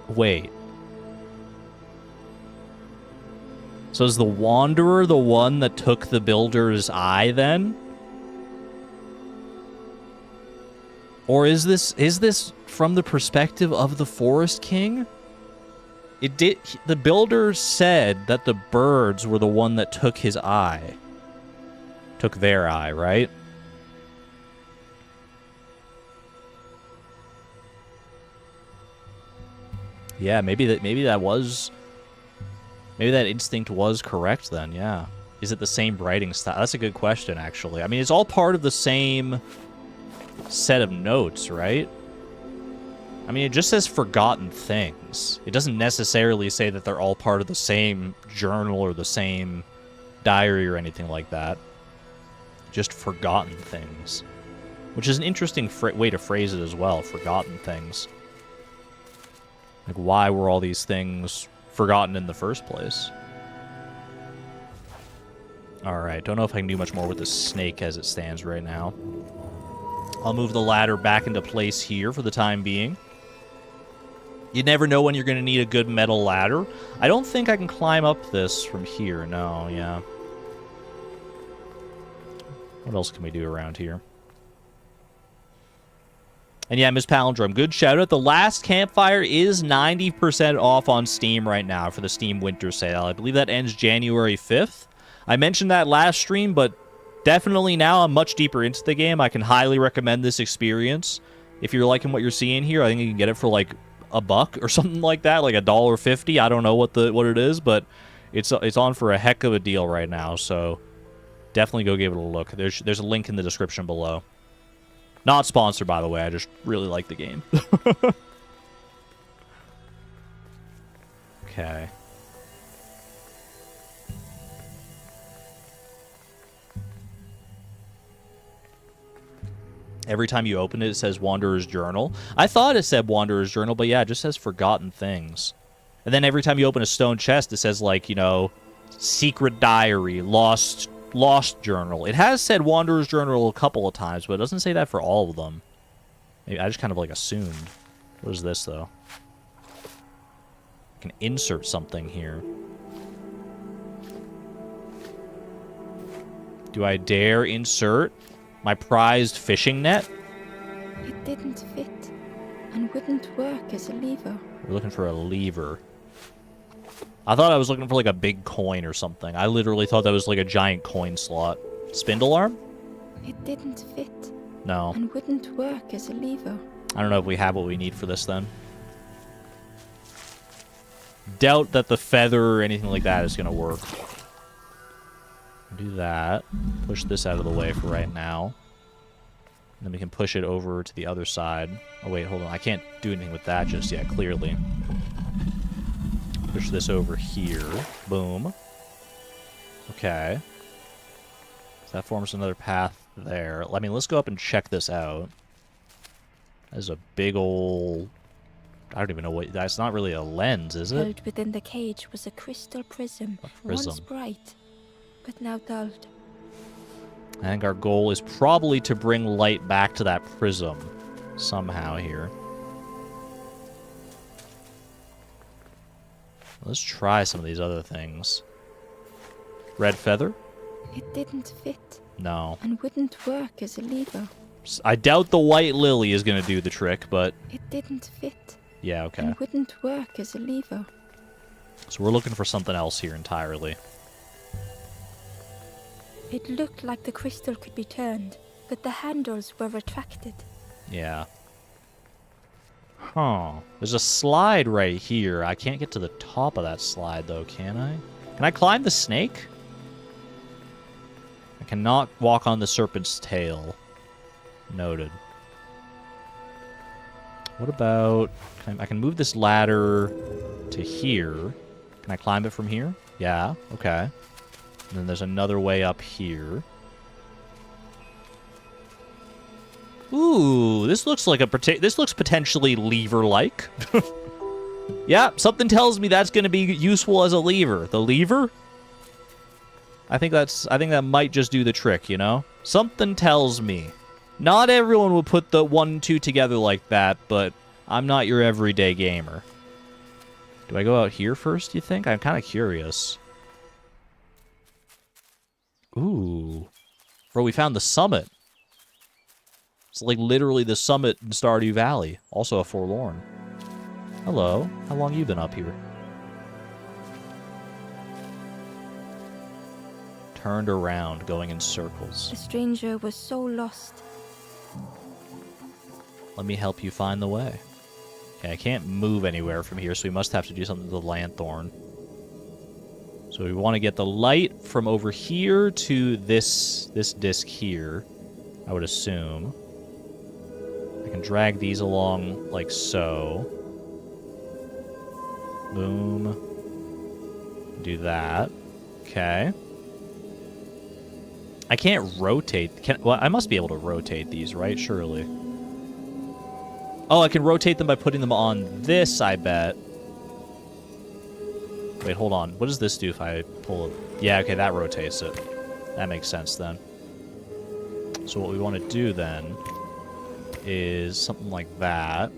Speaker 1: Wait. So is the Wanderer the one that took the builder's eye then? Or is this from the perspective of the Forest King? The builder said that the birds were the one that took his eye. Took their eye, right? Yeah, maybe that instinct was correct then, yeah. Is it the same writing style? That's a good question, actually. I mean, it's all part of the same set of notes, right? I mean, it just says forgotten things. It doesn't necessarily say that they're all part of the same journal or the same diary or anything like that. Just forgotten things. Which is an interesting way to phrase it as well, forgotten things. Like, why were all these things forgotten in the first place? Alright, don't know if I can do much more with the snake as it stands right now. I'll move the ladder back into place here for the time being. You never know when you're going to need a good metal ladder. I don't think I can climb up this from here. No, yeah. What else can we do around here? And yeah, Miss Palindrome, good shout out. The Last Campfire is 90% off on Steam right now for the Steam Winter Sale. I believe that ends January 5th. I mentioned that last stream, but definitely now I'm much deeper into the game. I can highly recommend this experience. If you're liking what you're seeing here, I think you can get it for like $1 or something like that, like $1.50. I don't know what it is, but it's on for a heck of a deal right now. So definitely go give it a look. There's a link in the description below. Not sponsored, by the way. I just really like the game. Okay. Every time you open it, it says Wanderer's Journal. I thought it said Wanderer's Journal, but yeah, it just says Forgotten Things. And then every time you open a stone chest, it says, like, you know, Secret Diary, Lost Journal. It has said Wanderer's Journal a couple of times, but it doesn't say that for all of them. Maybe I just kind of, like, assumed. What is this, though? I can insert something here. Do I dare insert my prized fishing net?
Speaker 2: It didn't fit and wouldn't work as a lever.
Speaker 1: We're looking for a lever. I thought I was looking for like a big coin or something. I literally thought that was like a giant coin slot. Spindle arm?
Speaker 2: It didn't fit.
Speaker 1: No.
Speaker 2: And wouldn't work as a lever.
Speaker 1: I don't know if we have what we need for this then. Doubt that the feather or anything like that is going to work. Do that. Push this out of the way for right now. And then we can push it over to the other side. Oh, wait, hold on. I can't do anything with that just yet, clearly. Push this over here. Boom. Okay. So that forms another path there. I mean, let's go up and check this out. There's a big old... I don't even know what... That's not really a lens, is it?
Speaker 2: Held within the cage was a crystal prism. Once bright, but now dulled.
Speaker 1: I think our goal is probably to bring light back to that prism somehow here. Let's try some of these other things. Red feather?
Speaker 2: It didn't fit.
Speaker 1: No.
Speaker 2: And wouldn't work as a lever.
Speaker 1: I doubt the white lily is going to do the trick, but...
Speaker 2: It didn't fit.
Speaker 1: Yeah, okay.
Speaker 2: And wouldn't work as a lever.
Speaker 1: So we're looking for something else here entirely.
Speaker 2: It looked like the crystal could be turned, but the handles were retracted.
Speaker 1: Yeah. Huh. There's a slide right here. I can't get to the top of that slide, though, can I? Can I climb the snake? I cannot walk on the serpent's tail. Noted. What about... I can move this ladder to here. Can I climb it from here? Yeah, okay. And then there's another way up here. Ooh, this looks like this looks potentially lever-like. Yeah, something tells me that's going to be useful as a lever. The lever? I think that might just do the trick, you know? Something tells me. Not everyone will put the 1 and 2 together like that, but I'm not your everyday gamer. Do I go out here first, you think? I'm kind of curious. Ooh. Bro, we found the summit. It's like literally the summit in Stardew Valley. Also a forlorn. Hello. How long you been up here? Turned around, going in circles.
Speaker 2: The stranger was so lost.
Speaker 1: Let me help you find the way. Okay, I can't move anywhere from here, so we must have to do something to the lanthorn. So we want to get the light from over here to this disc here, I would assume. I can drag these along like so. Boom. Do that. Okay. I can't rotate. Well, I must be able to rotate these, right? Surely. Oh, I can rotate them by putting them on this, I bet. Wait, hold on. What does this do if I pull it? Yeah, okay, that rotates it. That makes sense then. So what we want to do then is something like that.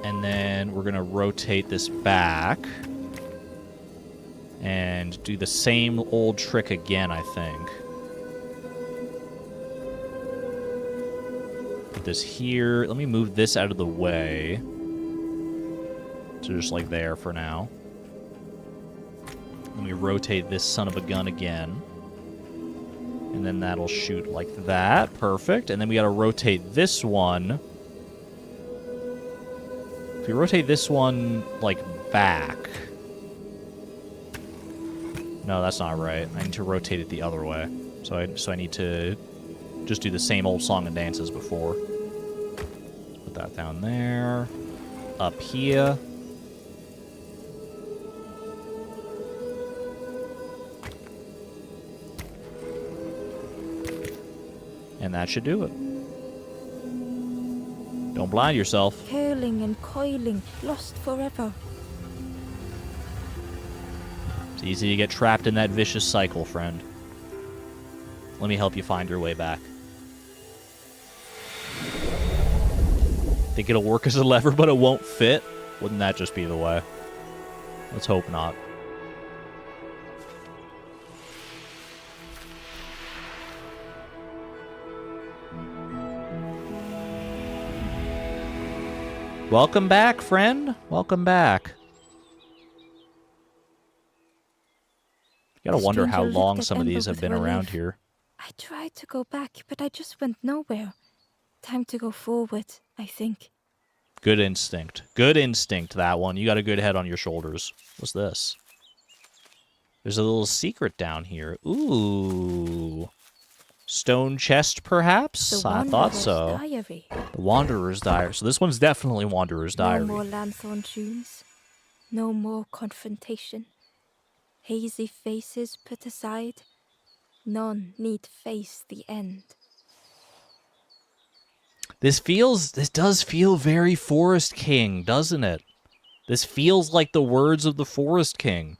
Speaker 1: And then we're going to rotate this back. And do the same old trick again, I think. Put this here. Let me move this out of the way. So just like there for now. Let me rotate this son of a gun again. And then that'll shoot like that. Perfect. And then we gotta rotate this one. If we rotate this one, like, back. No, that's not right. I need to rotate it the other way. So I need to just do the same old song and dance as before. Put that down there. Up here. And that should do it. Don't blind yourself.
Speaker 2: Curling and coiling, lost forever.
Speaker 1: It's easy to get trapped in that vicious cycle, friend. Let me help you find your way back. Think it'll work as a lever, but it won't fit? Wouldn't that just be the way? Let's hope not. Welcome back, friend. Welcome back. You gotta wonder how long some of these have been around here.
Speaker 2: I tried to go back, but I just went nowhere. Time to go forward, I think.
Speaker 1: Good instinct. Good instinct, that one. You got a good head on your shoulders. What's this? There's a little secret down here. Ooh. Stone chest, perhaps? I thought so.
Speaker 2: Diary.
Speaker 1: The Wanderer's Diary. So this one's definitely Wanderer's Diary.
Speaker 2: No more lanthorn tunes. No more confrontation. Hazy faces put aside. None need face the end.
Speaker 1: This does feel very Forest King, doesn't it? This feels like the words of the Forest King.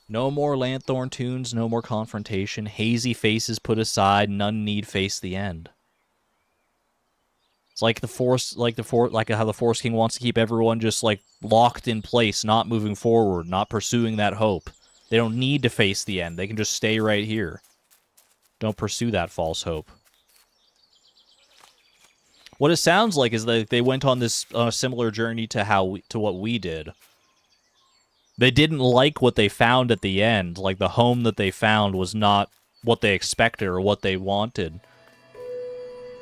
Speaker 1: No more lanthorn tunes, no more confrontation. Hazy faces put aside, none need face the end. It's like how the Forest King wants to keep everyone just like locked in place, not moving forward, not pursuing that hope. They don't need to face the end. They can just stay right here. Don't pursue that false hope. What it sounds like is that they went on this similar journey to what we did. They didn't like what they found at the end. Like, the home that they found was not what they expected or what they wanted.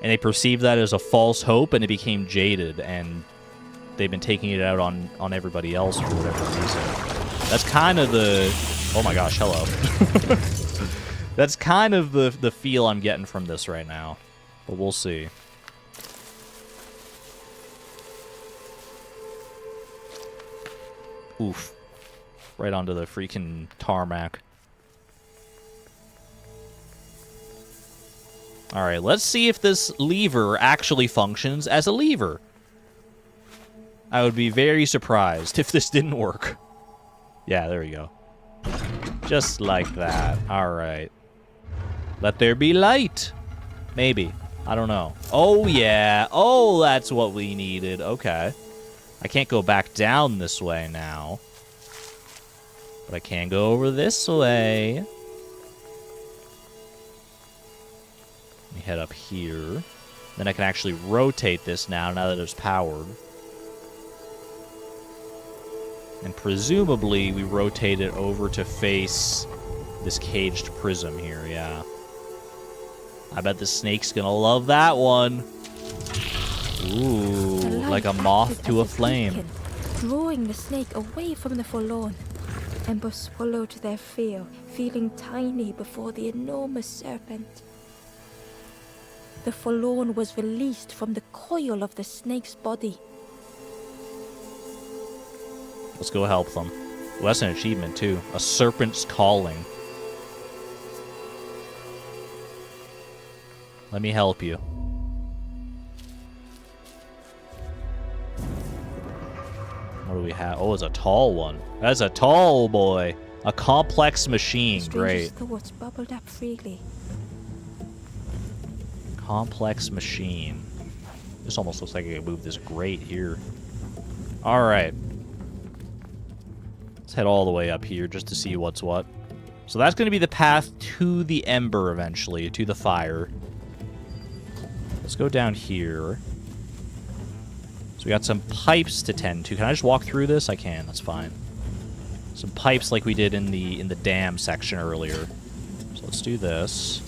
Speaker 1: And they perceived that as a false hope, and it became jaded, and they've been taking it out on everybody else for whatever reason. That's kind of the... Oh my gosh, hello. That's kind of the feel I'm getting from this right now. But we'll see. Oof. Right onto the freaking tarmac. Alright, let's see if this lever actually functions as a lever. I would be very surprised if this didn't work. Yeah, there we go. Just like that. Alright. Let there be light. Maybe. I don't know. Oh, yeah. Oh, that's what we needed. Okay. I can't go back down this way now. But I can go over this way. Let me head up here. Then I can actually rotate this now that it's powered. And presumably we rotate it over to face this caged prism here, yeah. I bet the snake's gonna love that one. Ooh, like a moth to a flame.
Speaker 2: drawing the snake away from the forlorn. Ember swallowed their fear, feeling tiny before the enormous serpent. The forlorn was released from the coil of the snake's body.
Speaker 1: Let's go help them. Well, that's an achievement, too. A serpent's calling. Let me help you. What do we have? Oh, it's a tall one. That's a tall boy. A complex machine. Great.
Speaker 2: Thoughts bubbled up freely.
Speaker 1: Complex machine. This almost looks like I can move this grate here. Alright. Let's head all the way up here just to see what's what. So that's going to be the path to the ember eventually, to the fire. Let's go down here. So we got some pipes to tend to. Can I just walk through this? I can. That's fine. Some pipes like we did in the dam section earlier. So let's do this.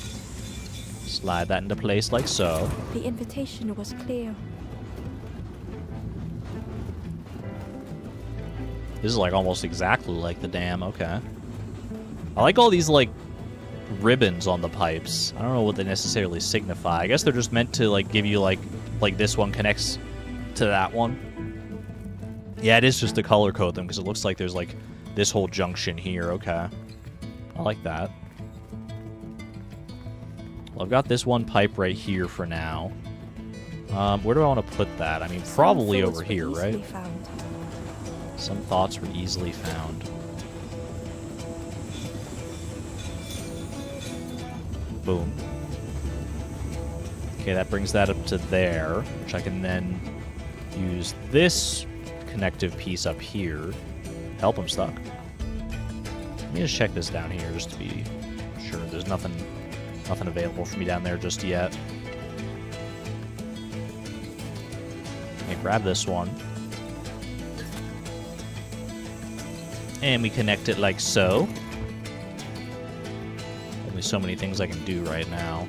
Speaker 1: Slide that into place like so.
Speaker 2: The invitation was clear.
Speaker 1: This is like almost exactly like the dam. Okay. I like all these like ribbons on the pipes. I don't know what they necessarily signify. I guess they're just meant to like give you like this one connects to that one. Yeah, it is just to color code them because it looks like there's like this whole junction here. Okay. I like that. Well, I've got this one pipe right here for now. Where do I want to put that? I mean, probably over here, right? Some thoughts were easily found. Boom. Okay, that brings that up to there, which I can then use this connective piece up here. Help, I'm stuck. Let me just check this down here just to be sure there's nothing available for me down there just yet. Okay, grab this one. And we connect it like so. Only so many things I can do right now.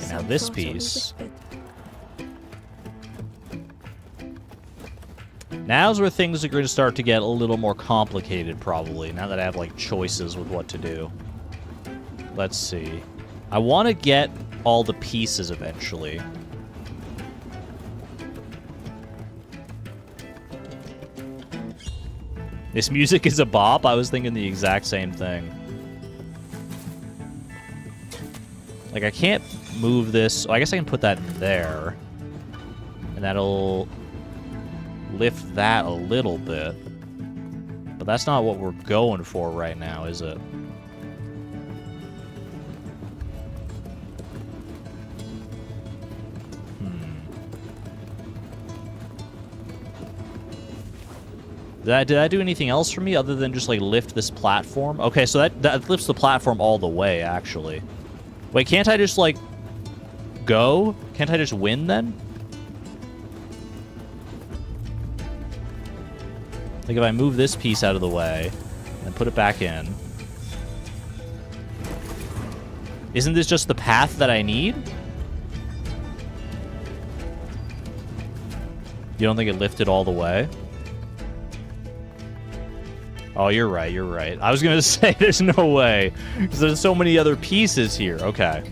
Speaker 1: And now this piece. Now's where things are going to start to get a little more complicated, probably, now that I have, like, choices with what to do. Let's see. I want to get all the pieces eventually. This music is a bop? I was thinking the exact same thing. Like, I can't move this. Oh, I guess I can put that in there. And that'll lift that a little bit. But that's not what we're going for right now, is it? Did I do anything else for me other than just, like, lift this platform? Okay, so that lifts the platform all the way, actually. Wait, can't I just, like, go? Can't I just win, then? Like, if I move this piece out of the way and put it back in. Isn't this just the path that I need? You don't think it lifted all the way? Oh, you're right, you're right. I was going to say there's no way, because there's so many other pieces here. Okay.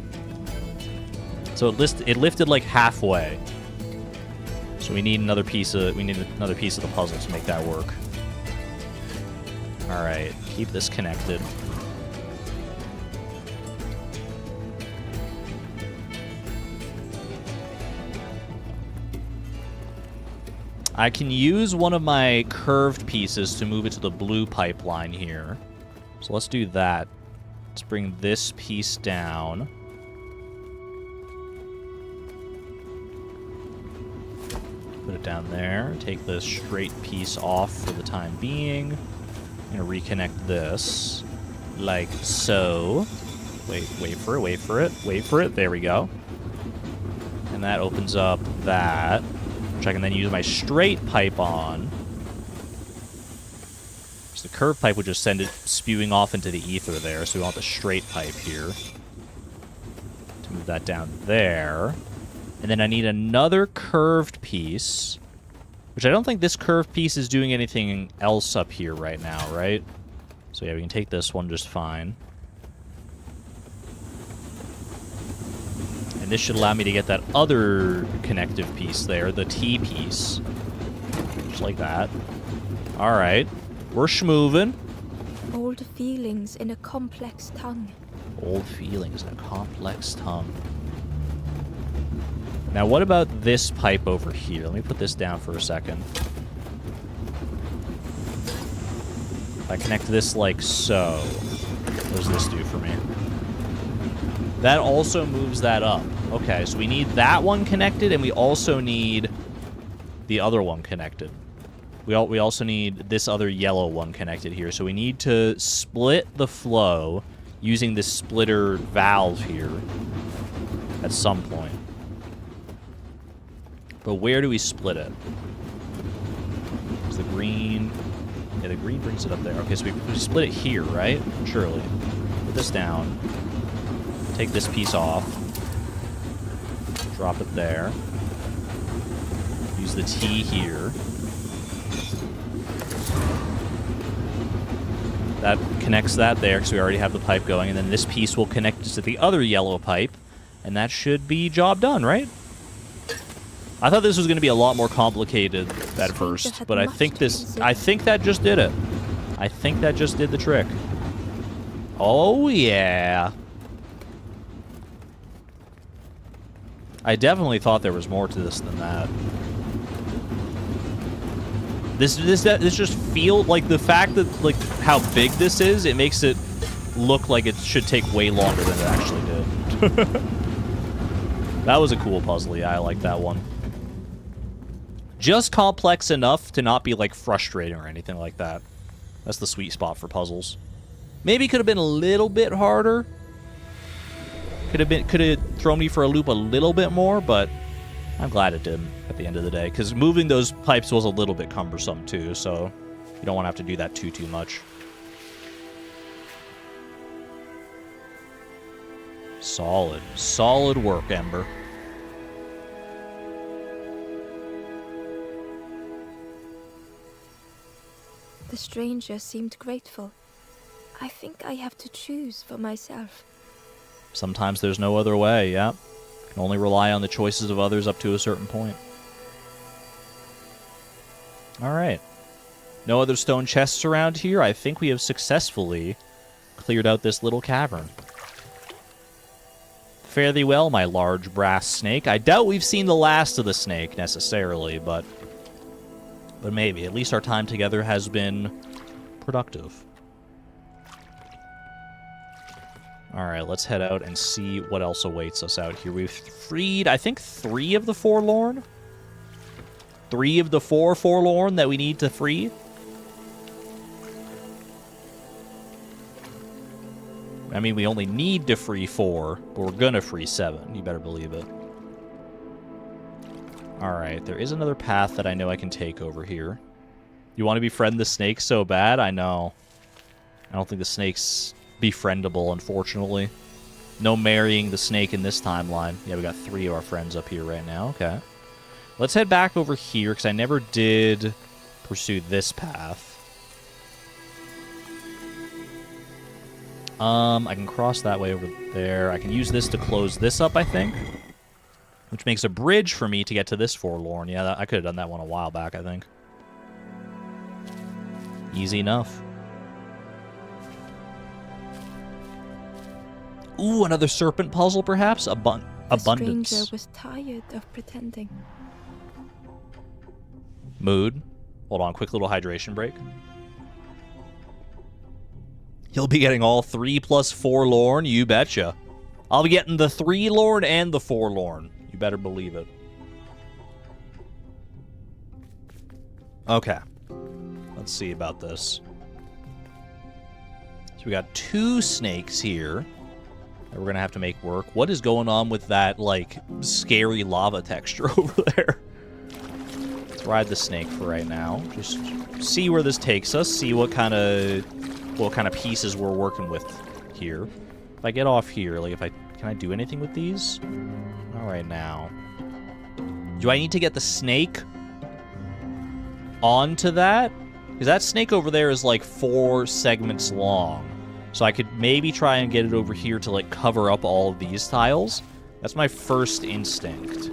Speaker 1: So it lifted like halfway. So we need another piece of the puzzle to make that work. All right, keep this connected. I can use one of my curved pieces to move it to the blue pipeline here. So let's do that. Let's bring this piece down. Put it down there. Take the straight piece off for the time being. I'm going to reconnect this. Like so. Wait for it, wait for it, wait for it. There we go. And that opens up that. Which I can then use my straight pipe on. So the curved pipe would just send it spewing off into the ether there, so we want the straight pipe here. To move that down there. And then I need another curved piece Which I don't think this curved piece is doing anything else up here right now, right? So yeah, we can take this one just fine. And this should allow me to get that other connective piece there, the T piece. Just like that. Alright. We're schmoovin'.
Speaker 2: Old feelings in a complex tongue.
Speaker 1: Old feelings in a complex tongue. Now, what about this pipe over here? Let me put this down for a second. If I connect this like so, what does this do for me? That also moves that up. Okay, so we need that one connected, and we also need the other one connected. We also need this other yellow one connected here. So we need to split the flow using this splitter valve here at some point. But where do we split it? Is the green... Yeah, the green brings it up there. Okay, so we split it here, right? Surely. Put this down. Take this piece off. Drop it there. Use the T here. That connects that there, because we already have the pipe going, and then this piece will connect to the other yellow pipe, and that should be job done, right? I thought this was going to be a lot more complicated at first, but I think that just did it. I think that just did the trick. Oh, yeah. I definitely thought there was more to this than that. This just feels like the fact that, like, how big this is, it makes it look like it should take way longer than it actually did. That was a cool puzzle. Yeah, I like that one. Just complex enough to not be, like, frustrating or anything like that. That's the sweet spot for puzzles. Maybe could have been a little bit harder. Could have thrown me for a loop a little bit more, but I'm glad it didn't at the end of the day, because moving those pipes was a little bit cumbersome too, so you don't want to have to do that too much. Solid work, Ember.
Speaker 2: The stranger seemed grateful. I think I have to choose for myself.
Speaker 1: Sometimes there's no other way, yeah. Can only rely on the choices of others up to a certain point. Alright. No other stone chests around here. I think we have successfully cleared out this little cavern. Fare thee well, my large brass snake. I doubt we've seen the last of the snake, necessarily, but maybe. At least our time together has been productive. Alright, let's head out and see what else awaits us out here. We've freed, I think, 3 of the forlorn? 3 of the 4 forlorn that we need to free? I mean, we only need to free 4, but we're gonna free 7. You better believe it. Alright, there is another path that I know I can take over here. You want to befriend the snake so bad? I know. I don't think the snake's befriendable, unfortunately. No marrying the snake in this timeline. Yeah, we got 3 of our friends up here right now. Okay. Let's head back over here, because I never did pursue this path. I can cross that way over there. I can use this to close this up, I think. Which makes a bridge for me to get to this forlorn. Yeah, I could have done that one a while back, I think. Easy enough. Ooh, another serpent puzzle, perhaps? Abundance.
Speaker 2: The stranger was tired of pretending.
Speaker 1: Mood. Hold on, quick little hydration break. He'll be getting all 3 plus forlorn, you betcha. I'll be getting the 3 lorn and the forlorn. You better believe it. Okay. Let's see about this. So we got 2 snakes here that we're going to have to make work. What is going on with that, like, scary lava texture over there? Let's ride the snake for right now. Just see where this takes us. See what kind of pieces we're working with here. If I get off here, like, can I do anything with these? Not right now. Do I need to get the snake? onto that, because that snake over there is like 4 segments long. So I could maybe try and get it over here to like cover up all of these tiles. That's my first instinct.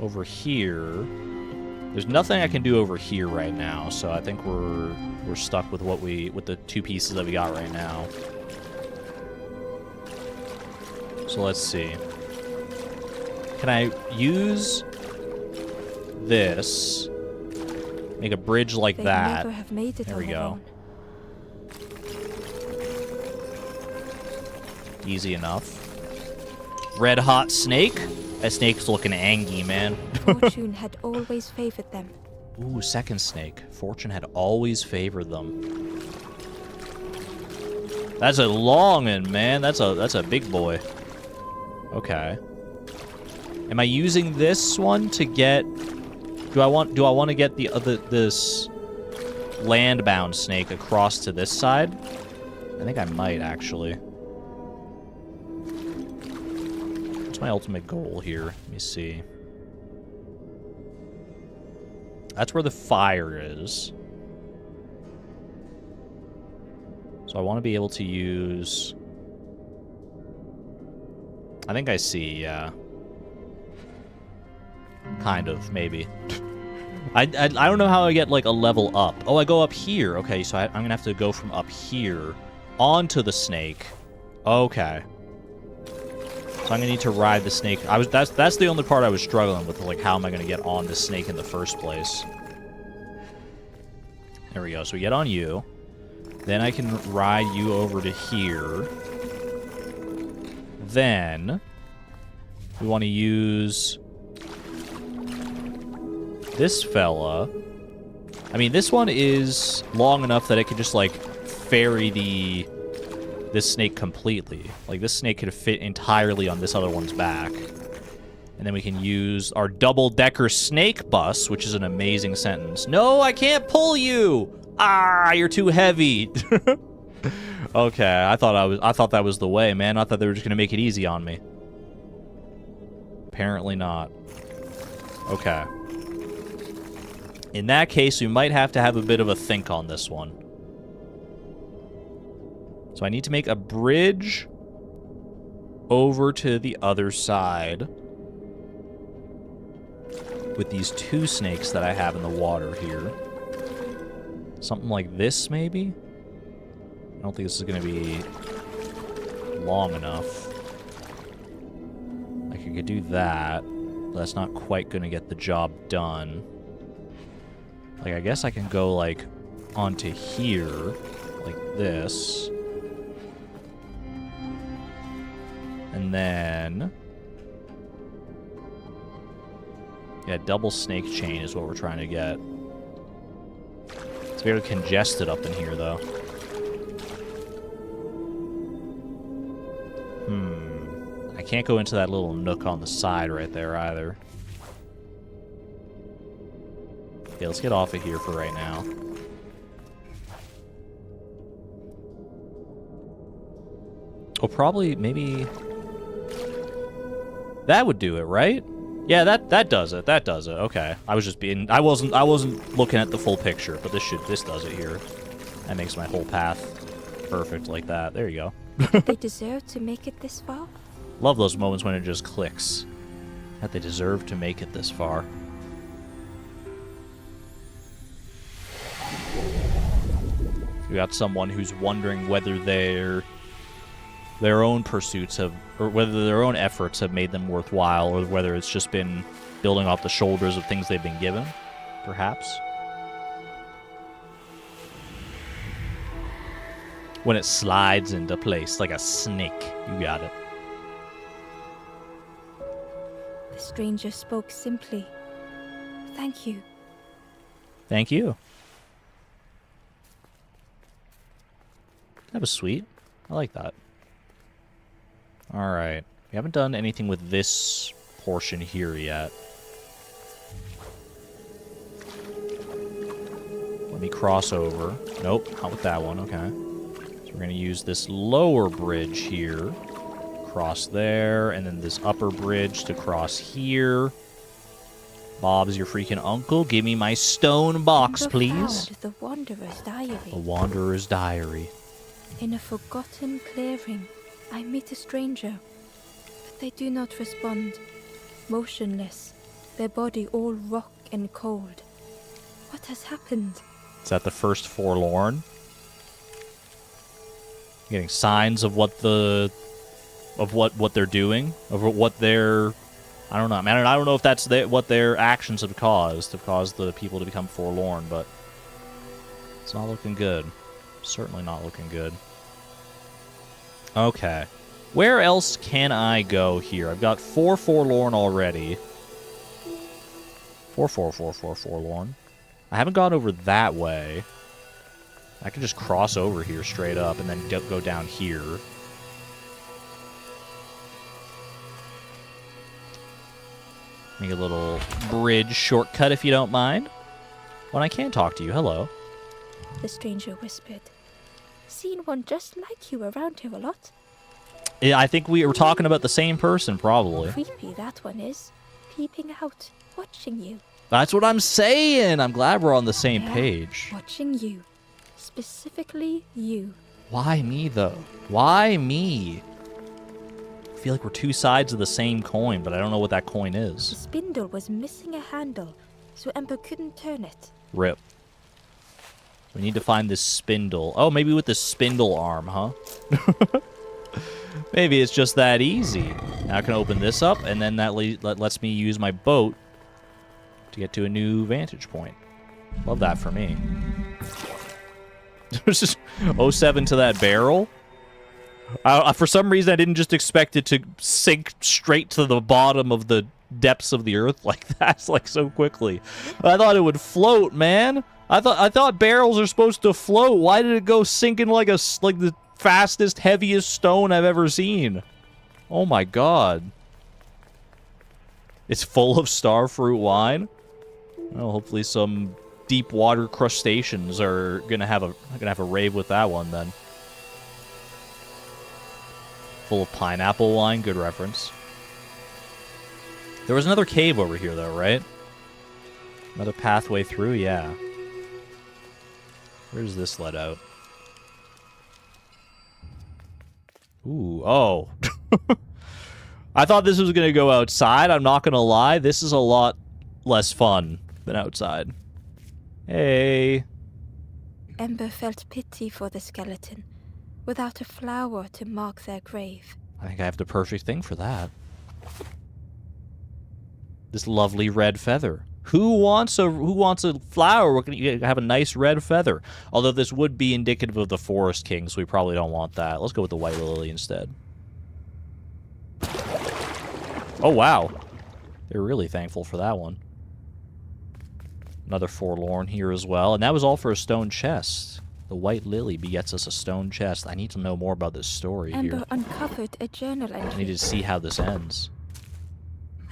Speaker 1: Over here, there's nothing I can do over here right now, so I think we're stuck with with the 2 pieces that we got right now. So let's see. Can I use this? Make a bridge like that.
Speaker 2: Never have made it
Speaker 1: there we go. Easy enough. Red hot snake. That snake's looking angry, man.
Speaker 2: Fortune had always favored them.
Speaker 1: Ooh, second snake. Fortune had always favored them. That's a long one, man. That's a big boy. Okay. Am I using this one to get? Do I want to get this landbound snake across to this side? I think I might actually. What's my ultimate goal here? Let me see. That's where the fire is. So I want to be able to use... I think I see, yeah. Kind of, maybe. I don't know how I get, like, a level up. Oh, I go up here. Okay, so I'm going to have to go from up here onto the snake. Okay. So I'm going to need to ride the snake. That's the only part I was struggling with, like, how am I going to get on the snake in the first place? There we go. So we get on you. Then I can ride you over to here. Then we want to use this fella. I mean, this one is long enough that it could just, like, ferry this snake completely. Like, this snake could fit entirely on this other one's back. And then we can use our double-decker snake bus, which is an amazing sentence. No, I can't pull you! Ah, you're too heavy. Okay, I thought that was the way, man. I thought they were just gonna make it easy on me. Apparently not. Okay. In that case, we might have to have a bit of a think on this one. So I need to make a bridge over to the other side with these 2 snakes that I have in the water here. Something like this, maybe? I don't think this is going to be long enough. I could do that, but that's not quite going to get the job done. Like, I guess I can go, like, onto here, like this. And then... yeah, double snake chain is what we're trying to get. It's very congested up in here, though. I can't go into that little nook on the side right there, either. Okay, let's get off of here for right now. Oh, probably, maybe... that would do it, right? Yeah, that does it. That does it. Okay. I wasn't looking at the full picture, but this does it here. That makes my whole path perfect like that. There you go.
Speaker 2: They deserve to make it this far?
Speaker 1: Love those moments when it just clicks. That they deserve to make it this far. We got someone who's wondering whether their own pursuits have, or whether their own efforts have made them worthwhile, or whether it's just been building off the shoulders of things they've been given, perhaps. When it slides into place like a snake. You got it.
Speaker 2: The stranger spoke simply. Thank you.
Speaker 1: Thank you. That was sweet. I like that. Alright. We haven't done anything with this portion here yet. Let me cross over. Nope, not with that one. Okay. So we're going to use this lower bridge here. Cross there, and then this upper bridge to cross here. Bob's your freaking uncle. Give me my stone box,
Speaker 2: Amber
Speaker 1: please.
Speaker 2: found the Wanderer's diary.
Speaker 1: The Wanderer's diary.
Speaker 2: In a forgotten clearing, I meet a stranger, but they do not respond. Motionless, their body all rock and cold. What has happened?
Speaker 1: Is that the first forlorn? Getting signs of what the... of what they're doing? Of what they're... I don't know. I mean, I don't know if that's what their actions have caused the people to become forlorn, but it's not looking good. Certainly not looking good. Okay. Where else can I go here? I've got 4 forlorn already. 4 forlorn. I haven't gone over that way. I could just cross over here straight up and then go down here. Make a little bridge shortcut if you don't mind. When I can talk to you, hello.
Speaker 2: The stranger whispered. Seen one just like you around here a lot.
Speaker 1: Yeah, I think we were talking about the same person, probably.
Speaker 2: Creepy that one is. Peeping out, watching you.
Speaker 1: That's what I'm saying. I'm glad we're on the same
Speaker 2: Yeah,
Speaker 1: page.
Speaker 2: Watching you. Specifically you.
Speaker 1: Why me, though? Why me? I feel like we're two sides of the same coin, but I don't know what that coin
Speaker 2: The
Speaker 1: is.
Speaker 2: spindle was missing a handle, so Ember couldn't turn it.
Speaker 1: Rip. We need to find this spindle. Oh, maybe with the spindle arm, huh? Maybe it's just that easy. Now I can open this up, and then that lets me use my boat to get to a new vantage point. Love that for me. There's just 07 to that barrel. For some reason, I didn't just expect it to sink straight to the bottom of the depths of the earth like that, like so quickly. I thought it would float, man. I thought barrels are supposed to float. Why did it go sinking like the fastest, heaviest stone I've ever seen? Oh my god. It's full of starfruit wine. Well, hopefully some deep water crustaceans are gonna have a rave with that one then. Full of pineapple wine, good reference. There was another cave over here though, right? Another pathway through, yeah. Where's this led out? Ooh, oh. I thought this was gonna go outside, I'm not gonna lie. This is a lot less fun than outside. Hey.
Speaker 2: Ember felt pity for the skeleton, without a flower to mark their grave.
Speaker 1: I think I have the perfect thing for that. This lovely red feather. Who wants a flower? You have a nice red feather. Although this would be indicative of the Forest King, so we probably don't want that. Let's go with the white lily instead. Oh, wow. They're really thankful for that one. Another forlorn here as well. And that was all for a stone chest. The white lily begets us a stone chest. I need to know more about this story
Speaker 2: Ember
Speaker 1: here.
Speaker 2: uncovered a journal
Speaker 1: I
Speaker 2: entry.
Speaker 1: need to see how this ends.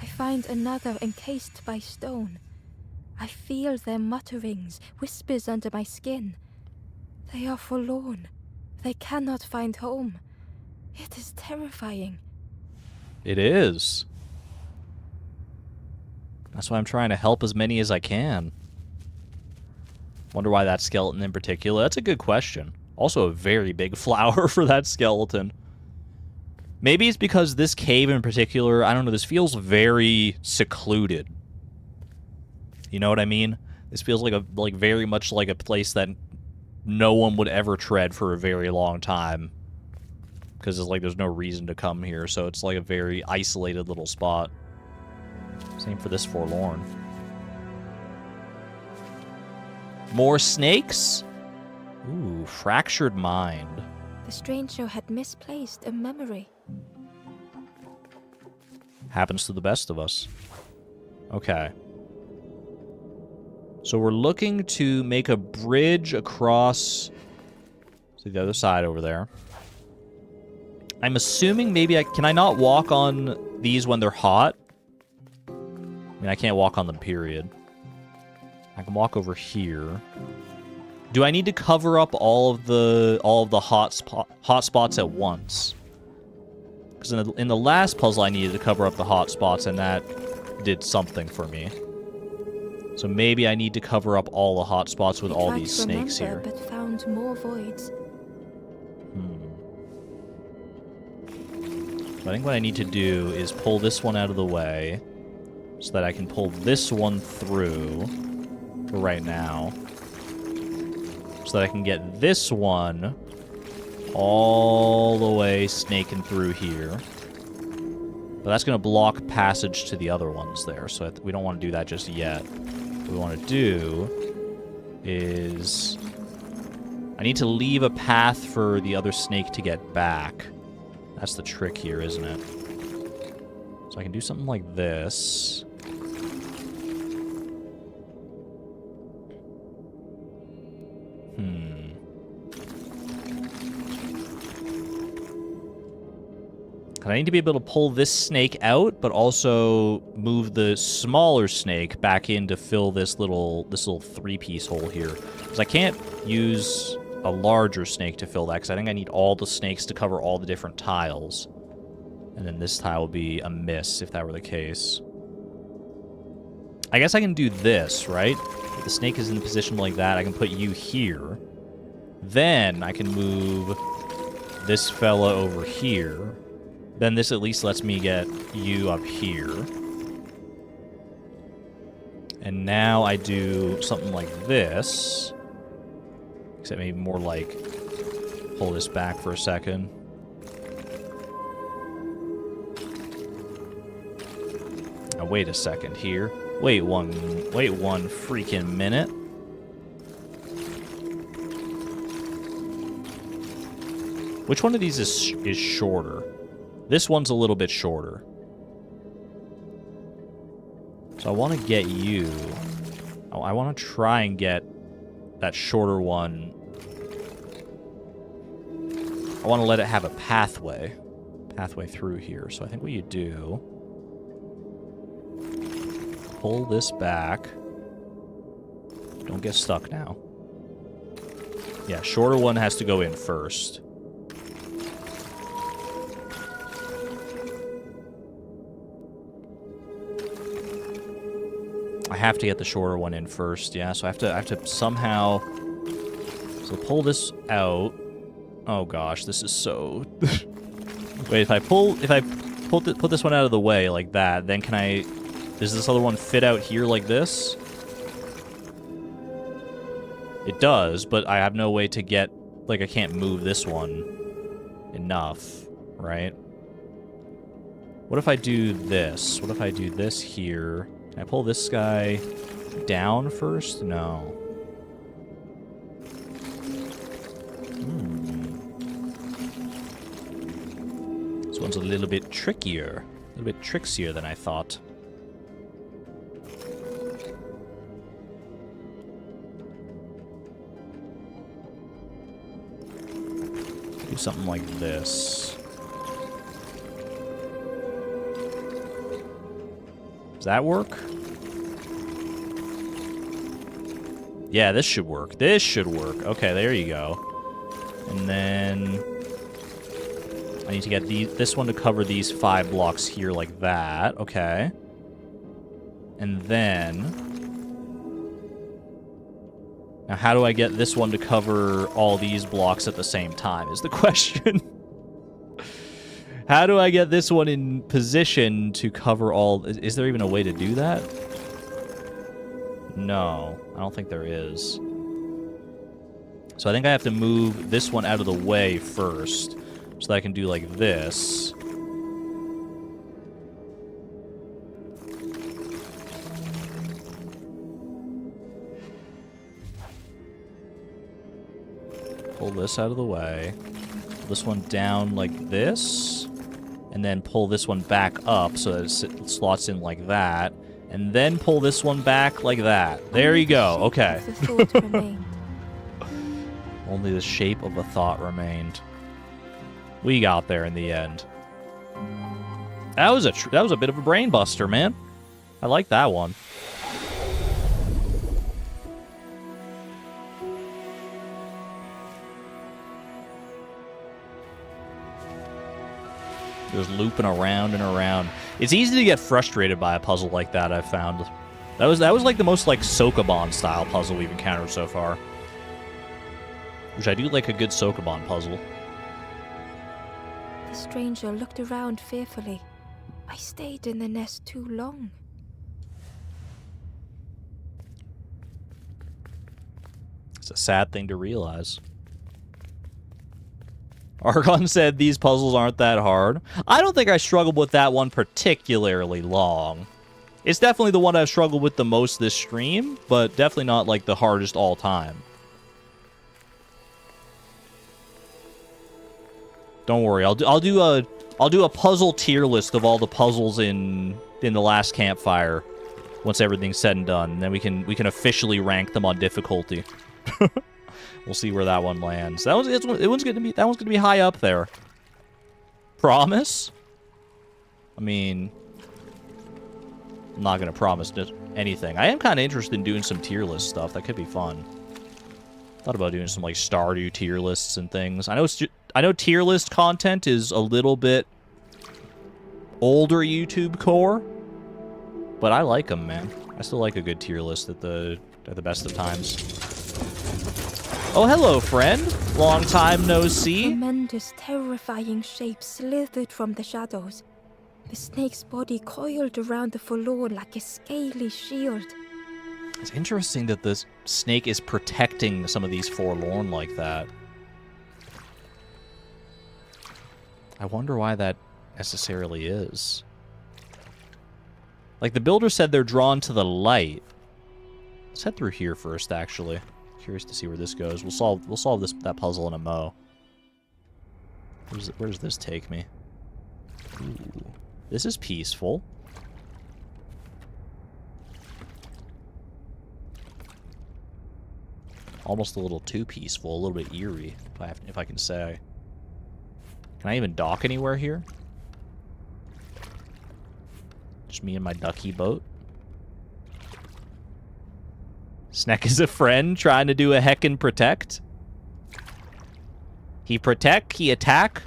Speaker 2: I find another encased by stone. I feel their mutterings, whispers under my skin. They are forlorn. They cannot find home. It is terrifying.
Speaker 1: It is. That's why I'm trying to help as many as I can. Wonder why that skeleton in particular. That's a good question. Also a very big flower for that skeleton. Maybe it's because this cave in particular, I don't know, this feels very secluded. You know what I mean? This feels like very much like a place that no one would ever tread for a very long time. Because it's like there's no reason to come here, so it's like a very isolated little spot. Same for this forlorn. More snakes? Ooh, fractured mind.
Speaker 2: The stranger had misplaced a memory.
Speaker 1: Happens to the best of us. Okay. So we're looking to make a bridge across to the other side over there. I'm assuming maybe can I not walk on these when they're hot? I mean, I can't walk on them, period. I can walk over here. Do I need to cover up all of the hot spots at once? Because in the last puzzle, I needed to cover up the hot spots, and that did something for me. So maybe I need to cover up all the hot spots with
Speaker 2: I
Speaker 1: all
Speaker 2: tried
Speaker 1: these
Speaker 2: to
Speaker 1: snakes
Speaker 2: remember,
Speaker 1: here.
Speaker 2: but found more voids.
Speaker 1: I think what I need to do is pull this one out of the way so that I can pull this one through for right now. So that I can get this one all the way snaking through here. But that's going to block passage to the other ones there, so we don't want to do that just yet. What we want to do is... I need to leave a path for the other snake to get back. That's the trick here, isn't it? So I can do something like this. I need to be able to pull this snake out, but also move the smaller snake back in to fill this little three-piece hole here. Because I can't use a larger snake to fill that, because I think I need all the snakes to cover all the different tiles. And then this tile would be a miss if that were the case. I guess I can do this, right? If the snake is in a position like that, I can put you here. Then I can move this fella over here. Then this at least lets me get you up here. And now I do something like this. Except maybe more like pull this back for a second. Now wait a second here. Wait one freaking minute. Which one of these is shorter? This one's a little bit shorter. So I want to get you. I want to try and get that shorter one. I want to let it have a pathway through here. So I think what you do, pull this back. Don't get stuck now. Yeah, shorter one has to go in first. I have to get the shorter one in first, yeah. So I have to somehow. So pull this out. Oh gosh, this is so. Wait, if I put this one out of the way like that, then can I? Does this other one fit out here like this? It does, but I have no way to get. Like I can't move this one enough, right? What if I do this? What if I do this here? Can I pull this guy down first? No. This one's a little bit trickier. A little bit trixier than I thought. Do something like this. Does that work? Yeah, this should work. This should work. Okay, there you go. And then I need to get this one to cover these 5 blocks here like that. Okay. And then now how do I get this one to cover all these blocks at the same time is the question. How do I get this one in position to cover all... Is there even a way to do that? No, I don't think there is. So I think I have to move this one out of the way first, so that I can do like this. Pull this out of the way. Pull this one down like this. And then pull this one back up so that it slots in like that. And then pull this one back like that. There you go. Okay. Only the shape of a thought remained. We got there in the end. That was a bit of a brain buster, man. I like that one. Just looping around and around. It's easy to get frustrated by a puzzle like that, I've found. That was like the most like Sokoban style puzzle we've encountered so far. Which I do like a good Sokoban puzzle.
Speaker 2: The stranger looked around fearfully. I stayed in the nest too long.
Speaker 1: It's a sad thing to realize. Argon said these puzzles aren't that hard. I don't think I struggled with that one particularly long. It's definitely the one I've struggled with the most this stream, but definitely not like the hardest all time. Don't worry, I'll do a puzzle tier list of all the puzzles in the Last Campfire once everything's said and done. And then we can officially rank them on difficulty. We'll see where that one lands. That one's gonna be high up there. Promise? I mean, I'm not gonna promise anything. I am kind of interested in doing some tier list stuff. That could be fun. Thought about doing some like Stardew tier lists and things. I know tier list content is a little bit older YouTube core, but I like them, man. I still like a good tier list at the best of times. Oh, hello, friend. Long time no see.
Speaker 2: Tremendous, terrifying shape slithered from the shadows. The snake's body coiled around the forlorn like a scaly shield.
Speaker 1: It's interesting that this snake is protecting some of these forlorn like that. I wonder why that necessarily is. Like, the builder said they're drawn to the light. Let's head through here first, actually. Curious to see where this goes. We'll solve that puzzle in a mo. Where does this take me? Ooh, this is peaceful. Almost a little too peaceful, a little bit eerie, if I can say. Can I even dock anywhere here? Just me and my ducky boat. Snack is a friend trying to do a heckin' protect. He protect, he attack,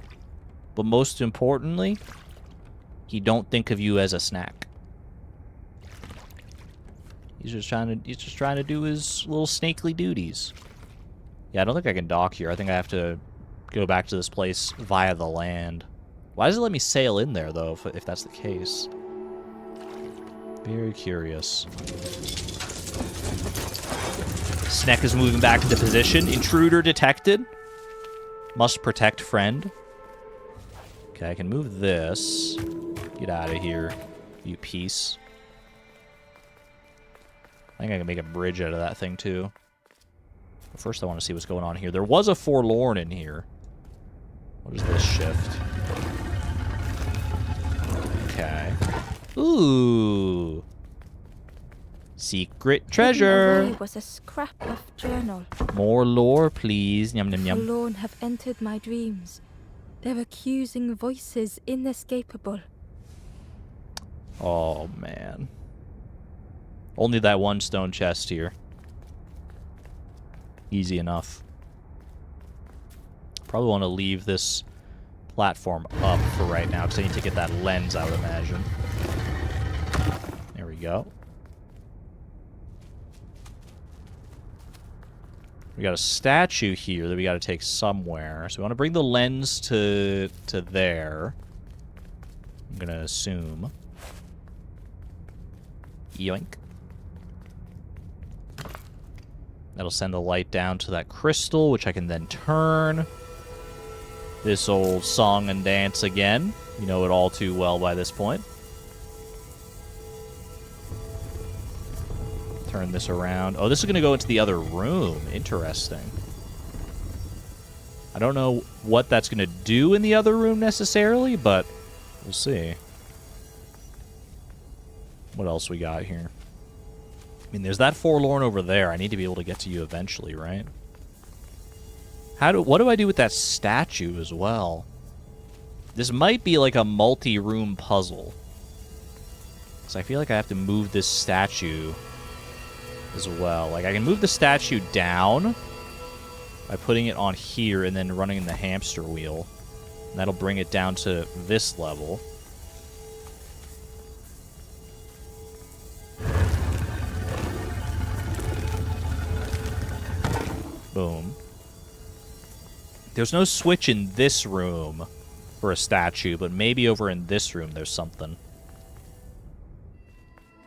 Speaker 1: but most importantly, he don't think of you as a snack. He's just trying to do his little snakely duties. Yeah, I don't think I can dock here. I think I have to go back to this place via the land. Why does it let me sail in there, though, if that's the case? Very curious. Sneck is moving back into position. Intruder detected. Must protect friend. Okay, I can move this. Get out of here, you piece. I think I can make a bridge out of that thing, too. But first, I want to see what's going on here. There was a forlorn in here. What is this shift? Okay. Ooh. Secret treasure.
Speaker 2: Hidden away was a scrap of journal.
Speaker 1: More lore, please. Yum, yum, yum.
Speaker 2: Forlorn have entered my dreams. Their accusing voices inescapable.
Speaker 1: Oh, man. Only that one stone chest here. Easy enough. Probably want to leave this platform up for right now, because I need to get that lens, I would imagine. There we go. We got a statue here that we got to take somewhere. So we want to bring the lens to there. I'm going to assume. Yoink. That'll send the light down to that crystal, which I can then turn. This old song and dance again. You know it all too well by this point. Turn this around. Oh, this is going to go into the other room. Interesting. I don't know what that's going to do in the other room necessarily, but we'll see. What else we got here? I mean, there's that forlorn over there. I need to be able to get to you eventually, right? What do I do with that statue as well? This might be like a multi-room puzzle. So I feel like I have to move this statue as well. Like, I can move the statue down by putting it on here and then running the hamster wheel. And that'll bring it down to this level. Boom. There's no switch in this room for a statue, but maybe over in this room there's something.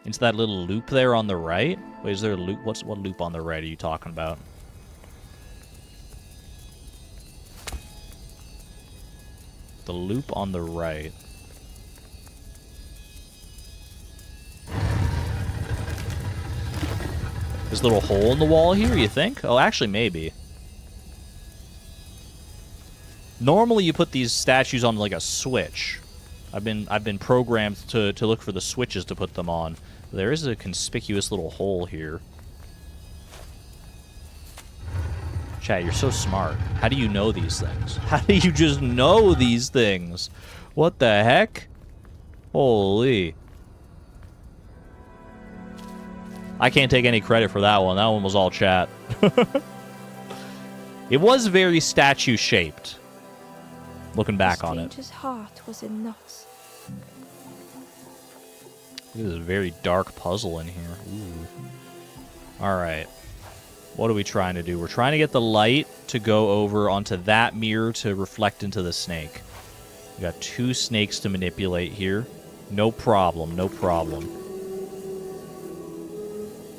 Speaker 1: Into that little loop there on the right? Wait, is there a loop? What loop on the right are you talking about? The loop on the right. This little hole in the wall here, you think? Oh, actually, maybe. Normally, you put these statues on like a switch. I've been programmed to look for the switches to put them on. There is a conspicuous little hole here. Chat, you're so smart. How do you know these things? How do you just know these things? What the heck? Holy. I can't take any credit for that one. That one was all chat. It was very statue-shaped. Looking back on it.
Speaker 2: The stranger's heart was in knots.
Speaker 1: This is a very dark puzzle in here. Ooh. Alright. What are we trying to do? We're trying to get the light to go over onto that mirror to reflect into the snake. We got 2 snakes to manipulate here. No problem, no problem.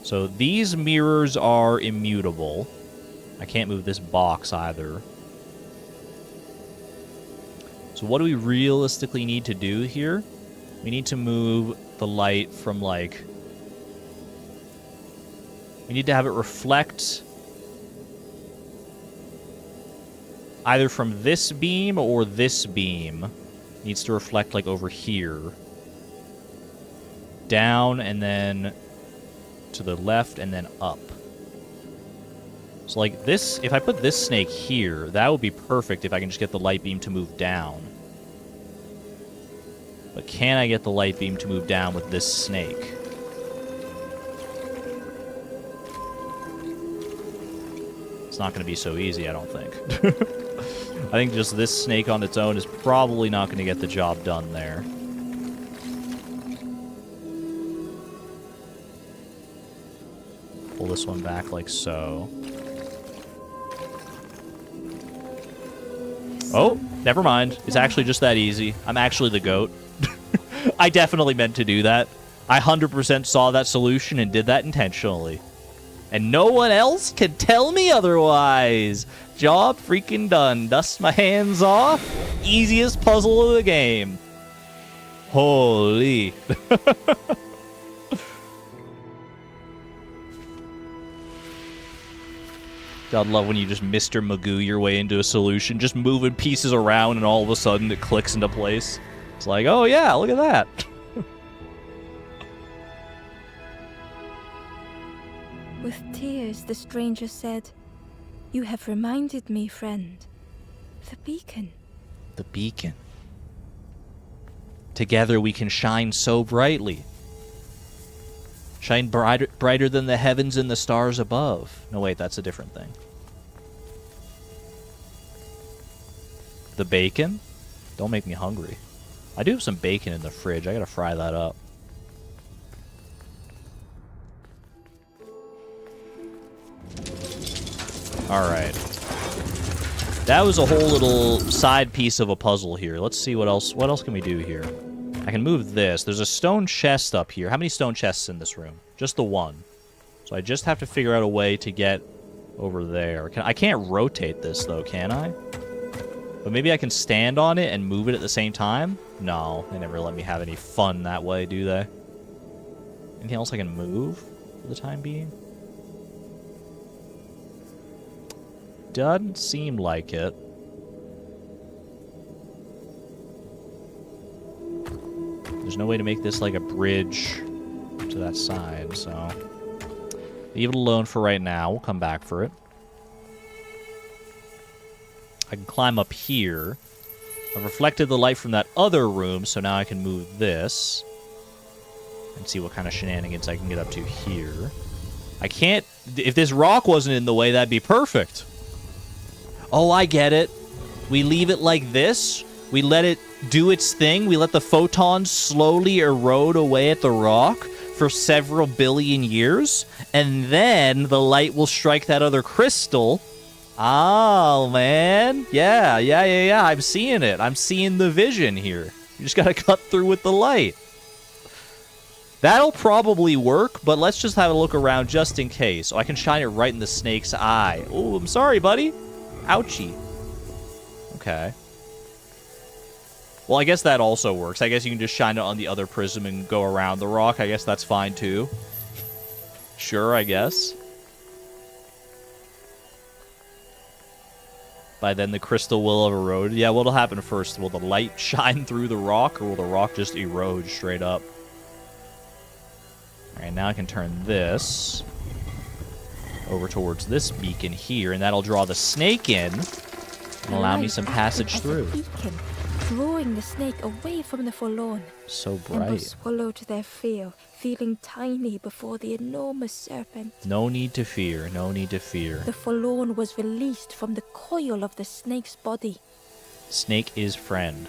Speaker 1: So these mirrors are immutable. I can't move this box either. So what do we realistically need to do here? We need to move the light from, like... We need to have it reflect either from this beam or this beam. It needs to reflect, like, over here. Down, and then to the left, and then up. So, like, this... If I put this snake here, that would be perfect if I can just get the light beam to move down. But can I get the light beam to move down with this snake? It's not going to be so easy, I don't think. I think just this snake on its own is probably not going to get the job done there. Pull this one back like so. Oh, never mind. It's actually just that easy. I'm actually the goat. I definitely meant to do that. I 100% saw that solution and did that intentionally. And no one else can tell me otherwise. Job freaking done. Dust my hands off. Easiest puzzle of the game. Holy. God love when you just Mr. Magoo your way into a solution. Just moving pieces around and all of a sudden it clicks into place. It's like, oh yeah, look at that.
Speaker 2: With tears, the stranger said, "You have reminded me, friend. The beacon."
Speaker 1: The beacon. Together we can shine so brightly. Shine brighter than the heavens and the stars above. No, wait, that's a different thing. The bacon? Don't make me hungry. I do have some bacon in the fridge. I gotta fry that up. Alright. That was a whole little side piece of a puzzle here. Let's see what else can we do here. I can move this. There's a stone chest up here. How many stone chests in this room? Just the one. So I just have to figure out a way to get over there. I can't rotate this, though, can I? But maybe I can stand on it and move it at the same time? No, they never let me have any fun that way, do they? Anything else I can move for the time being? Doesn't seem like it. There's no way to make this like a bridge to that side, so... Leave it alone for right now. We'll come back for it. I can climb up here. I've reflected the light from that other room, so now I can move this. And see what kind of shenanigans I can get up to here. I can't... If this rock wasn't in the way, that'd be perfect. Oh, I get it. We leave it like this. We let it do its thing. We let the photons slowly erode away at the rock for several billion years. And then the light will strike that other crystal Oh, man. Yeah. I'm seeing it. I'm seeing the vision here. You just gotta cut through with the light. That'll probably work, but let's just have a look around just in case. Oh, I can shine it right in the snake's eye. Oh, I'm sorry, buddy. Ouchie. Okay. Well, I guess that also works. I guess you can just shine it on the other prism and go around the rock. I guess that's fine, too. Sure, I guess. By then, the crystal will have eroded. Yeah, what'll happen first? Will the light shine through the rock, or will the rock just erode straight up? Alright, now I can turn this over towards this beacon here, and that'll draw the snake in and allow me some passage through.
Speaker 2: Beacon, drawing the snake away from the forlorn.
Speaker 1: So
Speaker 2: And
Speaker 1: bright.
Speaker 2: swallowed their fear, feeling tiny before the enormous serpent.
Speaker 1: No need to fear, no need to fear.
Speaker 2: The forlorn was released from the coil of the snake's body.
Speaker 1: Snake is friend.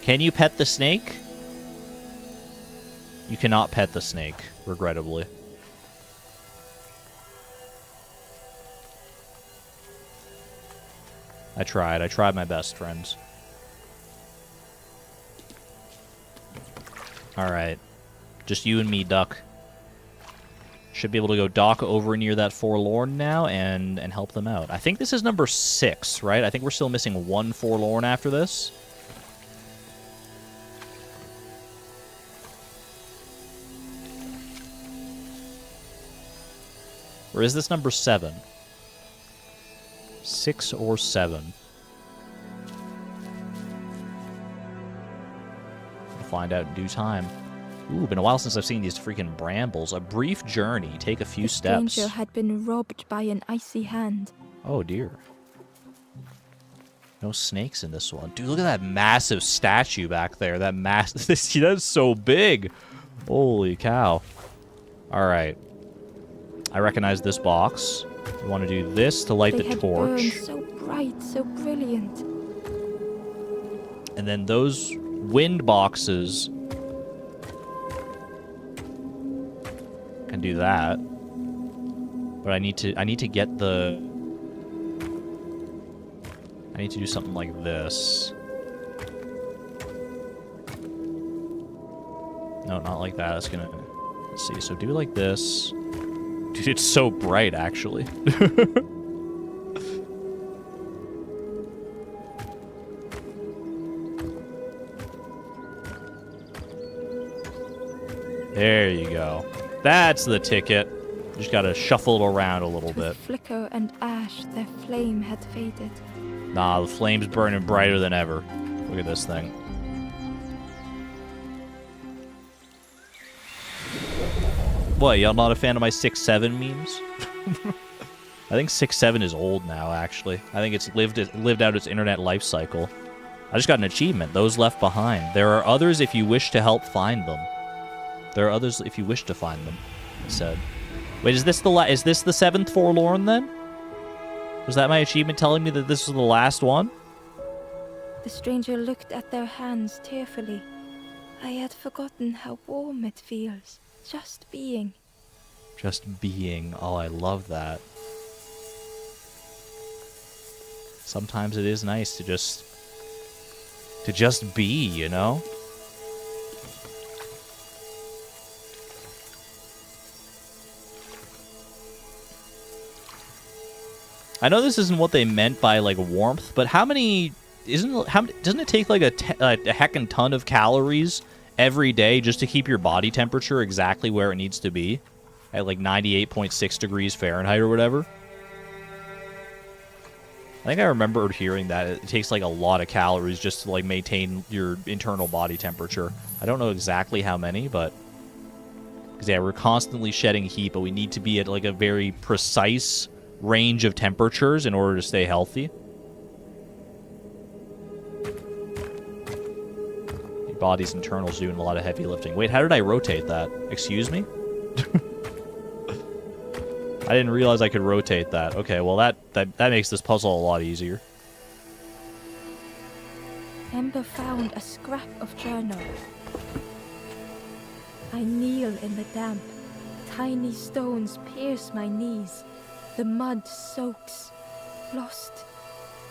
Speaker 1: Can you pet the snake? You cannot pet the snake, regrettably. I tried my best, friends. Alright. Just you and me, Duck. Should be able to go dock over near that forlorn now and help them out. I think this is number 6, right? I think we're still missing 1 forlorn after this. Or is this number 7? 6 or 7? We'll find out in due time. Ooh, been a while since I've seen these freaking brambles. A brief journey. Take a few
Speaker 2: The
Speaker 1: steps.
Speaker 2: stranger had been robbed by an icy hand.
Speaker 1: Oh, dear. No snakes in this one. Dude, look at that massive statue back there. That that's so big. Holy cow. All right. I recognize this box. You want to do this to light
Speaker 2: They
Speaker 1: the
Speaker 2: had
Speaker 1: torch.
Speaker 2: burned so bright, so brilliant.
Speaker 1: And then those wind boxes can do that. But I need to get the I need to do something like this. No, not like that. It's gonna let's see. So do like this. Dude, it's so bright actually. There you go. That's the ticket. Just gotta shuffle it around a little
Speaker 2: With
Speaker 1: bit.
Speaker 2: flicker and ash, their flame had faded.
Speaker 1: Nah, the flame's burning brighter than ever. Look at this thing. What, y'all not a fan of my 6-7 memes? I think 6-7 is old now, actually. I think it's lived out its internet life cycle. I just got an achievement. Those left behind. There are others if you wish to help find them. There are others if you wish to find them, it said. Wait, is this the 7th forlorn then? Was that my achievement telling me that this was the last one?
Speaker 2: The stranger looked at their hands tearfully. I had forgotten how warm it feels, just being.
Speaker 1: Just being. Oh, I love that. Sometimes it is nice to just be, you know? I know this isn't what they meant by like warmth, but doesn't it take like a heckin' ton of calories every day just to keep your body temperature exactly where it needs to be at like 98.6 degrees Fahrenheit or whatever? I think I remember hearing that it takes like a lot of calories just to like maintain your internal body temperature. I don't know exactly how many, but because yeah, we're constantly shedding heat, but we need to be at like a very precise range of temperatures in order to stay healthy. Your body's internals doing a lot of heavy lifting. Wait, how did I rotate that? Excuse me? I didn't realize I could rotate that. Okay, well that makes this puzzle a lot easier.
Speaker 2: Ember found a scrap of journal. I kneel in the damp. Tiny stones pierce my knees. The mud soaks. Lost.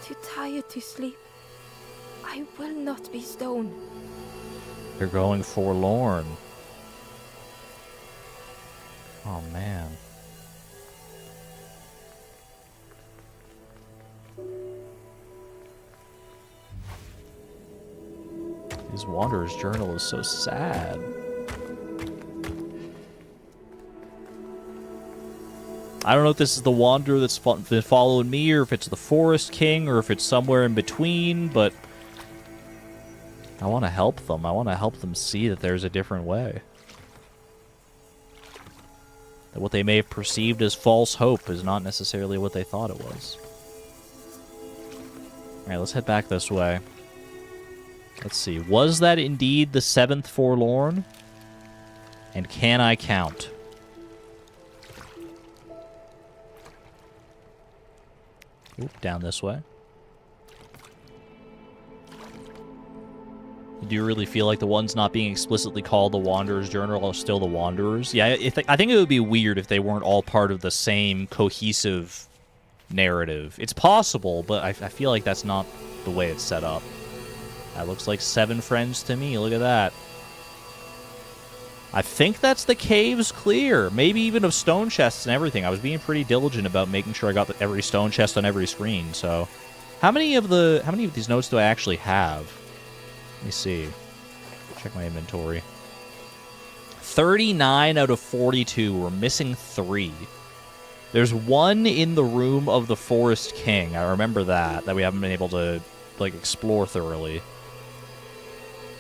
Speaker 2: Too tired to sleep. I will not be stoned.
Speaker 1: You're going forlorn. Oh, man. His Wanderer's Journal is so sad. I don't know if this is the Wanderer that's been following me, or if it's the Forest King, or if it's somewhere in between, but I want to help them. I want to help them see that there's a different way. That what they may have perceived as false hope is not necessarily what they thought it was. Alright, let's head back this way. Let's see. Was that indeed the 7th Forlorn? And can I count? Oop, down this way. Do you really feel like the ones not being explicitly called the Wanderer's Journal are still the Wanderers? Yeah, I think it would be weird if they weren't all part of the same cohesive narrative. It's possible, but I feel like that's not the way it's set up. That looks like 7 friends to me. Look at that. I think that's the caves clear. Maybe even of stone chests and everything. I was being pretty diligent about making sure I got every stone chest on every screen. So, how many of these notes do I actually have? Let me see. Check my inventory. 39 out of 42. We're missing 3. There's 1 in the room of the Forest King. I remember that we haven't been able to like explore thoroughly.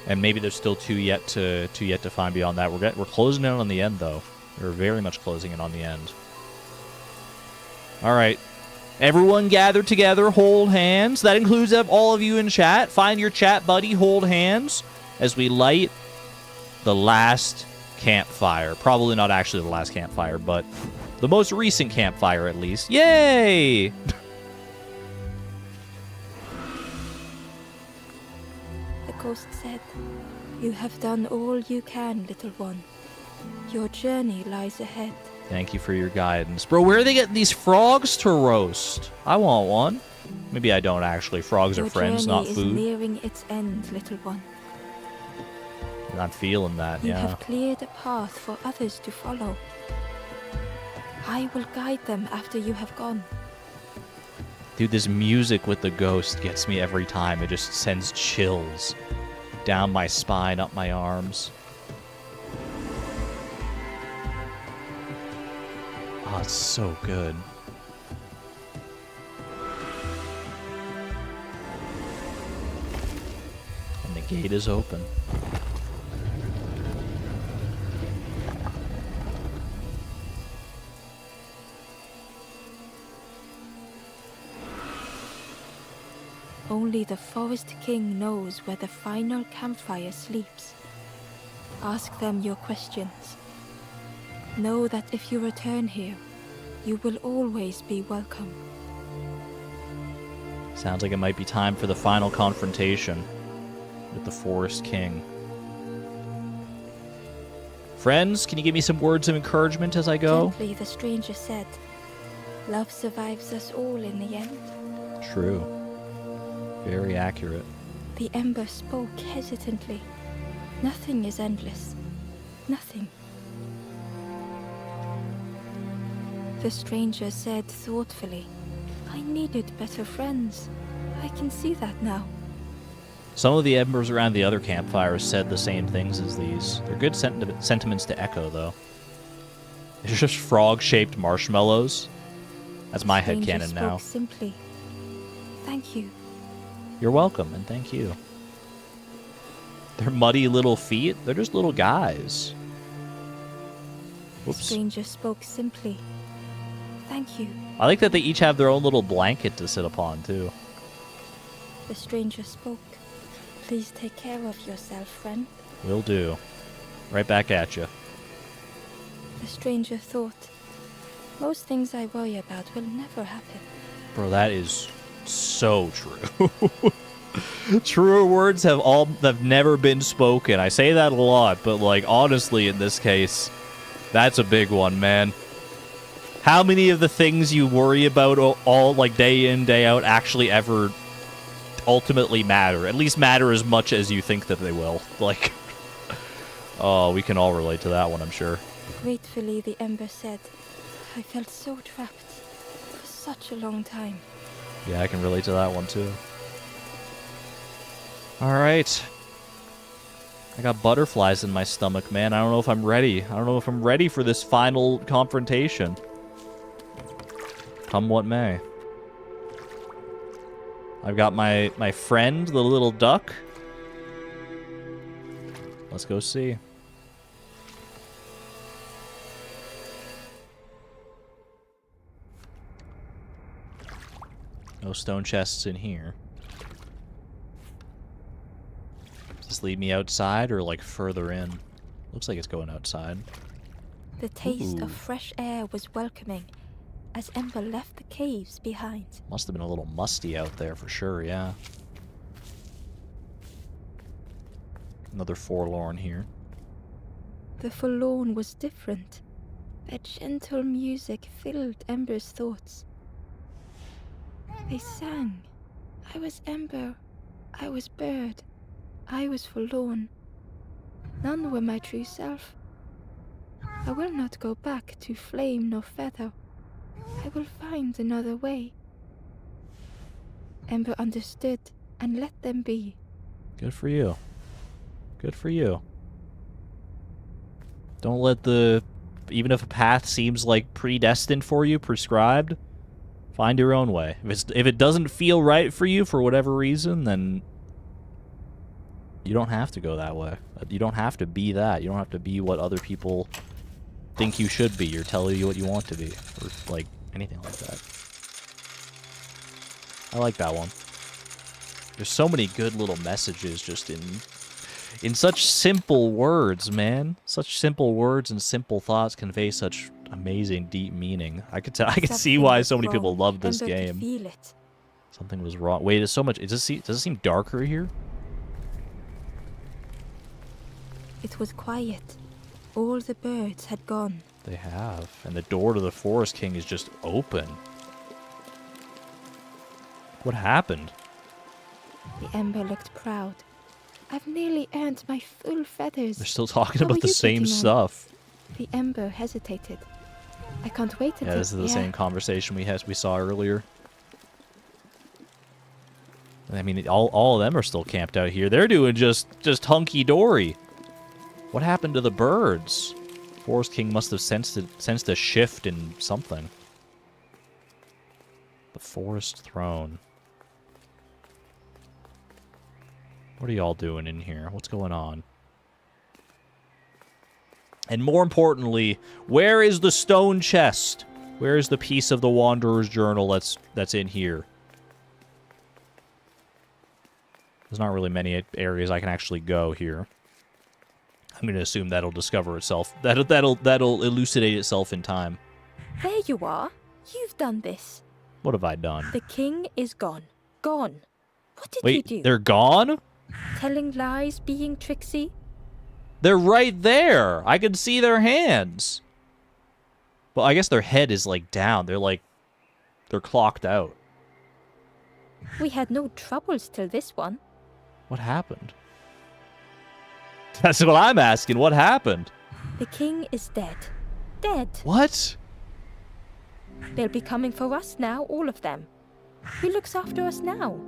Speaker 1: And maybe there's still 2 yet to find beyond that. We're closing in on the end though. We're very much closing in on the end. All right. Everyone gather together, hold hands. That includes all of you in chat. Find your chat buddy, hold hands as we light the last campfire. Probably not actually the last campfire, but the most recent campfire at least. Yay!
Speaker 2: The ghost said, "You have done all you can, little one. Your journey lies ahead."
Speaker 1: Thank you for your guidance. Bro, where are they getting these frogs to roast? I want one. Maybe I don't actually. Frogs are friends, not food.
Speaker 2: Your journey is nearing its end, little one.
Speaker 1: I'm feeling that,
Speaker 2: You
Speaker 1: yeah.
Speaker 2: have cleared a path for others to follow. I will guide them after you have gone.
Speaker 1: Dude, this music with the ghost gets me every time. It just sends chills down my spine, up my arms. Oh, it's so good. And the gate is open.
Speaker 2: Only the Forest King knows where the final campfire sleeps. Ask them your questions. Know that if you return here, you will always be welcome.
Speaker 1: Sounds like it might be time for the final confrontation with the Forest King. Friends, can you give me some words of encouragement as I go?
Speaker 2: Gently, the stranger said, "Love survives us all in the end."
Speaker 1: True. Very accurate.
Speaker 2: The ember spoke hesitantly. Nothing is endless. Nothing. The stranger said thoughtfully, "I needed better friends. I can see that now."
Speaker 1: Some of the embers around the other campfires said the same things as these. They're good sentiments to echo, though. It's just frog-shaped marshmallows. That's my headcanon now.
Speaker 2: Spoke simply. "Thank you."
Speaker 1: You're welcome, and thank you. They're muddy little feet. They're just little guys.
Speaker 2: The
Speaker 1: Whoops.
Speaker 2: stranger spoke simply. "Thank you."
Speaker 1: I like that they each have their own little blanket to sit upon, too.
Speaker 2: The stranger spoke. "Please take care of yourself, friend."
Speaker 1: Will do. Right back at you.
Speaker 2: The stranger thought, "Most things I worry about will never happen."
Speaker 1: Bro, that is so true. Truer words have never been spoken. I say that a lot, but like honestly in this case, that's a big one, man. How many of the things you worry about all like day in, day out actually ever ultimately matter? At least matter as much as you think that they will. Like, oh, we can all relate to that one, I'm sure.
Speaker 2: Gratefully, the Ember said, I felt so trapped for such a long time.
Speaker 1: Yeah, I can relate to that one too. Alright. I got butterflies in my stomach, man. I don't know if I'm ready. I don't know if I'm ready for this final confrontation. Come what may. I've got my friend, the little duck. Let's go see. No stone chests in here. Does this lead me outside or, like, further in? Looks like it's going outside.
Speaker 2: The taste
Speaker 1: Ooh.
Speaker 2: of fresh air was welcoming as Ember left the caves behind.
Speaker 1: Must have been a little musty out there for sure, yeah. Another forlorn here.
Speaker 2: The forlorn was different. Their gentle music filled Ember's thoughts. They sang. I was Ember. I was bird. I was forlorn. None were my true self. I will not go back to flame nor feather. I will find another way. Ember understood and let them be.
Speaker 1: Good for you. Good for you. Don't let the... Even if a path seems like predestined for you, prescribed, find your own way. If it doesn't feel right for you for whatever reason, then you don't have to go that way. You don't have to be that. You don't have to be what other people think you should be or tell you what you want to be. Or, like, anything like that. I like that one. There's so many good little messages just in such simple words, man. Such simple words and simple thoughts convey such amazing, deep meaning. I could see why so many people love this
Speaker 2: Ember could
Speaker 1: game.
Speaker 2: feel it.
Speaker 1: Something was wrong. Wait, there's so much. Does it seem darker here?
Speaker 2: It was quiet. All the birds had gone.
Speaker 1: They have. And the door to the Forest King is just open. What happened?
Speaker 2: The Ember looked proud. I've nearly earned my full feathers.
Speaker 1: They're still talking
Speaker 2: How
Speaker 1: about
Speaker 2: are
Speaker 1: the
Speaker 2: you
Speaker 1: same
Speaker 2: getting on?
Speaker 1: stuff.
Speaker 2: The Ember hesitated. I can't wait until...
Speaker 1: Yeah, this is the same conversation we saw earlier. I mean, all of them are still camped out here. They're doing just hunky-dory. What happened to the birds? Forest King must have sensed a shift in something. The Forest Throne. What are y'all doing in here? What's going on? And more importantly, where is the stone chest? Where is the piece of the Wanderer's Journal that's in here? There's not really many areas I can actually go here. I'm going to assume that'll discover itself. That'll elucidate itself in time.
Speaker 2: There you are. You've done this.
Speaker 1: What have I done?
Speaker 2: The king is gone. Gone. What did you
Speaker 1: Wait,
Speaker 2: do?
Speaker 1: they're gone?
Speaker 2: Telling lies, being tricksy?
Speaker 1: They're right there. I can see their hands. Well, I guess their head is like down. They're clocked out.
Speaker 2: We had no troubles till this one.
Speaker 1: What happened? That's what I'm asking. What happened?
Speaker 2: The king is dead. Dead.
Speaker 1: What?
Speaker 2: They'll be coming for us now, all of them. Who looks after us now?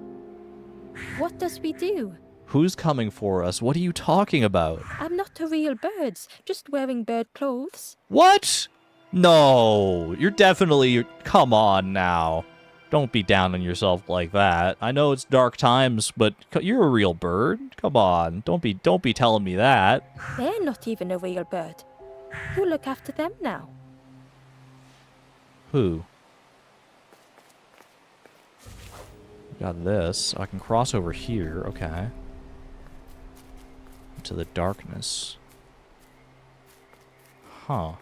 Speaker 2: What does we do?
Speaker 1: Who's coming for us? What are you talking about?
Speaker 2: I'm not a real bird, just wearing bird clothes.
Speaker 1: What? No, you're definitely... Come on now. Don't be down on yourself like that. I know it's dark times, but you're a real bird. Come on, don't be telling me that.
Speaker 2: They're not even a real bird. Who look after them now?
Speaker 1: Who? Got this. I can cross over here. Okay. Into the darkness. Huh.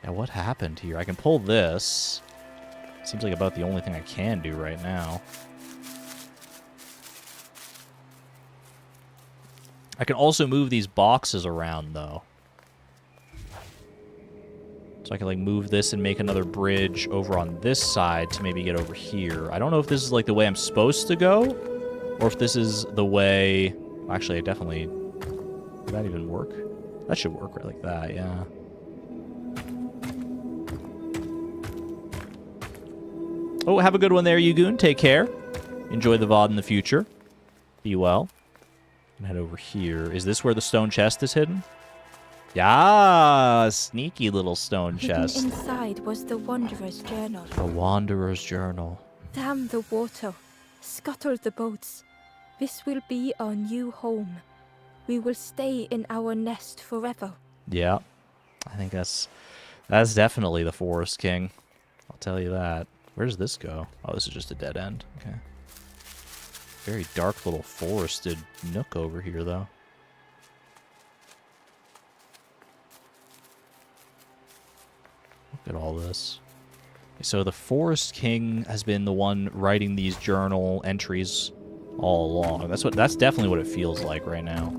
Speaker 1: Yeah, what happened here? I can pull this. Seems like about the only thing I can do right now. I can also move these boxes around, though. So I can like move this and make another bridge over on this side to maybe get over here. I don't know if this is like the way I'm supposed to go, or if this is the way... Actually, I definitely... Would that even work? That should work right like that, yeah. Oh, have a good one there, Yugoon. Take care. Enjoy the VOD in the future. Be well. And head over here. Is this where the stone chest is hidden? Yeah, sneaky little stone chest.
Speaker 2: Hidden inside was the Wanderer's Journal.
Speaker 1: The Wanderer's Journal.
Speaker 2: Damn the water. Scuttle the boats. This will be our new home. We will stay in our nest forever.
Speaker 1: Yeah. I think that's definitely the Forest King. I'll tell you that. Where does this go? Oh, this is just a dead end. Okay. Very dark little forested nook over here, though. Look at all this. So the Forest King has been the one writing these journal entries all along. That's definitely what it feels like right now.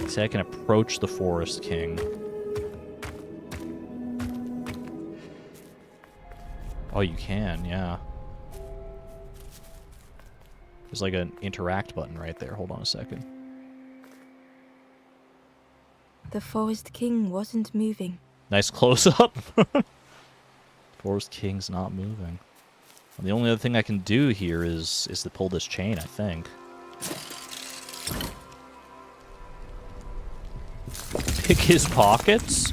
Speaker 1: See, I can approach the Forest King. Oh, you can, yeah. There's like an interact button right there. Hold on a second.
Speaker 2: The Forest King wasn't moving.
Speaker 1: Nice close-up. Forest King's not moving. And the only other thing I can do here is to pull this chain, I think. Pick his pockets?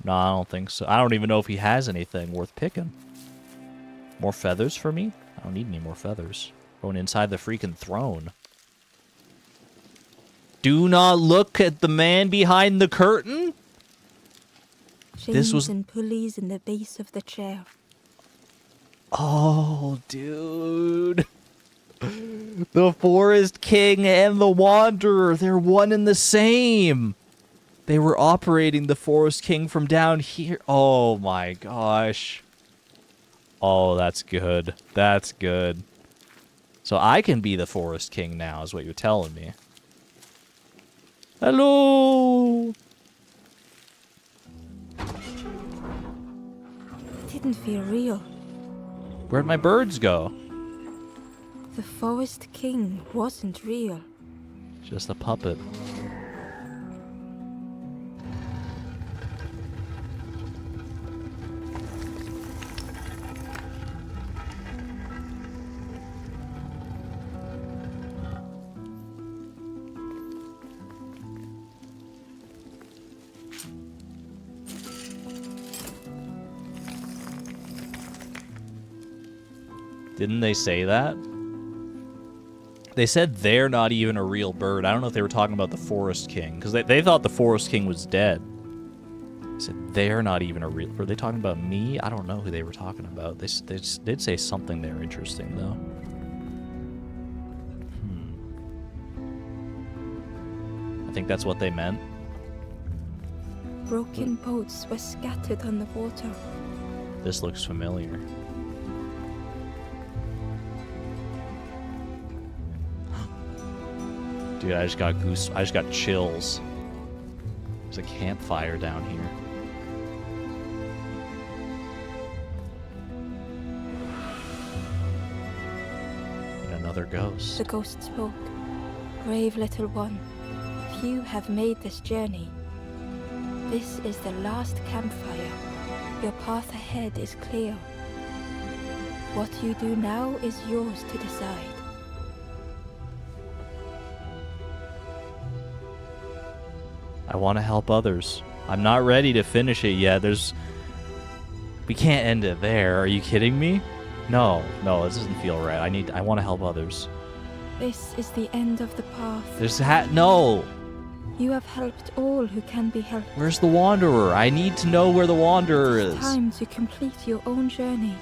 Speaker 1: No, I don't think so. I don't even know if he has anything worth picking. More feathers for me? I don't need any more feathers. Going inside the freaking throne. Do not look at the man behind the curtain?
Speaker 2: Chains and pulleys in the base of the chair.
Speaker 1: Oh, dude. The Forest King and the Wanderer, they're one and the same. They were operating the Forest King from down here. Oh my gosh. Oh, that's good. That's good. So I can be the Forest King now, is what you're telling me. Hello.
Speaker 2: Didn't feel real.
Speaker 1: Where'd my birds go?
Speaker 2: The Forest King wasn't real.
Speaker 1: Just a puppet. Didn't they say that? They said they're not even a real bird. I don't know if they were talking about the Forest King, because they thought the Forest King was dead. They said they're not even a real... Were they talking about me? I don't know who they were talking about. They did say something there interesting, though. I think that's what they meant.
Speaker 2: Broken boats were scattered on the water.
Speaker 1: This looks familiar. Dude, I just got chills. There's a campfire down here. And another ghost.
Speaker 2: The ghost spoke. Brave little one, few have made this journey. This is the last campfire. Your path ahead is clear. What you do now is yours to decide.
Speaker 1: I want to help others. I'm not ready to finish it yet. We can't end it there. Are you kidding me? No, this doesn't feel right. I want to help others.
Speaker 2: This is the end of the path.
Speaker 1: No!
Speaker 2: You have helped all who can be helped.
Speaker 1: Where's the Wanderer? I need to know where the Wanderer is.
Speaker 2: It's time to complete your own journey.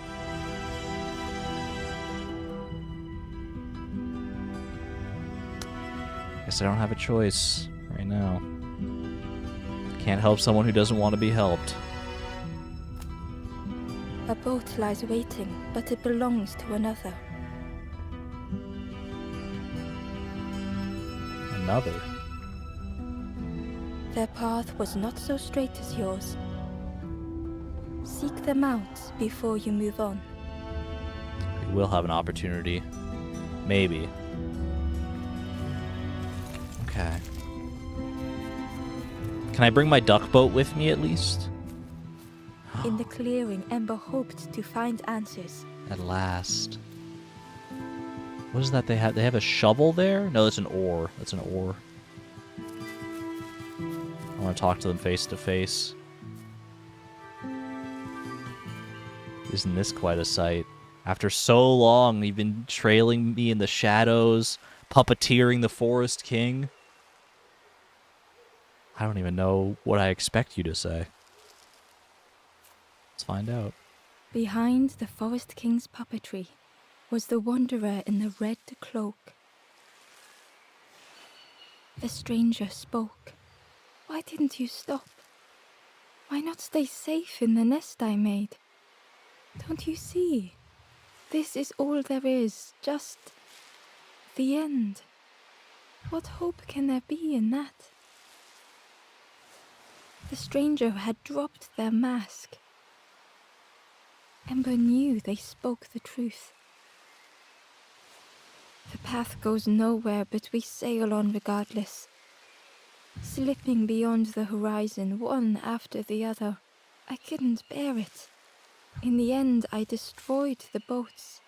Speaker 1: Guess I don't have a choice right now. Can't help someone who doesn't want to be helped.
Speaker 2: A boat lies waiting, but it belongs to another.
Speaker 1: Another?
Speaker 2: Their path was not so straight as yours. Seek them out before you move on.
Speaker 1: We will have an opportunity. Maybe. Okay. Can I bring my duck boat with me at least?
Speaker 2: In the clearing, Ember hoped to find answers.
Speaker 1: At last. What is that they have? They have a shovel there? No, that's an oar. That's an oar. I want to talk to them face to face. Isn't this quite a sight? After so long, you've been trailing me in the shadows, puppeteering the Forest King. I don't even know what I expect you to say. Let's find out.
Speaker 2: Behind the Forest King's puppetry was the wanderer in the red cloak. The stranger spoke. Why didn't you stop? Why not stay safe in the nest I made? Don't you see? This is all there is, just the end. What hope can there be in that? The stranger had dropped their mask. Ember knew they spoke the truth. The path goes nowhere, but we sail on regardless. Slipping beyond the horizon, one after the other. I couldn't bear it. In the end, I destroyed the boats.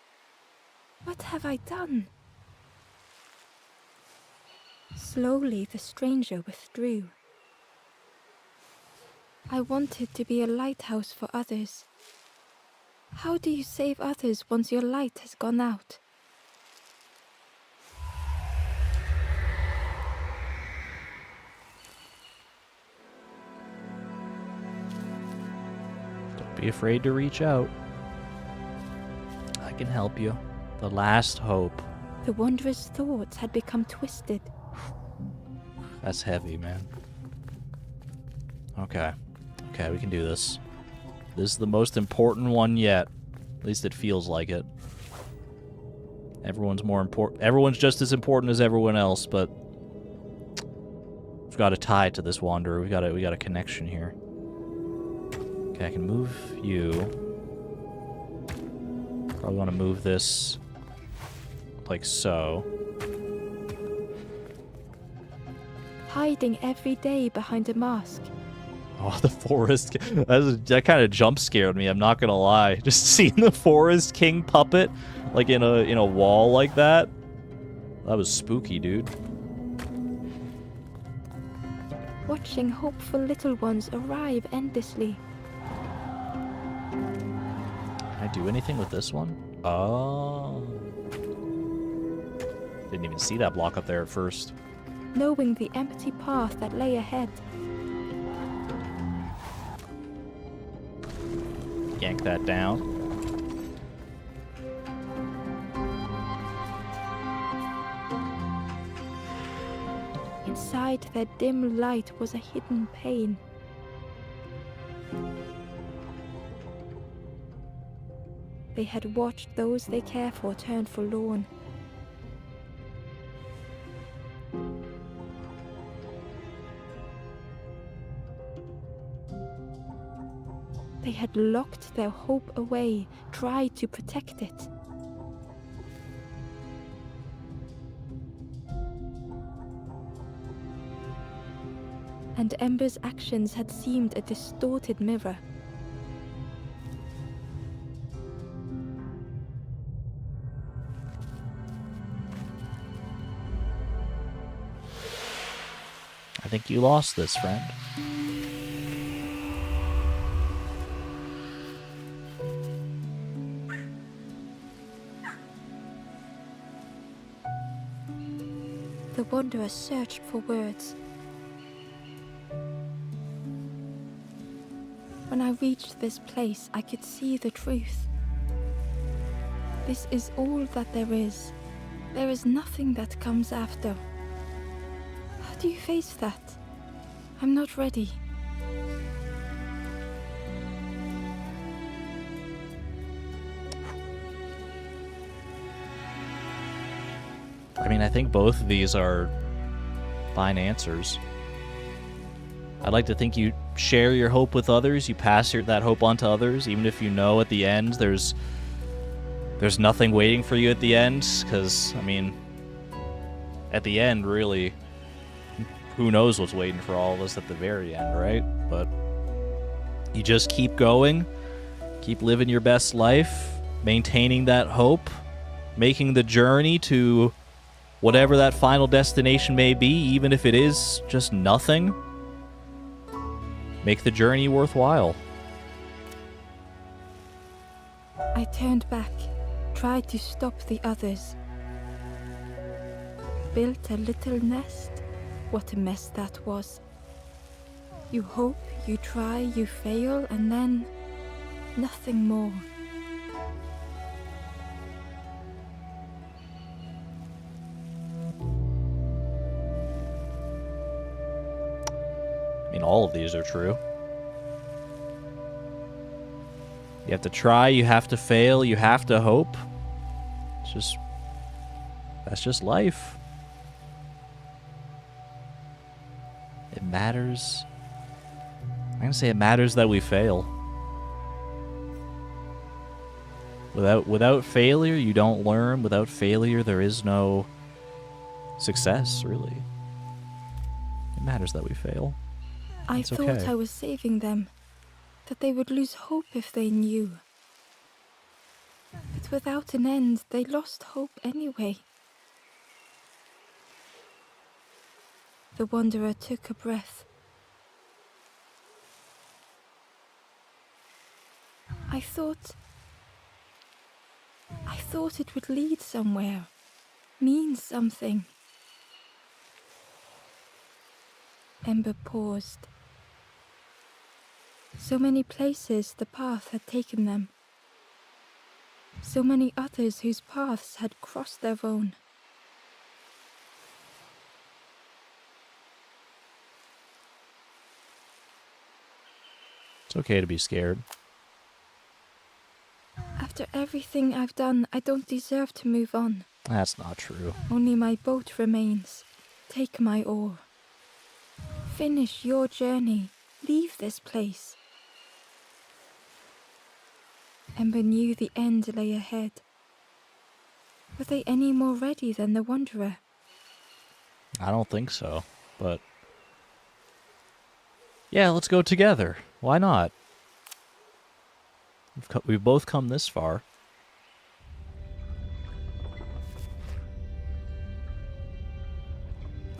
Speaker 2: What have I done? Slowly, the stranger withdrew. I wanted to be a lighthouse for others. How do you save others once your light has gone out?
Speaker 1: Don't be afraid to reach out. I can help you. The last hope.
Speaker 2: The wanderer's thoughts had become twisted.
Speaker 1: That's heavy, man. Okay. Okay, we can do this. This is the most important one yet. At least it feels like it. Everyone's more important. Everyone's just as important as everyone else, but we've got a tie to this wanderer. We got a connection here. Okay, I can move you. Probably want to move this like so.
Speaker 2: Hiding every day behind a mask.
Speaker 1: Oh, the Forest King. That kind of jump scared me, I'm not gonna lie. Just seeing the Forest King puppet like in a wall like that. That was spooky, dude.
Speaker 2: Watching hopeful little ones arrive endlessly.
Speaker 1: Can I do anything with this one? Oh. Didn't even see that block up there at first.
Speaker 2: Knowing the empty path that lay ahead.
Speaker 1: Yank that down.
Speaker 2: Inside their dim light was a hidden pain. They had watched those they care for turn forlorn. They had locked their hope away, tried to protect it. And Ember's actions had seemed a distorted mirror.
Speaker 1: I think you lost this, friend.
Speaker 2: The wanderer searched for words. When I reached this place, I could see the truth. This is all that there is. There is nothing that comes after. How do you face that? I'm not ready.
Speaker 1: I mean, I think both of these are fine answers. I'd like to think you share your hope with others. You pass that hope on to others, even if you know at the end there's nothing waiting for you at the end. Because, I mean, at the end, really, who knows what's waiting for all of us at the very end, right? But you just keep going, keep living your best life, maintaining that hope, making the journey to whatever that final destination may be, even if it is just nothing. Make the journey worthwhile.
Speaker 2: I turned back, tried to stop the others. Built a little nest. What a mess that was. You hope, you try, you fail, and then nothing more.
Speaker 1: I mean, all of these are true. You have to try, you have to fail, you have to hope. That's just life. It matters. I'm gonna say it matters that we fail. Without failure, you don't learn. Without failure, there is no success, really. It matters that we fail.
Speaker 2: I
Speaker 1: It's
Speaker 2: thought
Speaker 1: okay.
Speaker 2: I was saving them, that they would lose hope if they knew. But without an end, they lost hope anyway. The wanderer took a breath. I thought it would lead somewhere, mean something. Ember paused. So many places the path had taken them. So many others whose paths had crossed their own.
Speaker 1: It's okay to be scared.
Speaker 2: After everything I've done, I don't deserve to move on.
Speaker 1: That's not true.
Speaker 2: Only my boat remains. Take my oar. Finish your journey. Leave this place. Ember knew the end lay ahead. Were they any more ready than the wanderer?
Speaker 1: I don't think so, but yeah, let's go together. Why not? We've both come this far.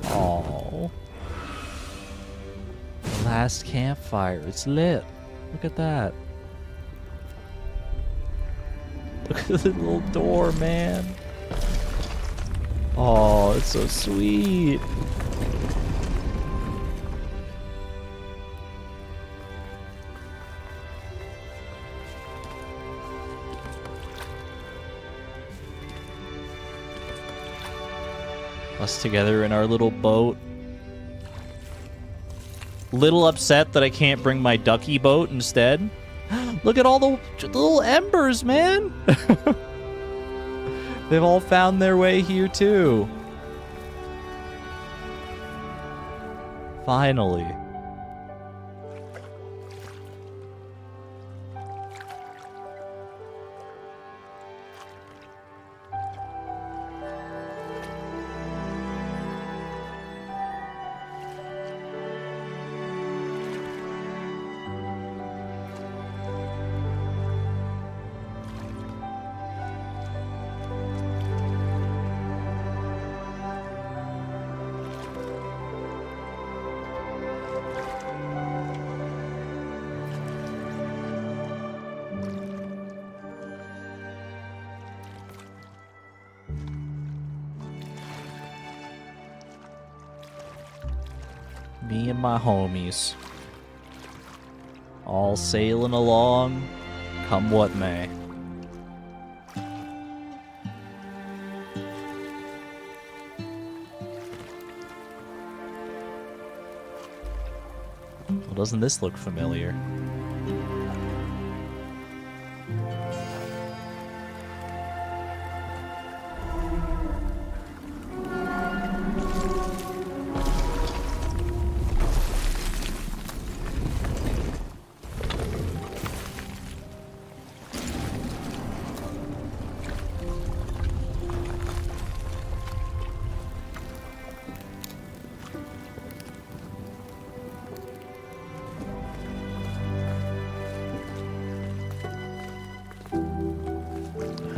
Speaker 1: Oh, Last Campfire. It's lit. Look at that. Look at the little door, man. Oh, it's so sweet. Us together in our little boat. Little upset that I can't bring my ducky boat instead. Look at all the little embers, man. They've all found their way here too. Finally. Me and my homies. All sailing along, come what may. Well, doesn't this look familiar?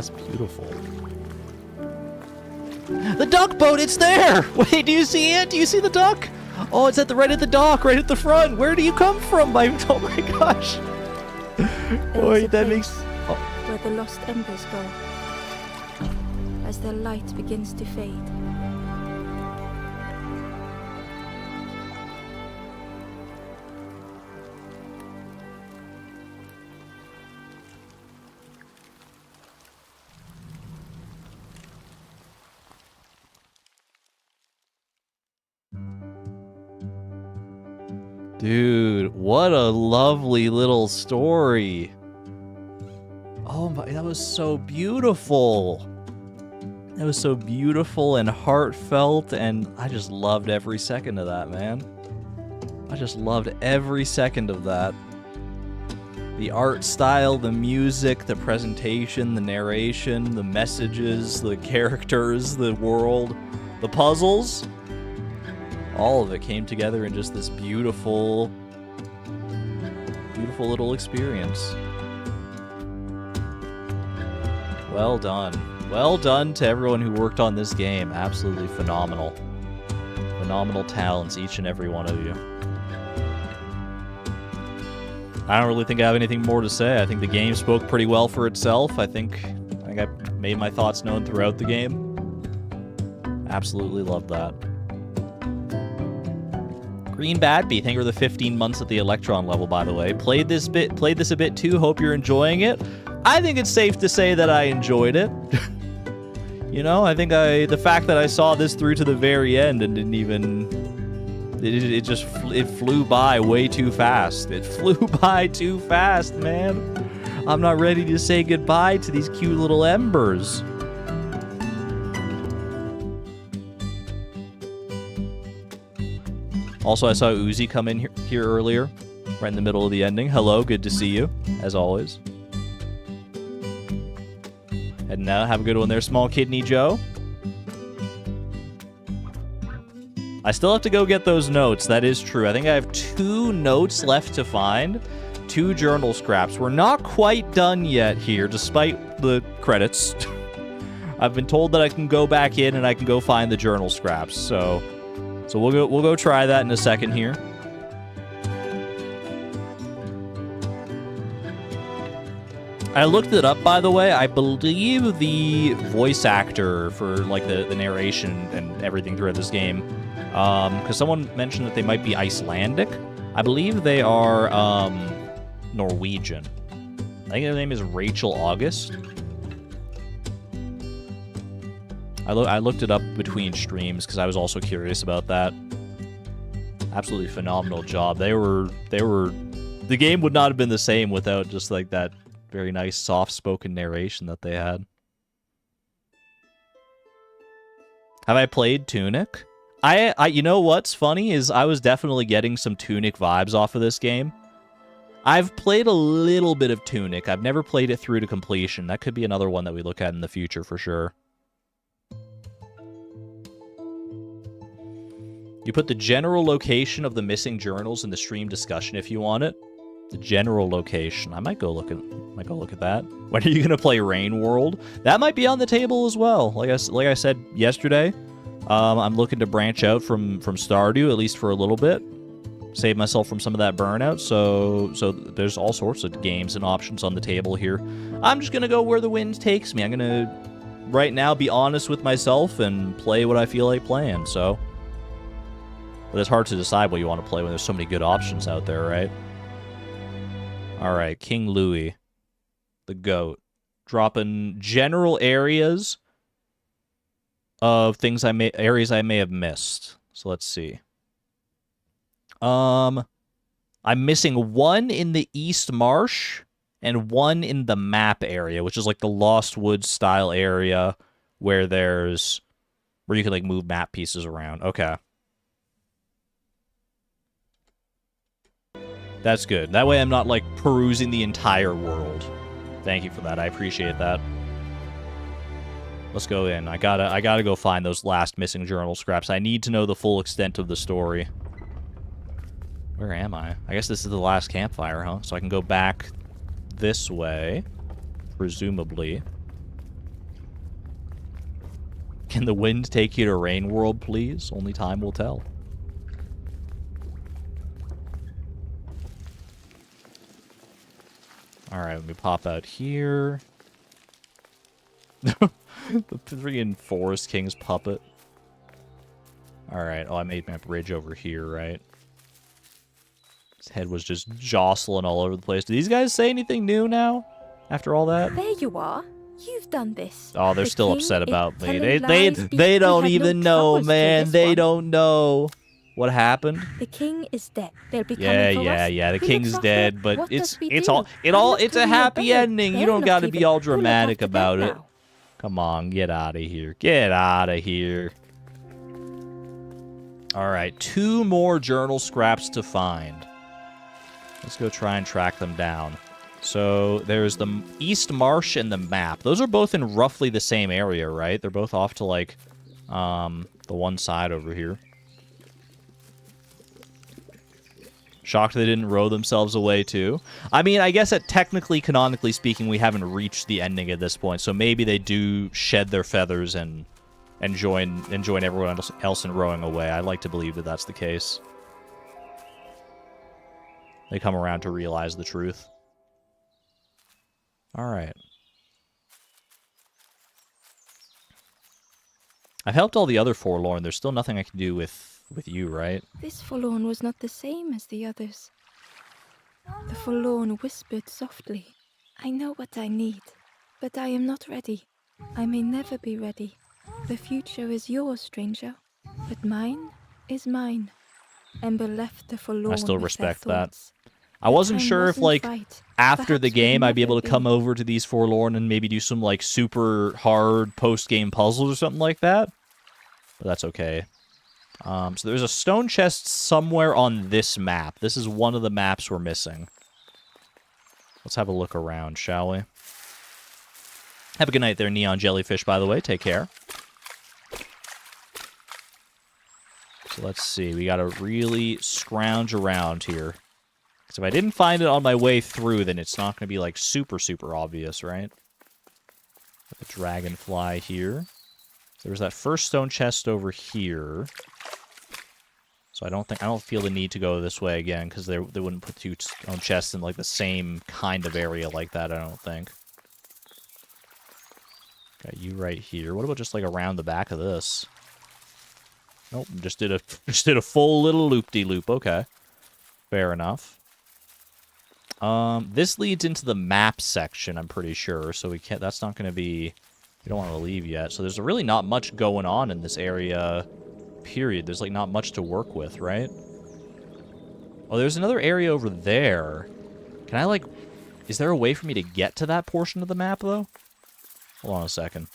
Speaker 1: That's beautiful. The duck boat, it's there! Wait, do you see it? Do you see the duck? Oh, it's right at the dock, right at the front. Where do you come from? Oh my gosh. Wait, that makes... Oh.
Speaker 2: Where the lost embers go, as their light begins to fade.
Speaker 1: Dude, what a lovely little story. Oh my, that was so beautiful. That was so beautiful and heartfelt, and I just loved every second of that, man. I just loved every second of that. The art style, the music, the presentation, the narration, the messages, the characters, the world, the puzzles. All of it came together in just this beautiful, beautiful little experience. Well done. Well done to everyone who worked on this game. Absolutely phenomenal. Phenomenal talents, each and every one of you. I don't really think I have anything more to say. I think the game spoke pretty well for itself. I think I made my thoughts known throughout the game. Absolutely loved that. Green Badby, thank you for the 15 months at the Electron level, by the way. Played this a bit too. Hope you're enjoying it. I think it's safe to say that I enjoyed it. You know, I think the fact that I saw this through to the very end and didn't even... It flew by way too fast. It flew by too fast, man. I'm not ready to say goodbye to these cute little embers. Also, I saw Uzi come in here earlier, right in the middle of the ending. Hello, good to see you, as always. And now, have a good one there, Small Kidney Joe. I still have to go get those notes, that is true. I think I have 2 notes left to find. 2 journal scraps. We're not quite done yet here, despite the credits. I've been told that I can go back in and I can go find the journal scraps, so we'll go try that in a second here. I looked it up, by the way. I believe the voice actor for like the narration and everything throughout this game, because someone mentioned that they might be Icelandic. I believe they are Norwegian. I think their name is Rachel August. I looked it up between streams because I was also curious about that. Absolutely phenomenal job. The game would not have been the same without just like that very nice soft-spoken narration that they had. Have I played Tunic? You know what's funny is I was definitely getting some Tunic vibes off of this game. I've played a little bit of Tunic. I've never played it through to completion. That could be another one that we look at in the future for sure. You put the general location of the missing journals in the stream discussion if you want it. The general location. I might go look at that. When are you gonna play Rain World? That might be on the table as well. Like I said yesterday, I'm looking to branch out from Stardew at least for a little bit, save myself from some of that burnout. So there's all sorts of games and options on the table here. I'm just gonna go where the wind takes me. I'm gonna right now be honest with myself and play what I feel like playing. So, but it's hard to decide what you want to play when there's so many good options out there, right? All right, King Louis, the goat, dropping general areas of things areas I may have missed. So let's see. I'm missing 1 in the East Marsh and 1 in the map area, which is like the Lost Woods style area where you can like move map pieces around. Okay. That's good. That way I'm not, like, perusing the entire world. Thank you for that. I appreciate that. Let's go in. I gotta go find those last missing journal scraps. I need to know the full extent of the story. Where am I? I guess this is the last campfire, huh? So I can go back this way, presumably. Can the wind take you to Rain World, please? Only time will tell. Alright, let me pop out here. The freaking Forest King's puppet. Alright, oh, I made my bridge over here, right? His head was just jostling all over the place. Do these guys say anything new now? After all that?
Speaker 2: There you are. You've done this.
Speaker 1: Oh, they're
Speaker 2: The
Speaker 1: still
Speaker 2: king
Speaker 1: upset
Speaker 2: is
Speaker 1: about me.
Speaker 2: telling
Speaker 1: They
Speaker 2: lies.
Speaker 1: don't
Speaker 2: We had
Speaker 1: even
Speaker 2: no
Speaker 1: know,
Speaker 2: cause for
Speaker 1: man.
Speaker 2: this
Speaker 1: They
Speaker 2: one.
Speaker 1: don't know what happened.
Speaker 2: The king is dead. They'll be coming for us.
Speaker 1: Yeah. The
Speaker 2: Who
Speaker 1: king's
Speaker 2: looks after
Speaker 1: dead,
Speaker 2: it?
Speaker 1: but
Speaker 2: What
Speaker 1: it's
Speaker 2: does we
Speaker 1: it's
Speaker 2: do?
Speaker 1: all
Speaker 2: I'd
Speaker 1: it's
Speaker 2: love
Speaker 1: a
Speaker 2: to be
Speaker 1: happy
Speaker 2: bed.
Speaker 1: ending. You
Speaker 2: They're
Speaker 1: don't
Speaker 2: not
Speaker 1: got to
Speaker 2: even-
Speaker 1: be all
Speaker 2: who look
Speaker 1: dramatic
Speaker 2: after them
Speaker 1: about it.
Speaker 2: now?
Speaker 1: Come on, get out of here. Get out of here. All right, 2 more journal scraps to find. Let's go try and track them down. So there's the East Marsh and the map. Those are both in roughly the same area, right? They're both off to, like, the one side over here. Shocked they didn't row themselves away, too. I mean, I guess that technically, canonically speaking, we haven't reached the ending at this point, so maybe they do shed their feathers and join everyone else in rowing away. I'd like to believe that that's the case. They come around to realize the truth. Alright. I've helped all the other Forlorn. There's still nothing I can do with you, right?
Speaker 2: This forlorn was not the same as the others. The forlorn whispered softly, I know what I need, but I am not ready. I may never be ready. The future is yours, stranger, but mine is mine. Ember left the forlorn.
Speaker 1: I still
Speaker 2: with their
Speaker 1: respect that.
Speaker 2: thoughts.
Speaker 1: I wasn't
Speaker 2: time
Speaker 1: sure if,
Speaker 2: wasn't
Speaker 1: like,
Speaker 2: right.
Speaker 1: after the
Speaker 2: Perhaps
Speaker 1: game
Speaker 2: we'll
Speaker 1: I'd be able
Speaker 2: never
Speaker 1: to come
Speaker 2: be.
Speaker 1: over to these Forlorn and maybe do some, like, super hard post-game puzzles or something like that. But that's okay. So there's a stone chest somewhere on this map. This is one of the maps we're missing. Let's have a look around, shall we? Have a good night there, Neon Jellyfish, by the way. Take care. So let's see. We gotta really scrounge around here. Because if I didn't find it on my way through, then it's not gonna be, like, super, super obvious, right? Got the dragonfly here. So there's that first stone chest over here. So I don't feel the need to go this way again, because they wouldn't put 2 stone chests in, like, the same kind of area like that, I don't think. Got you right here. What about just, like, around the back of this? Nope, just did a full little loop-de-loop. Okay. Fair enough. This leads into the map section, I'm pretty sure, so that's not gonna be... We don't want to leave yet. So there's really not much going on in this area, period. There's, like, not much to work with, right? Oh, there's another area over there. Can I, like... Is there a way for me to get to that portion of the map, though? Hold on a second.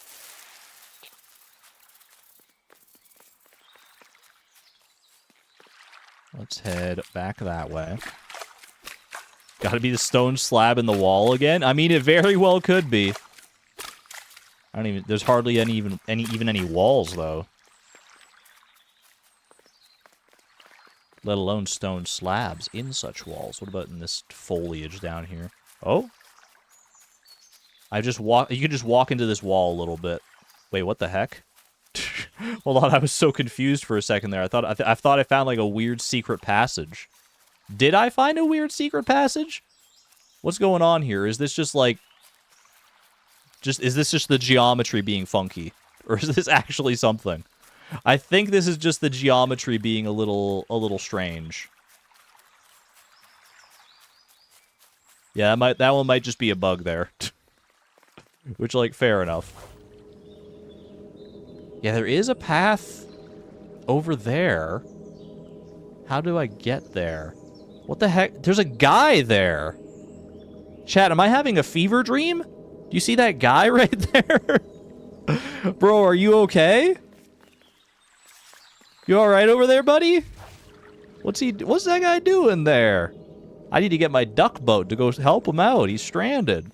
Speaker 1: Let's head back that way. Gotta be the stone slab in the wall again? I mean, it very well could be. There's hardly even any walls, though. Let alone stone slabs in such walls. What about in this foliage down here? Oh? You can just walk into this wall a little bit. Wait, what the heck? Hold on, I was so confused for a second there. I thought I found, like, a weird secret passage. Did I find a weird secret passage? What's going on here? Is this just, like... Is this just the geometry being funky? Or is this actually something? I think this is just the geometry being a little strange. Yeah, that one might just be a bug there. Which, like, fair enough. Yeah, there is a path over there. How do I get there? What the heck? There's a guy there. Chat, am I having a fever dream? Do you see that guy right there? Bro, are you okay? You alright over there, buddy? What's that guy doing there? I need to get my duck boat to go help him out. He's stranded.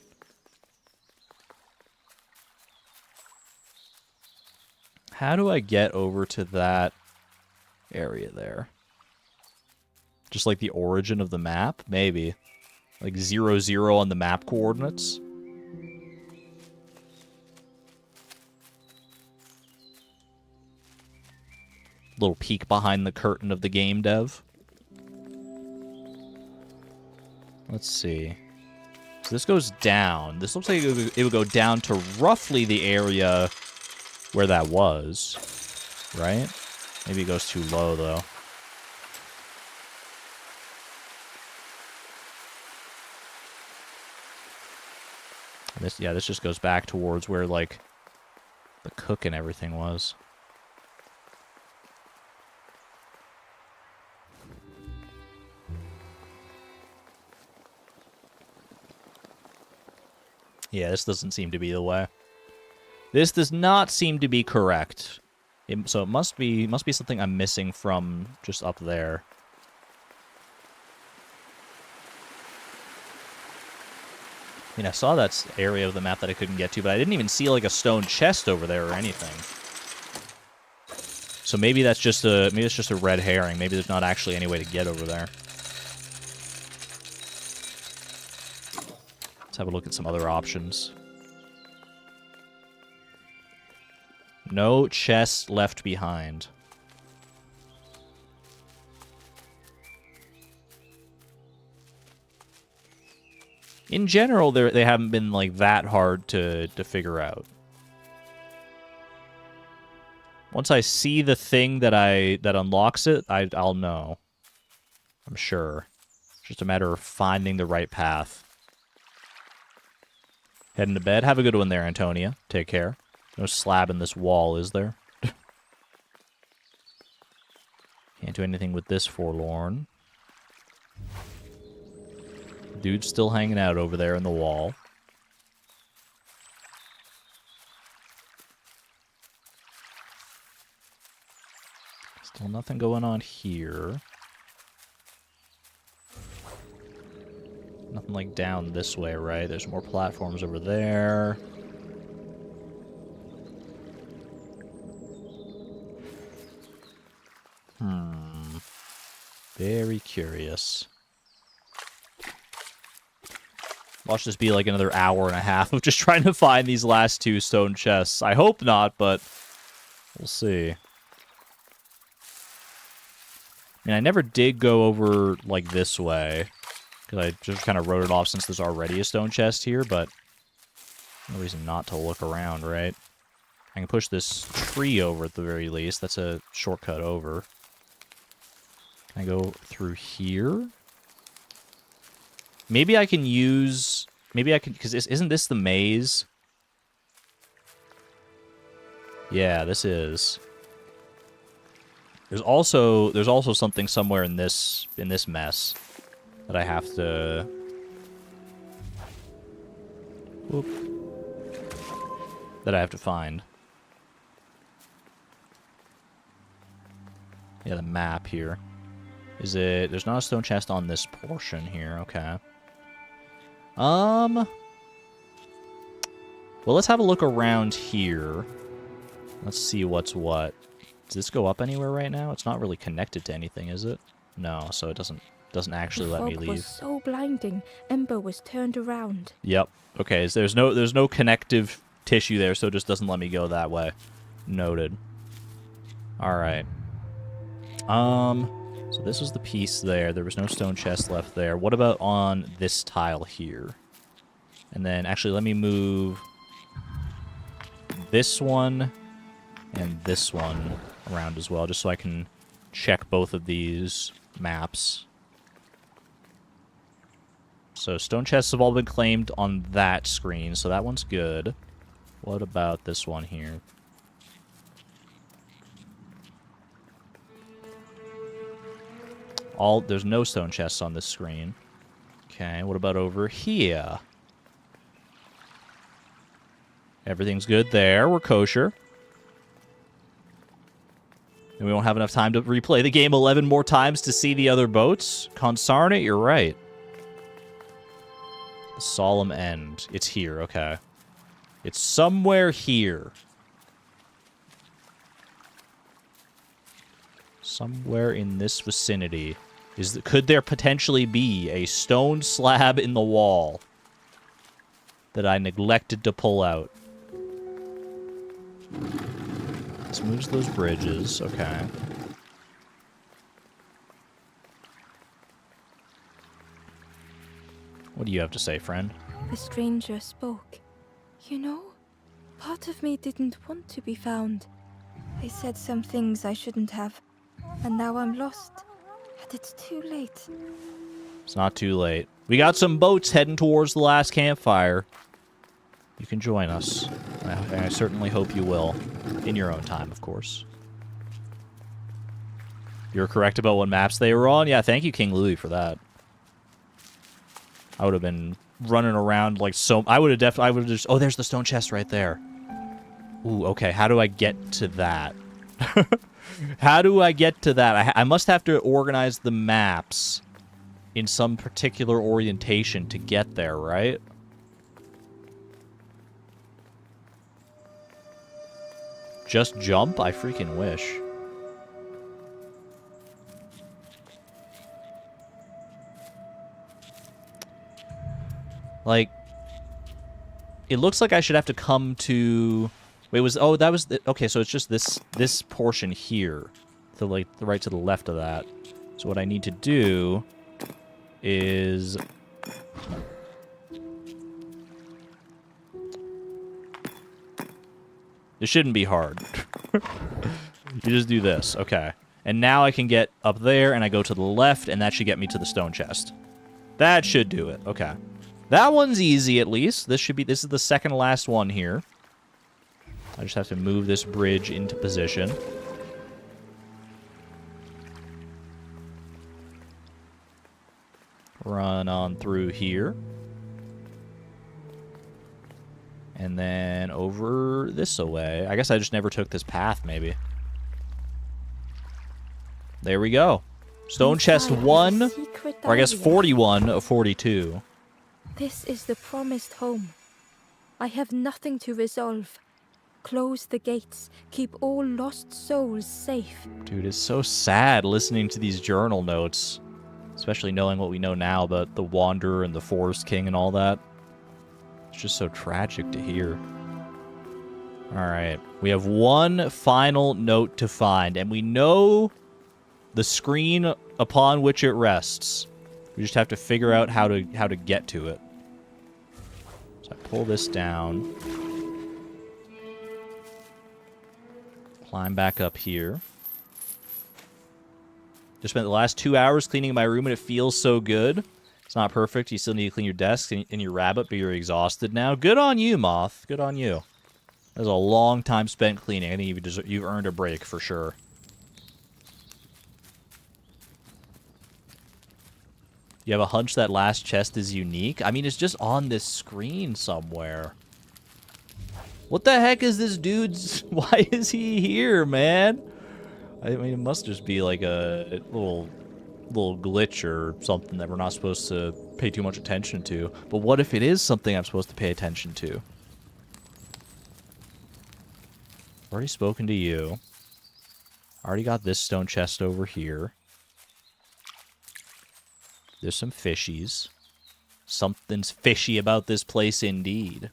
Speaker 1: How do I get over to that area there? Just like the origin of the map? Maybe. Like 0, 0 on the map coordinates? little peek behind the curtain of the game dev. Let's see. So this goes down. This looks like it would go down to roughly the area where that was, right? Maybe it goes too low, though. This, yeah, this just goes back towards where, like, the cook and everything was. Yeah, this doesn't seem to be the way. This does not seem to be correct. So it must be something I'm missing from just up there. I mean, I saw that area of the map that I couldn't get to, but I didn't even see, like, a stone chest over there or anything. So maybe that's just a red herring. Maybe there's not actually any way to get over there. Let's have a look at some other options. No chest left behind. In general, they haven't been, like, that hard to figure out. Once I see the thing that unlocks it, I'll know. I'm sure. It's just a matter of finding the right path. Heading to bed. Have a good one there, Antonia. Take care. No slab in this wall, is there? Can't do anything with this forlorn. Dude's still hanging out over there in the wall. Still nothing going on here. Nothing like down this way, right? There's more platforms over there. Very curious. Watch this be like another hour and a half of just trying to find these last two stone chests. I hope not, but we'll see. I mean, I never did go over, like, this way, because I just kind of wrote it off since there's already a stone chest here, but no reason not to look around, right? I can push this tree over at the very least. That's a shortcut over. Can I go through here? Maybe I can use... Maybe I can... Because isn't this the maze? Yeah, this is. There's also something somewhere in this mess that I have to... Whoop. That I have to find. Yeah, the map here. Is it... There's not a stone chest on this portion here. Okay. Well, let's have a look around here. Let's see what's what. Does this go up anywhere right now? It's not really connected to anything, is it? No, so it doesn't actually let me leave.
Speaker 2: The fog was so blinding. Ember was turned around.
Speaker 1: Yep. Okay, so there's no connective tissue there, so it just doesn't let me go that way. Noted. All right. So this was the piece there. There was no stone chest left there. What about on this tile here? And then, actually, let me move this one and this one around as well, just so I can check both of these maps. So stone chests have all been claimed on that screen, so that one's good. What about this one here? There's no stone chests on this screen. Okay, what about over here? Everything's good there. We're kosher. And we won't have enough time to replay the game 11 more times to see the other boats. Consarn it, you're right. The solemn end. It's here, okay. It's somewhere here. Somewhere in this vicinity. Could there potentially be a stone slab in the wall that I neglected to pull out? This moves those bridges, okay. What do you have to say, friend?
Speaker 2: The stranger spoke. You know, part of me didn't want to be found. I said some things I shouldn't have, and now I'm lost. And it's too late.
Speaker 1: It's not too late. We got some boats heading towards the last campfire. You can join us. I certainly hope you will. In your own time, of course. You're correct about what maps they were on? Yeah, thank you, King Louis, for that. I would have been running around like so... I would have just... Oh, there's the stone chest right there. Ooh, okay. How do I get to that? How do I get to that? I must have to organize the maps in some particular orientation to get there, right? Just jump? I freaking wish. Like, it looks like I should have to come to... Wait, that was... Okay, so it's just this portion here. To, like, the right to the left of that. So what I need to do is... This shouldn't be hard. You just do this. Okay. And now I can get up there, and I go to the left, and that should get me to the stone chest. That should do it. Okay. That one's easy, at least. This is the second to last one here. I just have to move this bridge into position. Run on through here. And then over this away. I guess I just never took this path, maybe. There we go. Stone chest 1, or I guess 41 of 42.
Speaker 2: This is the promised home. I have nothing to resolve. Close the gates. Keep all lost souls safe.
Speaker 1: Dude, it's so sad listening to these journal notes. Especially knowing what we know now about the Wanderer and the Forest King and all that. It's just so tragic to hear. Alright. We have one final note to find, and we know the screen upon which it rests. We just have to figure out how to get to it. So I pull this down. Climb back up here. Just spent the last 2 hours cleaning my room and it feels so good. It's not perfect. You still need to clean your desk and your rabbit, but you're exhausted now. Good on you, Moth. Good on you. That was a long time spent cleaning. I think you've earned a break for sure. You have a hunch that last chest is unique? I mean, it's just on this screen somewhere. What the heck is this dude's... Why is he here, man? I mean, it must just be like a little glitch or something that we're not supposed to pay too much attention to. But what if it is something I'm supposed to pay attention to? Already spoken to you. Already got this stone chest over here. There's some fishies. Something's fishy about this place indeed.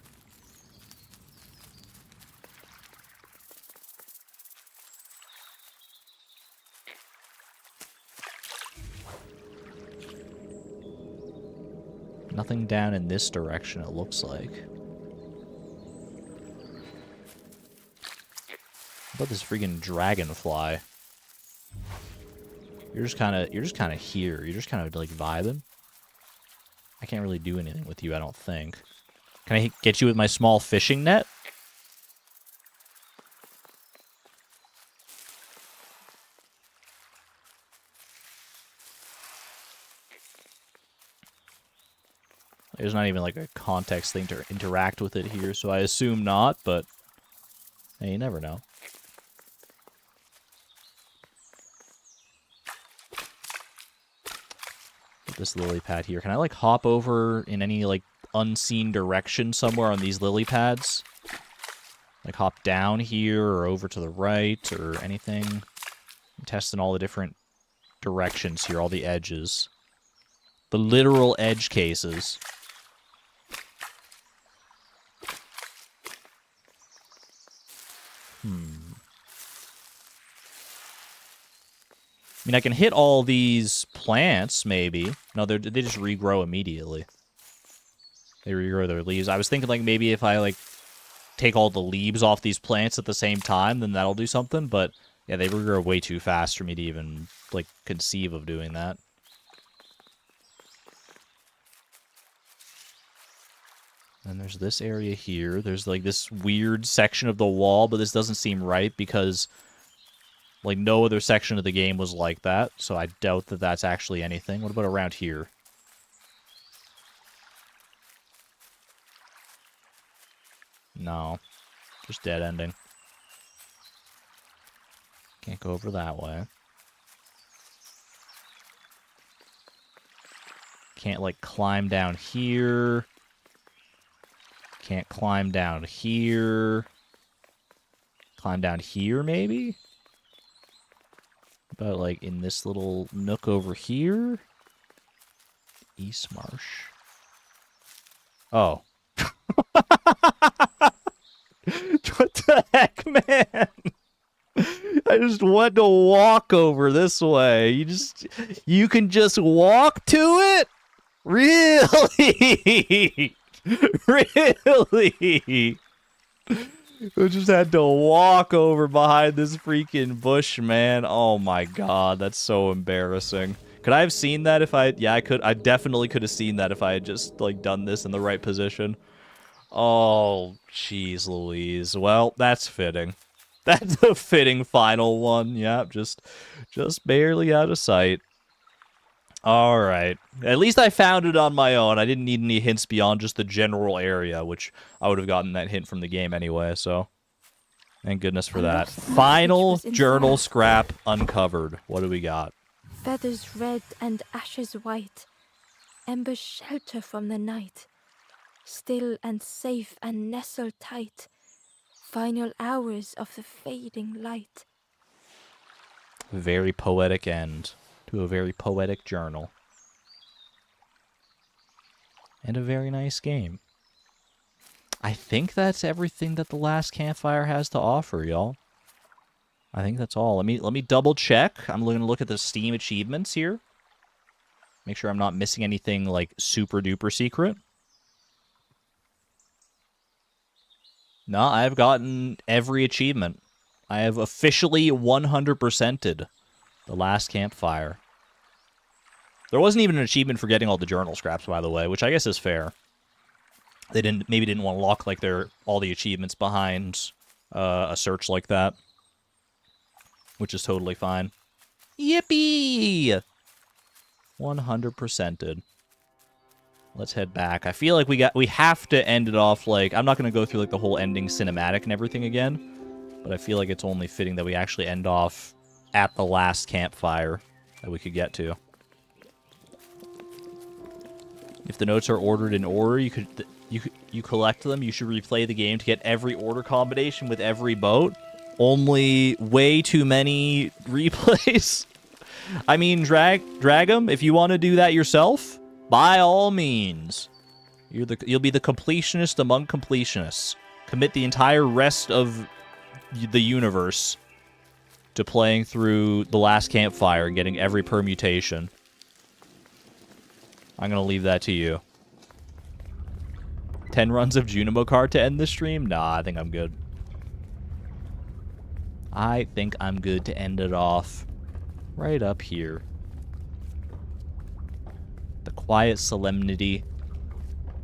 Speaker 1: Nothing down in this direction, it looks like. What about this freaking dragonfly? You're just kind of here. You're just kind of like vibing. I can't really do anything with you, I don't think. Can I get you with my small fishing net? There's not even like a context thing to interact with it here, so I assume not, but hey, you never know. Put this lily pad here. Can I like hop over in any like unseen direction somewhere on these lily pads? Like hop down here or over to the right or anything? I'm testing all the different directions here, all the edges. The literal edge cases. I mean, I can hit all these plants, maybe. No, they just regrow immediately. They regrow their leaves. I was thinking, like, maybe if I, like, take all the leaves off these plants at the same time, then that'll do something. But, yeah, they regrow way too fast for me to even, like, conceive of doing that. And there's this area here. There's, like, this weird section of the wall, but this doesn't seem right because, like, no other section of the game was like that. So I doubt that that's actually anything. What about around here? No. Just dead ending. Can't go over that way. Can't, like, climb down here. Can't climb down here. Climb down here, maybe? But, like, in this little nook over here? East Marsh. Oh. What the heck, man? I just went to walk over this way. You can just walk to it? Really? Really? I just had to walk over behind this freaking bush, man. Oh my god, that's so embarrassing. Could I have seen that if I... Yeah, I could. I definitely could have seen that if I had just, like, done this in the right position. Oh, jeez Louise. Well, that's fitting. That's a fitting final one. Yep, just barely out of sight. Alright. At least I found it on my own. I didn't need any hints beyond just the general area, which I would have gotten that hint from the game anyway, so... Thank goodness for that. Final journal scrap uncovered. What do we got?
Speaker 2: Feathers red and ashes white, embers shelter from the night, still and safe and nestled tight, final hours of the fading light.
Speaker 1: Very poetic end to a very poetic journal. And a very nice game. I think that's everything that the Last Campfire has to offer, y'all. I think that's all. Let me double check. I'm going to look at the Steam achievements here. Make sure I'm not missing anything like super duper secret. No, I've gotten every achievement. I have officially 100%ed the Last Campfire. There wasn't even an achievement for getting all the journal scraps, by the way, which I guess is fair. They maybe didn't want to lock like all the achievements behind a search like that, which is totally fine. Yippee! 100%ed. Let's head back. I feel like we have to end it off like... I'm not going to go through like the whole ending cinematic and everything again, but I feel like it's only fitting that we actually end off at the Last Campfire that we could get to. If the notes are ordered in order, you collect them. You should replay the game to get every order combination with every boat. Only way too many replays. I mean, drag them. If you want to do that yourself, by all means. You'll be the completionist among completionists. Commit the entire rest of the universe to playing through the Last Campfire and getting every permutation. I'm going to leave that to you. 10 runs of Junimo card to end the stream? Nah, I think I'm good. I think I'm good to end it off right up here. The quiet solemnity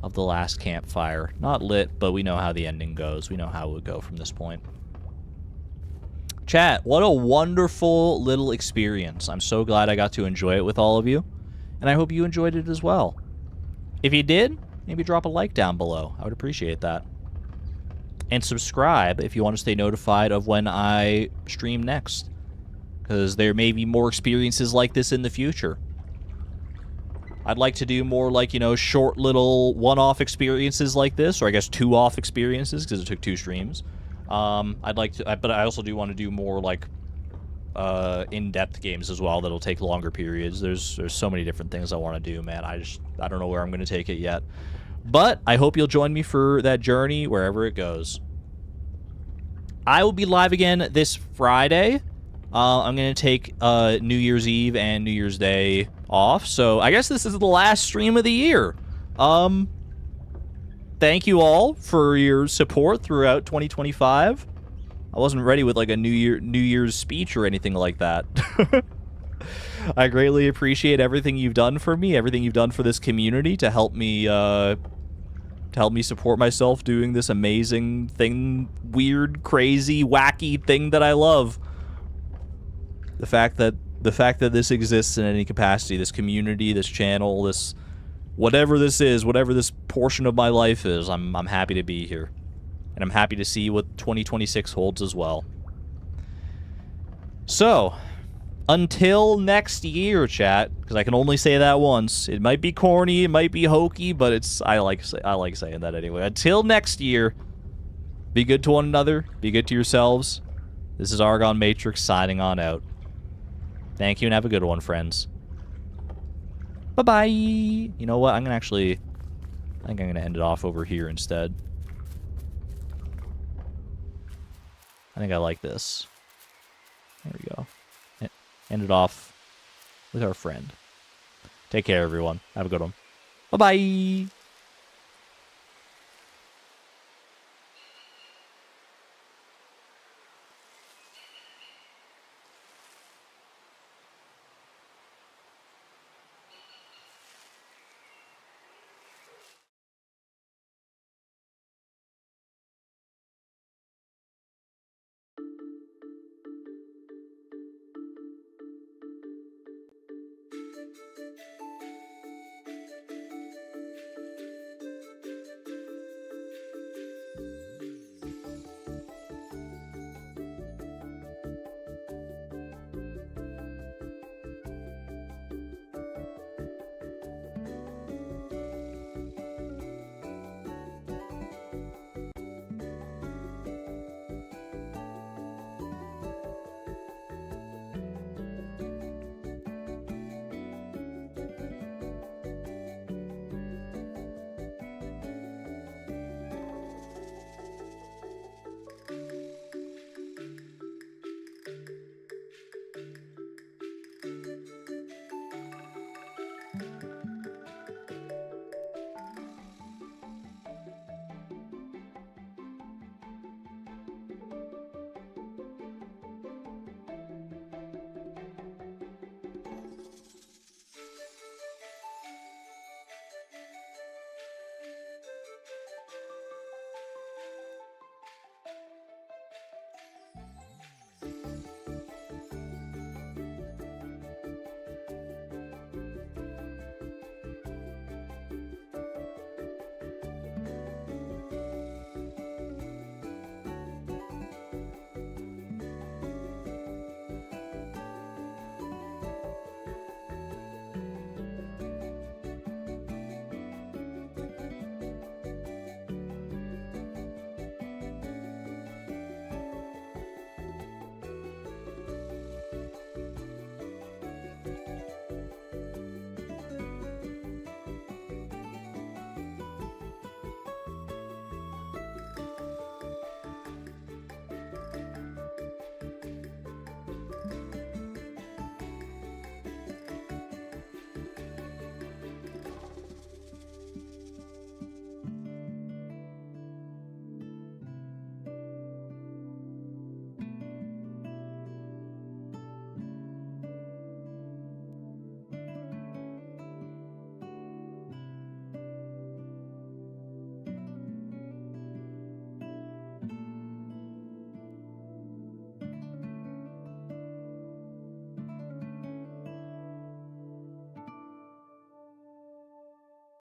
Speaker 1: of the Last Campfire. Not lit, but we know how the ending goes. We know how it would go from this point. Chat, what a wonderful little experience. I'm so glad I got to enjoy it with all of you. And I hope you enjoyed it as well. If you did, maybe drop a like down below. I would appreciate that. And subscribe if you want to stay notified of when I stream next. Because there may be more experiences like this in the future. I'd like to do more like, you know, short little one-off experiences like this. Or I guess two-off experiences because it took 2 streams. I'd like to, but I also do want to do more like in-depth games as well that'll take longer periods. There's so many different things I want to do, man. I don't know where I'm going to take it yet. But I hope you'll join me for that journey wherever it goes. I will be live again this Friday. I'm going to take New Year's Eve and New Year's Day off. So I guess this is the last stream of the year. thank you all for your support throughout 2025. I wasn't ready with like a New Year's speech or anything like that. I greatly appreciate everything you've done for me, everything you've done for this community to help me support myself doing this amazing thing, weird, crazy, wacky thing that I love. The fact that this exists in any capacity, this community, this channel, this whatever this is, whatever this portion of my life is, I'm happy to be here. And I'm happy to see what 2026 holds as well. So, until next year, chat, because I can only say that once. It might be corny, it might be hokey, but I like saying that anyway. Until next year, be good to one another, be good to yourselves. This is Argon Matrix signing on out. Thank you and have a good one, friends. Bye-bye. You know what? I think I'm gonna end it off over here instead. I think I like this. There we go. End it off with our friend. Take care, everyone. Have a good one. Bye-bye.